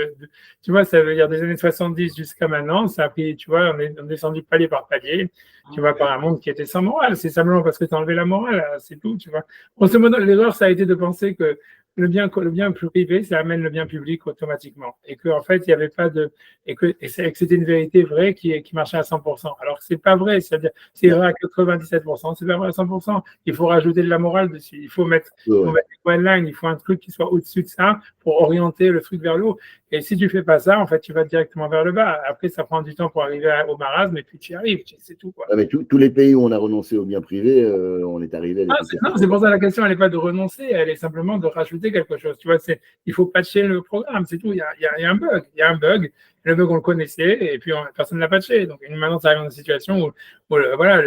tu vois, ça veut dire des années 70 jusqu'à maintenant, ça a pris, tu vois, on est descendu palier par palier, tu vois, par un monde qui était sans morale. C'est simplement parce que tu as enlevé la morale, c'est tout, tu vois. Grosso modo, l'erreur, ça a été de penser que le bien privé, ça amène le bien public automatiquement. Et qu'en fait, il n'y avait pas de. Et que c'était une vérité vraie qui marchait à 100%. Alors que ce n'est pas vrai. C'est-à-dire, c'est vrai à 97%, c'est pas vrai à 100%. Il faut rajouter de la morale dessus. Il faut mettre des guidelines, il faut un truc qui soit au-dessus de ça pour orienter le truc vers le haut. Et si tu ne fais pas ça, en fait, tu vas directement vers le bas. Après, ça prend du temps pour arriver au marasme, et puis tu y arrives. C'est tout, quoi. Mais tous les pays où on a renoncé au bien privé, on est arrivé à non, c'est pour ça la question, elle n'est pas de renoncer, elle est simplement de rajouter quelque chose. Tu vois, il faut patcher le programme, c'est tout. Il y a un bug. Il y a un bug. Le bug, on le connaissait, et puis personne ne l'a patché. Donc, maintenant, ça arrive dans une situation où voilà,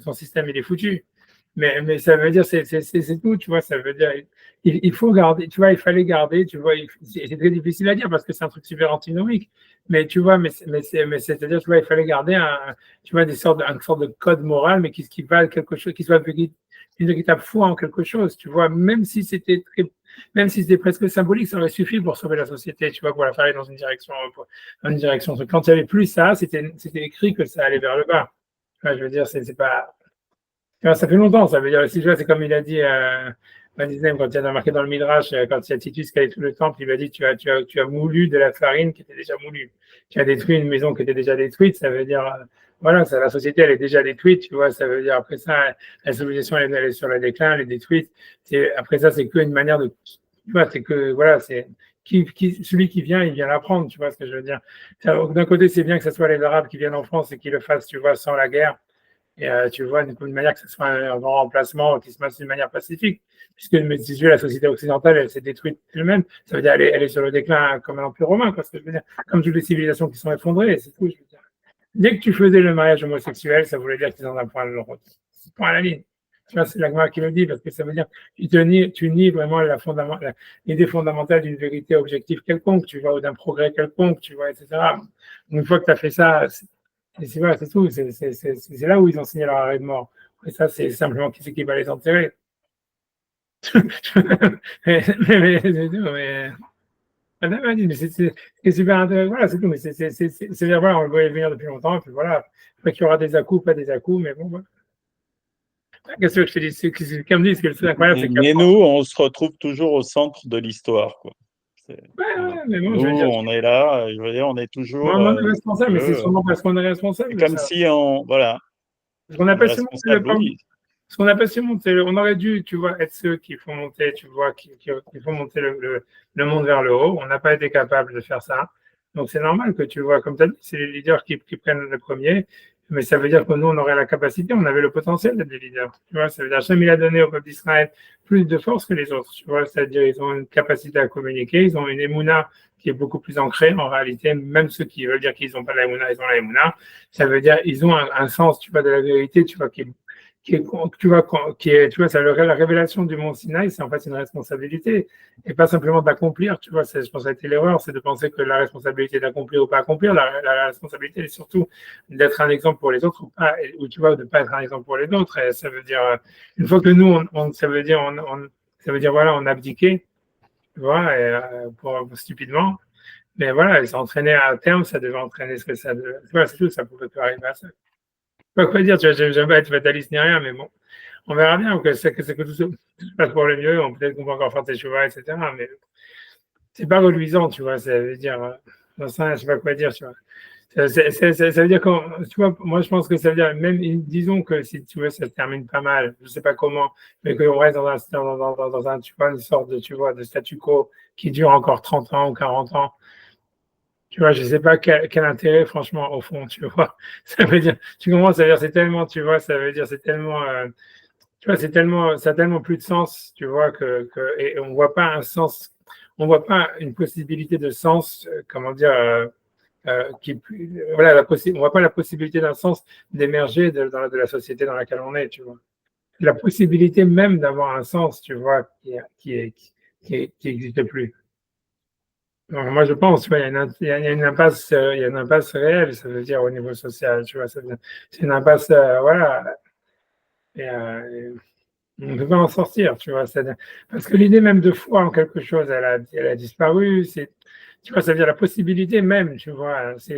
ton système, il est foutu. Mais ça veut dire, c'est tout, tu vois, ça veut dire, il faut garder, tu vois, il fallait garder, tu vois, c'est très difficile à dire parce que c'est un truc super antinomique, mais tu vois, mais c'est-à-dire, tu vois, il fallait garder tu vois, une sorte de code moral, mais qui valent quelque chose, qui soit une véritable foi en quelque chose, tu vois, même si c'était presque symbolique, ça aurait suffi pour sauver la société, tu vois, pour la faire aller dans une direction. Quand il n'y avait plus ça, c'était écrit que ça allait vers le bas. Enfin, je veux dire, c'est pas. Tu vois, ça fait longtemps, ça veut dire, si tu vois, c'est comme il a dit quand il a marqué dans le Midrash, quand il y a Titus qui allait tout le temple, il lui a dit tu as moulu de la farine qui était déjà moulue. Tu as détruit une maison qui était déjà détruite, ça veut dire, voilà, la société, elle est déjà détruite, tu vois, ça veut dire, après ça, la civilisation, elle est sur le déclin, elle est détruite. Après ça, c'est qu'une manière de. Tu vois, c'est que, voilà, c'est. Celui qui vient, il vient l'apprendre, tu vois ce que je veux dire. D'un côté, c'est bien que ce soit les Arabes qui viennent en France et qui le fassent, tu vois, sans la guerre. Et tu vois, d'une manière que ce soit un grand remplacement qui se passe d'une manière pacifique, puisque la société occidentale, elle s'est détruite elle-même. Ça veut dire elle est sur le déclin comme un empire romain, parce que je veux dire, comme toutes les civilisations qui sont effondrées, c'est tout. Je veux dire. Dès que tu faisais le mariage homosexuel, ça voulait dire qu'ils en apprennent le rôle. Point à la ligne. Tu vois, c'est l'Agma qui le dit, parce que ça veut dire que tu nies vraiment l'idée fondamentale d'une vérité objective quelconque, tu vois, ou d'un progrès quelconque, tu vois, etc. Une fois que tu as fait ça, voilà, c'est tout. C'est là où ils ont signé leur arrêt de mort. Et ça, c'est simplement qui c'est qui va les enterrer. Mais c'est super intéressant. Voilà, c'est tout. Mais c'est-à-dire, voilà, on le voyait venir depuis longtemps. Et puis voilà, après qu'il y aura des à-coups, pas des à-coups, mais bon, voilà. Qu'est-ce que je te dis? Ce qui est incroyable, c'est Mais nous, on se retrouve toujours au centre de l'histoire, quoi. mais bon, nous, je veux dire, on est là, je veux dire, on est toujours. on est responsable, mais c'est sûrement parce qu'on est responsable. C'est comme si on. Voilà. Parce qu'on n'a On est pas su monter le responsable, oui. Parce qu'on n'a pas su monter. On aurait dû, tu vois, être ceux qui font monter, tu vois, qui font monter le monde vers le haut. On n'a pas été capable de faire ça. Donc c'est normal que tu vois, comme tu as dit, c'est les leaders qui prennent le premier. Mais ça veut dire que nous, on aurait la capacité, on avait le potentiel d'être des leaders. Tu vois, ça veut dire Hachem, il a donné au peuple d'Israël plus de force que les autres. Tu vois, c'est-à-dire ils ont une capacité à communiquer, ils ont une émouna qui est beaucoup plus ancrée en réalité. Même ceux qui veulent dire qu'ils n'ont pas la émouna, ils ont la émouna. Ça veut dire ils ont un sens, tu vois, de la vérité, tu vois, tu vois, c'est la révélation du mont Sinaï, c'est en fait une responsabilité et pas simplement d'accomplir, tu vois, je pense que ça a été l'erreur, c'est de penser que la responsabilité d'accomplir ou pas accomplir, la responsabilité est surtout d'être un exemple pour les autres ou tu vois, de pas être un exemple pour les autres, et ça veut dire, une fois que nous, ça veut dire, voilà, on a abdiqué, tu vois, stupidement, mais voilà, ils s'entraînaient à terme, ça devait entraîner ce que ça devait, tu vois, c'est tout, ça pouvait pas arriver à ça. Pas quoi dire, tu vois, j'aime pas être fataliste ni rien, mais bon, on verra bien que tout se passe pour le mieux, peut-être qu'on va encore faire tes chevaux, etc. Mais c'est pas reluisant, tu vois, ça veut dire, je sais pas quoi dire, tu vois. Ça veut dire que, tu vois, moi je pense que ça veut dire, même, disons que si tu veux, ça se termine pas mal, je sais pas comment, mais qu'on reste dans un, tu vois, une sorte de, tu vois, de statu quo qui dure encore 30 ans ou 40 ans. Tu vois, je sais pas quel intérêt, franchement, au fond, tu vois. Ça veut dire, tu comprends, ça veut dire, c'est tellement, tu vois, ça veut dire, c'est tellement, tu vois, ça a tellement plus de sens, tu vois, et on voit pas un sens, on voit pas une possibilité de sens, comment dire, voilà, on voit pas la possibilité d'un sens d'émerger de la société dans laquelle on est, tu vois. La possibilité même d'avoir un sens, tu vois, qui existe plus. Donc, moi, je pense, tu vois, il y a une impasse, il y a une impasse réelle, ça veut dire au niveau social, tu vois, c'est une impasse, voilà, et, on ne peut pas en sortir, tu vois, parce que l'idée même de foi en quelque chose, elle a disparu, tu vois, ça veut dire la possibilité même, tu vois, tu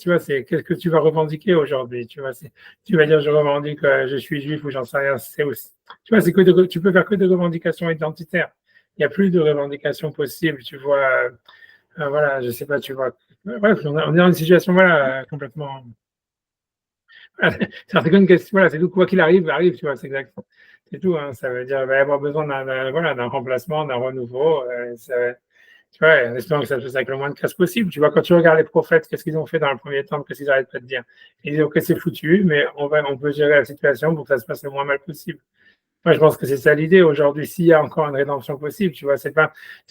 vois, c'est qu'est-ce que tu vas revendiquer aujourd'hui, tu vois, tu vas dire je revendique, je suis juif ou j'en sais rien, c'est aussi, tu vois, tu peux faire que des revendications identitaires, il n'y a plus de revendications possibles, tu vois. Voilà, je sais pas, tu vois. Bref, on est dans une situation, voilà, complètement. Voilà, c'est une question, voilà, c'est tout, quoi qu'il arrive, tu vois, c'est exact. C'est tout, hein, ça veut dire qu'il va y avoir besoin d'un remplacement, d'un renouveau. Tu vois, en espérant que ça se fasse avec le moins de casse possible. Tu vois, quand tu regardes les prophètes, qu'est-ce qu'ils ont fait dans le premier temps, qu'est-ce qu'ils arrêtent pas de dire. Ils disent, ok, c'est foutu, mais on peut gérer la situation pour que ça se passe le moins mal possible. Moi, je pense que c'est ça l'idée aujourd'hui. S'il y a encore une rédemption possible, tu vois,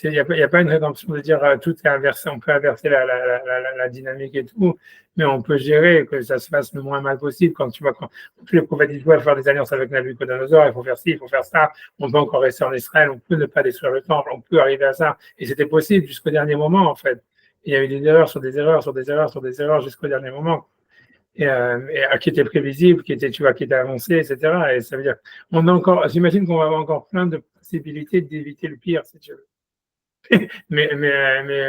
il n'y a pas une rédemption de dire tout est inversé, on peut inverser la dynamique et tout, mais on peut gérer que ça se fasse le moins mal possible. Quand tu vois, quand tous les prophètes disent, ouais, faire des alliances avec Nabucodonosor, il faut faire ci, il faut faire ça, on peut encore rester en Israël, on peut ne pas détruire le temple, on peut arriver à ça. Et c'était possible jusqu'au dernier moment, en fait. Il y a eu des erreurs sur des erreurs, sur des erreurs, sur des erreurs jusqu'au dernier moment. Et qui était prévisible, qui était, tu vois, qui était avancé, etc. Et ça veut dire, on a encore, j'imagine qu'on va avoir encore plein de possibilités d'éviter le pire, si tu veux. Mais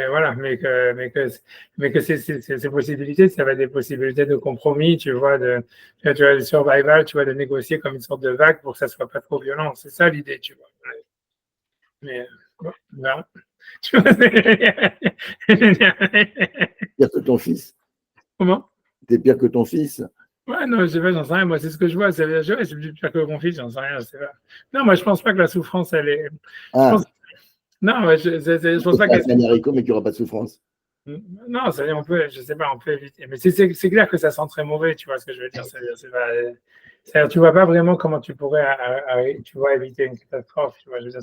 voilà, mais que ces possibilités, ça va être des possibilités de compromis, tu vois, tu vois, de survival, tu vois, de négocier comme une sorte de vague pour que ça soit pas trop violent. C'est ça l'idée, tu vois. Mais bon, non. Tu vois, Pire que ton fils. comment? T'es pire que ton fils. Ouais, non, je sais pas, j'en sais rien. Moi, c'est ce que je vois. C'est plus pire que mon fils, j'en sais rien. Je sais pas. Non, moi, je pense pas que la souffrance, elle est. Ah, Non, ouais, je pense pas c'est qu'elle. un haricot, mais qu'il n'y aura pas de souffrance. Non, ça, on peut, je sais pas, on peut éviter. Mais c'est clair que ça sent très mauvais, tu vois ce que je veux dire. Tu vois pas vraiment comment tu pourrais, tu vois, éviter une catastrophe. Tu vois, je veux dire,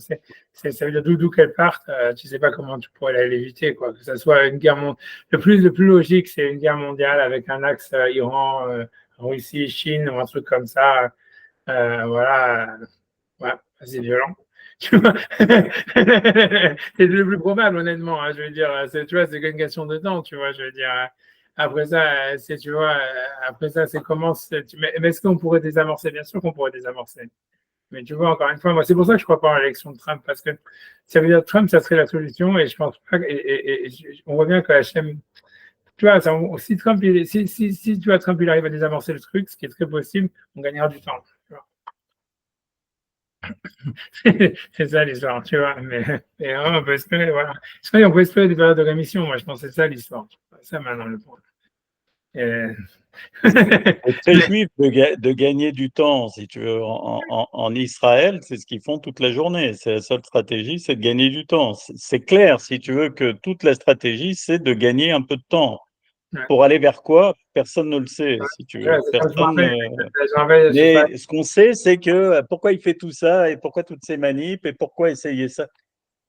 ça veut dire d'où qu'elle parte. Tu sais pas comment tu pourrais l'éviter, quoi. Que ça soit une guerre mondiale. Le plus logique, c'est une guerre mondiale avec un axe Iran, Russie, Chine ou un truc comme ça. Voilà, ouais, c'est violent. Tu vois, c'est le plus probable, honnêtement. Hein, je veux dire, tu vois, c'est qu'une question de temps. Tu vois, je veux dire. Après ça, tu vois, après ça, c'est comment. Mais est-ce qu'on pourrait désamorcer? Bien sûr qu'on pourrait désamorcer. Mais tu vois, encore une fois, moi, c'est pour ça que je crois pas à l'élection de Trump, parce que ça veut dire Trump, ça serait la solution, et je pense pas. On voit bien que HM, tu vois, si Trump, si tu vois, Trump, il arrive à désamorcer le truc, ce qui est très possible, on gagnera du temps. Tu vois. C'est ça l'histoire, tu vois. Mais on peut espérer, voilà. On peut espérer des périodes de rémission, moi, je pense que c'est ça l'histoire. Ça, maintenant, le point. C'est très juif de gagner du temps, si tu veux. En Israël, c'est ce qu'ils font toute la journée. C'est la seule stratégie, c'est de gagner du temps. C'est clair, si tu veux, que toute la stratégie, c'est de gagner un peu de temps. Pour aller vers quoi? Personne ne le sait, si tu veux. Personne. Mais ce qu'on sait, c'est que pourquoi il fait tout ça et pourquoi toutes ces manips et pourquoi essayer ça.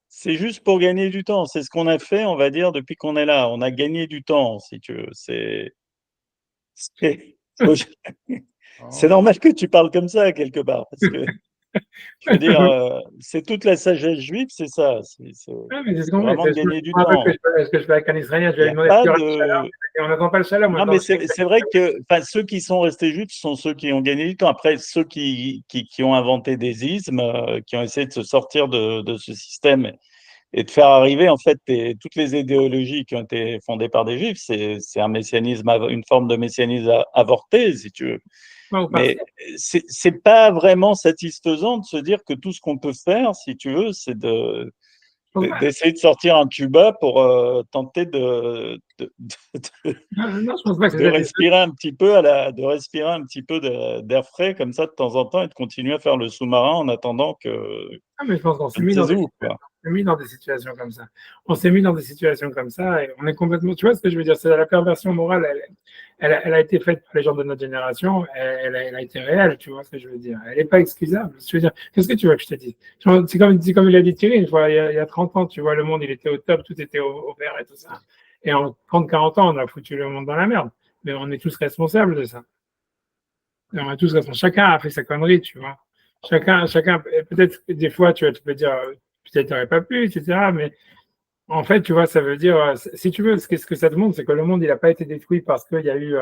C'est juste pour gagner du temps. C'est ce qu'on a fait, on va dire, depuis qu'on est là. On a gagné du temps, si tu veux. C'est normal que tu parles comme ça, quelque part, parce que, je veux dire, c'est toute la sagesse juive, c'est ça. C'est mais c'est ce qu'on vraiment met. de gagner du Je temps. ce que je fais avec un Israélien, je vais Il lui n'y a demander pas si de... le chaleur. Et on n'attend pas le chaleur. Non, mais c'est vrai que ceux qui sont restés juifs sont ceux qui ont gagné du temps. Après, ceux qui ont inventé des ismes, qui ont essayé de se sortir de ce système et de faire arriver, en fait, toutes les idéologies qui ont été fondées par des juifs, c'est un messianisme, une forme de messianisme avorté, si tu veux. Mais c'est pas vraiment satisfaisant de se dire que tout ce qu'on peut faire, si tu veux, c'est d'essayer de sortir un tuba pour tenter de respirer un petit peu de respirer un petit peu d'air frais comme ça de temps en temps et de continuer à faire le sous-marin en attendant que. Mais je pense qu'on s'est mis dans des situations comme ça. On s'est mis dans des situations comme ça et on est complètement. Tu vois ce que je veux dire? C'est la perversion morale. Elle a été faite par les gens de notre génération. Elle a été réelle. Tu vois ce que je veux dire? Elle n'est pas excusable. Je veux dire, qu'est-ce que tu veux que je te dise? C'est comme il a dit Thierry une fois, il y a 30 ans, tu vois, le monde, il était au top, tout était au vert et tout ça. Et en 30-40 ans, on a foutu le monde dans la merde. Mais on est tous responsables de ça. Et on est tous responsables. Chacun a fait sa connerie, tu vois. Chacun, peut-être que des fois, tu peux dire, peut-être tu n'aurais pas pu, etc. Mais en fait, tu vois, ça veut dire, si tu veux, ce que ça te montre, c'est que le monde, il n'a pas été détruit parce qu'il y a eu,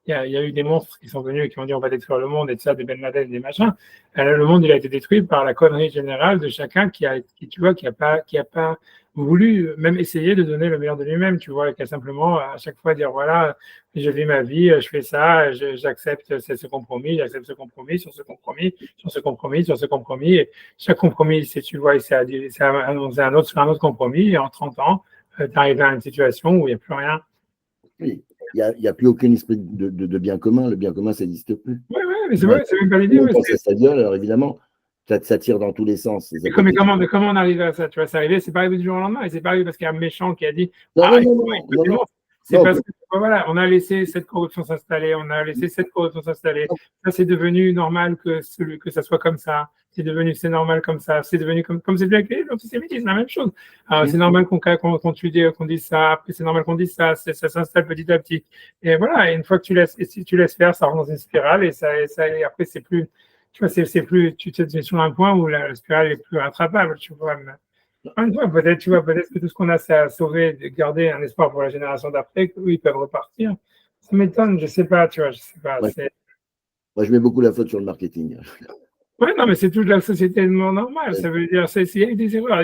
il y a eu des monstres qui sont venus et qui ont dit on va détruire le monde et tout ça, des Ben Laden, des machins. Le monde, il a été détruit par la connerie générale de chacun qui a pas voulu même essayer de donner le meilleur de lui-même, tu vois, et qui a simplement à chaque fois dire voilà, je vis ma vie, je fais ça, j'accepte ce compromis, j'accepte ce compromis, sur ce compromis, sur ce compromis, sur ce compromis, et chaque compromis, tu vois, c'est un autre compromis, et en 30 ans, tu arrives à une situation où il n'y a plus rien. Oui, il n'y a plus aucun esprit de bien commun, le bien commun, ça n'existe plus. Oui, mais c'est vrai, c'est même pas l'idée. On pense à sa gueule, alors évidemment, ça tire dans tous les sens. Mais comment on arrive à ça? Tu vois, c'est arrivé, c'est pas arrivé du jour au lendemain, et c'est pas arrivé parce qu'il y a un méchant qui a dit non. C'est Non, parce que voilà, on a laissé cette corruption s'installer, Ça, c'est devenu normal que ça soit comme ça. C'est normal comme ça. C'est devenu comme c'est devenu avec l'antisémitisme, la même chose. Alors, c'est normal qu'on dise ça, après c'est normal qu'on dise ça, ça s'installe petit à petit. Et voilà, et une fois que si tu laisses faire, ça rentre dans une spirale et après c'est plus, tu vois, tu es sur un point où la spirale est plus rattrapable, tu vois. Mais, une fois, peut-être que tout ce qu'on a, c'est à sauver, de garder un espoir pour la génération d'après, qu'eux, ils peuvent repartir. Ça m'étonne, je sais pas, tu vois, je sais pas. Ouais. Moi, je mets beaucoup la faute sur le marketing. Ouais, non, mais c'est toute la société normale. Ça veut dire, il y a eu des erreurs.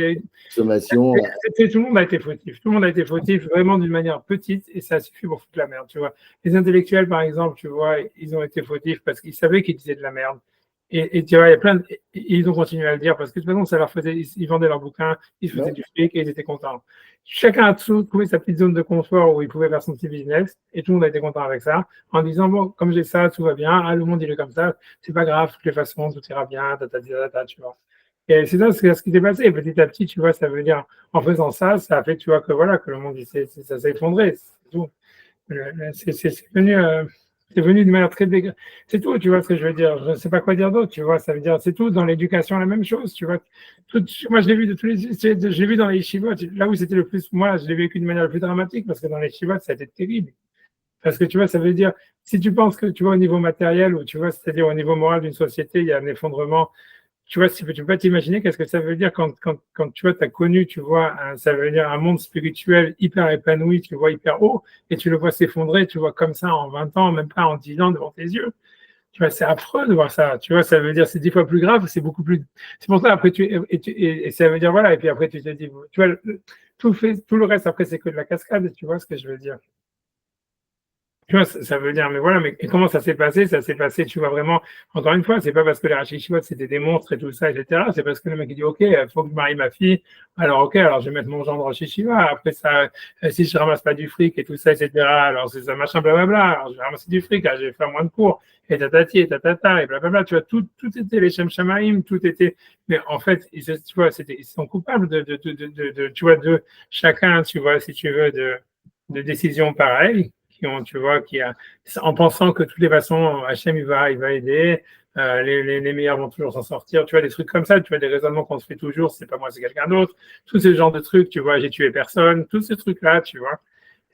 Consommation. Tout le monde a été fautif. Tout le monde a été fautif vraiment d'une manière petite et ça suffit pour foutre la merde, tu vois. Les intellectuels, par exemple, tu vois, ils ont été fautifs parce qu'ils savaient qu'ils disaient de la merde. Et tu vois, il y a ils ont continué à le dire parce que de toute façon, ça leur faisait, ils vendaient leurs bouquins, ils faisaient du fric et ils étaient contents. Chacun a trouvé sa petite zone de confort où il pouvait faire son petit business et tout le monde a été content avec ça en disant, bon, comme j'ai ça, tout va bien, le monde il est comme ça, c'est pas grave, de toutes les façons, tout ira bien, tu vois. Et c'est ça ce qui s'est passé. Et petit à petit, tu vois, ça veut dire, en faisant ça, ça a fait, tu vois, que voilà, que le monde, ça s'est effondré. C'est tout. C'est venu de manière très dégradée. C'est tout, tu vois ce que je veux dire. Je ne sais pas quoi dire d'autre, tu vois. Ça veut dire, c'est tout. Dans l'éducation, la même chose, tu vois. Moi, je l'ai vu je l'ai vu dans les yeshivot. Là où c'était le plus, moi, je l'ai vécu de manière la plus dramatique parce que dans les yeshivot, ça a été terrible. Parce que tu vois, ça veut dire, si tu penses que tu vois au niveau matériel ou tu vois, c'est-à-dire au niveau moral d'une société, il y a un effondrement. Tu vois, tu peux pas t'imaginer qu'est-ce que ça veut dire quand tu vois, tu as connu, tu vois, ça veut dire un monde spirituel hyper épanoui, tu vois, hyper haut, et tu le vois s'effondrer, tu vois, comme ça en 20 ans, même pas en 10 ans devant tes yeux. Tu vois, c'est affreux de voir ça. Tu vois, ça veut dire, c'est 10 fois plus grave, c'est beaucoup plus. C'est pour ça, après, et ça veut dire, voilà, et puis après, tu te dis, tu vois, tout le reste, après, c'est que de la cascade, tu vois ce que je veux dire. Tu vois, ça veut dire, mais voilà, mais comment ça s'est passé? Ça s'est passé, tu vois, vraiment, encore une fois, c'est pas parce que les Rachishivot, c'était des monstres et tout ça, etc. C'est parce que le mec, il dit, OK, il faut que je marie ma fille. Alors, OK, alors je vais mettre mon genre de Rachishiva. Après ça, si je ramasse pas du fric et tout ça, etc. Alors, c'est ça, machin, blablabla. Alors, je vais ramasser du fric, alors, je vais faire moins de cours. Et tatati, et tatata, et blablabla. Tu vois, tout était les Shem Shamaïm, tout était, mais en fait, tu vois, ils sont coupables tu vois, de chacun, tu vois, si tu veux, de décisions pareilles tu vois, en pensant que de toutes les façons, Hachem, il va aider, les meilleurs vont toujours s'en sortir, tu vois, des trucs comme ça, tu vois, des raisonnements qu'on se fait toujours, c'est pas moi, c'est quelqu'un d'autre, tous ces genres de trucs, tu vois, j'ai tué personne, tous ces trucs-là, tu vois.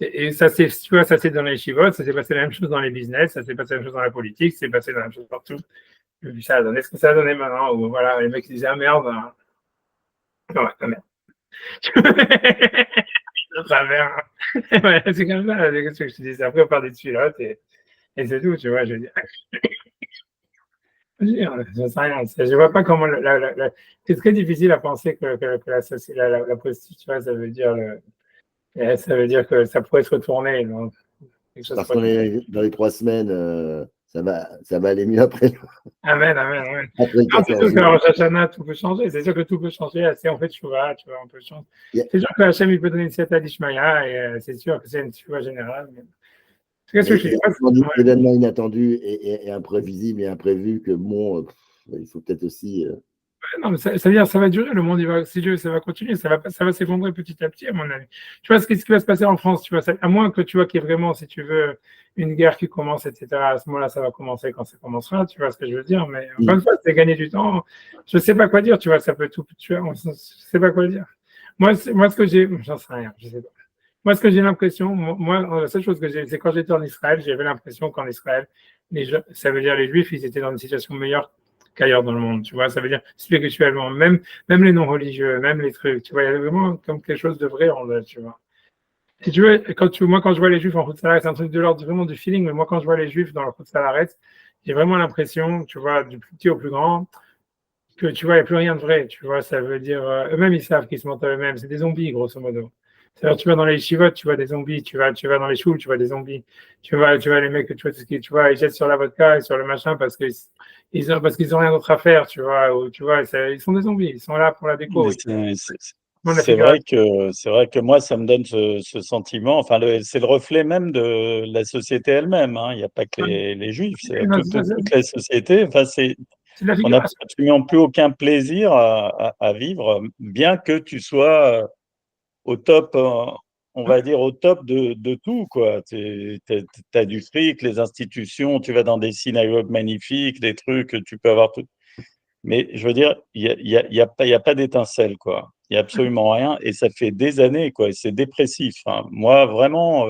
Et ça, tu vois, ça c'est dans les chivotes, ça s'est passé la même chose dans les business, ça s'est passé la même chose dans la politique, ça s'est passé la même chose partout. Et puis ça a donné ce que ça a donné maintenant, où voilà, les mecs ils disaient, ah merde, ouais, ah merde. De travers. Ouais, c'est comme ça, c'est ce que je te dis. Après, on part des dessus là, et c'est tout, tu vois. Je veux dire, je sais rien. Je vois pas comment. C'est très difficile à penser que la prostitution, ça veut dire que ça pourrait se retourner. Donc, parce qu'on est dans les 3 semaines, ça va aller mieux après. Amen, amen, amen. Après C'est sûr qu'en Rosh Hashanah, tout peut changer. C'est sûr que tout peut changer. C'est en fait Shuvah, tu vois, on peut changer. C'est sûr que Hachem, il peut donner une siette à l'Ishmaïa, et c'est sûr que c'est une Shuvah générale. L'événement inattendu et imprévisible et imprévu que bon, il faut peut-être aussi. Non, mais ça veut dire ça va durer, le monde, si Dieu, ça va continuer, ça va s'effondrer petit à petit, à mon avis. Tu vois ce qui va se passer en France, tu vois, à moins que tu vois qu'il y ait vraiment, si tu veux, une guerre qui commence, etc. À ce moment-là, ça va commencer quand ça commencera, tu vois ce que je veux dire. Mais encore une fois, c'est gagner du temps. Je ne sais pas quoi dire, tu vois, ça peut tout, tu vois, je ne sais pas quoi dire. Moi, ce que j'ai, j'en sais rien, je sais pas. Moi, ce que j'ai l'impression, la seule chose que j'ai, c'est quand j'étais en Israël, j'avais l'impression qu'en Israël, ça veut dire les Juifs, ils étaient dans une situation meilleure qu'ailleurs dans le monde, tu vois, ça veut dire spirituellement, même les non-religieux, même les trucs, tu vois, il y a vraiment comme quelque chose de vrai en eux, tu vois. Si tu veux, moi, quand je vois les Juifs en route salaret, c'est un truc de l'ordre vraiment du feeling, mais moi, quand je vois les Juifs dans leur route salaret, j'ai vraiment l'impression, tu vois, du plus petit au plus grand, que tu vois, il n'y a plus rien de vrai, tu vois, ça veut dire, eux-mêmes, ils savent qu'ils se mentent à eux-mêmes, c'est des zombies, grosso modo. C'est-à-dire, tu vas dans les chivotes, tu vois des zombies, tu vas dans les choules, tu vois des zombies, tu vois les mecs, tu vois, ils jettent sur la vodka et sur le machin parce qu'ils ont rien d'autre à faire, tu vois, ou, tu vois, ils sont des zombies, ils sont là pour la déco. C'est vrai que moi, ça me donne ce sentiment. Enfin, c'est le reflet même de la société elle-même. Hein. Il n'y a pas que les Juifs, c'est toute la société. Enfin, on n'a absolument plus aucun plaisir à vivre, bien que tu sois au top on va dire, au top de tout, quoi. Tu as du fric, les institutions, tu vas dans des synagogues magnifiques, des trucs, tu peux avoir tout. Mais je veux dire, il y a pas d'étincelle, quoi. Il n'y a absolument rien et ça fait des années, quoi. Et c'est dépressif, hein. Moi, vraiment,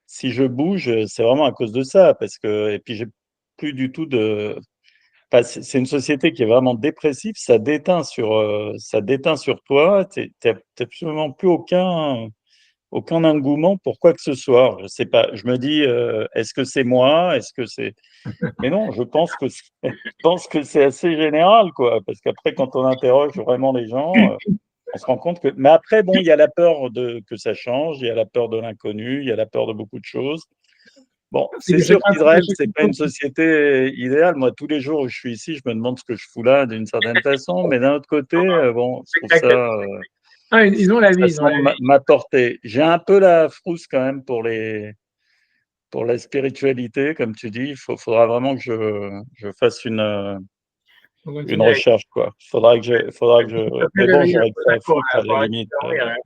si je bouge, c'est vraiment à cause de ça. Parce que, et puis, j'ai plus du tout de. Enfin, c'est une société qui est vraiment dépressive, ça déteint sur toi, tu n'as absolument plus aucun engouement pour quoi que ce soit. Je sais pas, je me dis, est-ce que c'est moi? Est-ce que c'est. Mais non, je pense que c'est assez général, quoi, parce qu'après, quand on interroge vraiment les gens, on se rend compte que. Mais après, bon, il y a la peur que ça change, il y a la peur de l'inconnu, il y a la peur de beaucoup de choses. Bon, c'est sûr qu'Israël, c'est pas une société idéale. Moi, tous les jours où je suis ici, je me demande ce que je fous là, d'une certaine façon. Mais d'un autre côté, bon, je trouve ça, Ils ont la vie. ça semble m'apporter. J'ai un peu la frousse quand même pour la spiritualité, comme tu dis. Il faudra vraiment que je fasse une recherche, quoi. Faudra que je. Mais bon, j'aurais que ça à foutre, à la limite.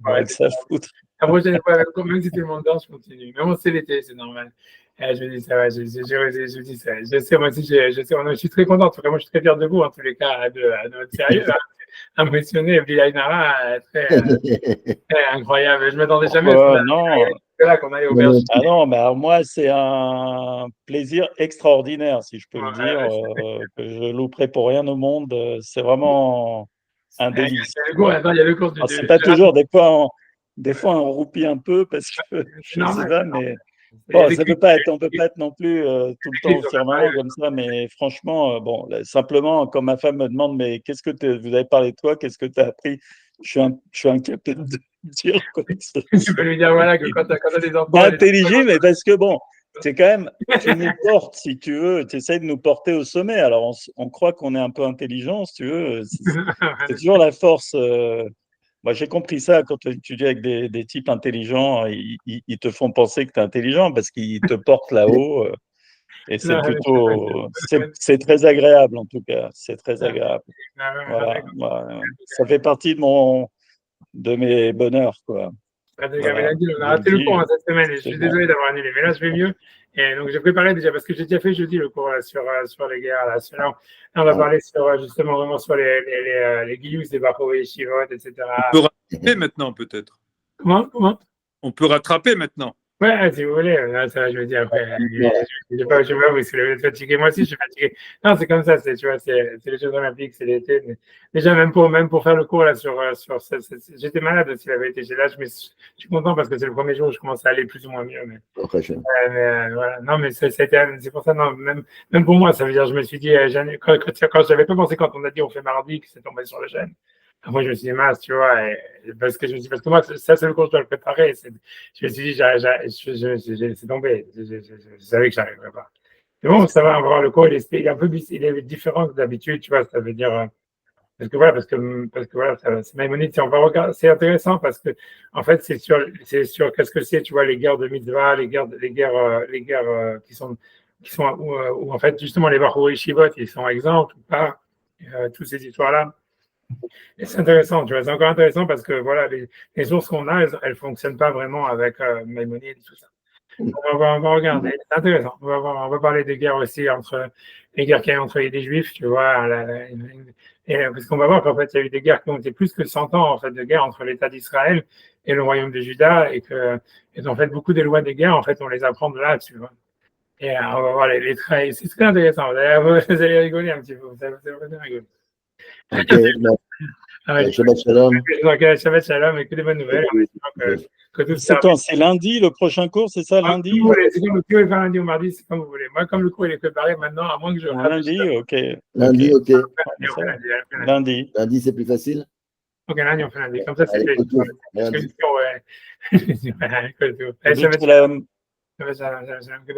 J'aurais que ça à foutre. La prochaine fois, même si tout le monde dort, je continue. Mais bon, c'est l'été, c'est normal. Je me dis, ça va, je dis ça. Je sais, moi aussi, je suis très content. En tout cas, moi, je suis très fier de vous, en tous les cas, de votre sérieux. Impressionné, Bilal Nara, très incroyable. Je ne m'attendais jamais à qu'on aille au berger. Ah non, mais alors moi, c'est un plaisir extraordinaire, si je peux le dire, que je louperai pour rien au monde. C'est vraiment un délice. Il y a le cours du. C'est pas toujours, des fois, on roupie un peu parce que je sais pas, mais bon, on peut pas être non plus tout le temps au firmament comme ça, mais franchement, bon, là, simplement, quand ma femme me demande, mais qu'est-ce que vous avez parlé de toi, qu'est-ce que tu as appris, je suis incapable de dire quoi que ce soit. Tu peux lui dire, voilà, que quand tu as des enfants. Pas intelligible, mais parce que bon, c'est quand même, tu nous portes, si tu veux, tu essaies de nous porter au sommet. Alors, on croit qu'on est un peu intelligent, si tu veux. C'est toujours la force. Moi, j'ai compris ça quand tu étudies avec des types intelligents, ils te font penser que tu es intelligent parce qu'ils te portent là-haut. Et c'est plutôt. C'est très agréable, en tout cas. C'est très agréable. Voilà. Ça fait partie de mes bonheurs, quoi. Voilà. On a raté le cours cette semaine et je suis désolé d'avoir annulé, mais là je vais mieux. Et donc j'ai préparé déjà parce que j'ai déjà fait jeudi le cours là, sur les guerres. Là, on va parler justement vraiment sur les guillous des Bachoé, Shivot, etc. On peut rattraper maintenant peut-être. Comment On peut rattraper maintenant. Ouais, si vous voulez, là, ça, je me dis après, je sais pas vous, si vous êtes fatigué, moi aussi je suis fatigué. Non, c'est comme ça, tu vois, c'est les Jeux Olympiques, c'est l'été. Mais déjà, même pour faire le cours là sur j'étais malade aussi la vérité. Là, je suis content parce que c'est le premier jour où je commence à aller plus ou moins mieux. Mais voilà, non, mais c'est pour ça, non, même pour moi, ça veut dire, je me suis dit, quand j'avais pas pensé quand on a dit on fait mardi que c'est tombé sur le chaîne. Après, je me suis dit, mince, tu vois, parce que moi, ça, c'est le cours que je dois le préparer. Je me suis dit, c'est tombé. Je savais que j'arriverais pas. Mais bon, ça va, on va voir le cours, il est un peu différent que d'habitude, tu vois, ça veut dire, parce que voilà, c'est Maïmonide, on va regarder, c'est intéressant parce que, en fait, c'est sur qu'est-ce que c'est, tu vois, les guerres de Mitzvah, les guerres qui sont où, en fait, justement, les Bachouri Shivot, ils sont exemples ou pas, toutes ces histoires-là. Et c'est intéressant, tu vois, c'est encore intéressant parce que voilà, les sources qu'on a, elles ne fonctionnent pas vraiment avec Maïmonide et tout ça. Donc, on va regarder, c'est intéressant. On va parler des guerres aussi les guerres qu'il y a entre les Juifs, tu vois, parce qu'on va voir qu'en fait, il y a eu des guerres qui ont été plus que 100 ans en fait, de guerre entre l'État d'Israël et le royaume de Juda, et en fait, beaucoup des lois des guerres, en fait, on les apprend de là, tu vois. Et on va voir les traits, c'est très intéressant. Vous allez rigoler un petit peu, vous allez rigoler. Shabbat shalom. Shabbat shalom et que des bonnes nouvelles. C'est quand? C'est lundi le prochain cours, c'est ça, lundi? C'est comme le cours est lundi ou mardi, c'est comme vous voulez. Moi, comme le cours il est préparé maintenant, à moins que je. Lundi, ok. Lundi, ok. Lundi. Lundi, c'est plus facile? Ok, lundi, on fait lundi. Comme ça, c'est fait. Shabbat shalom. Shabbat shalom.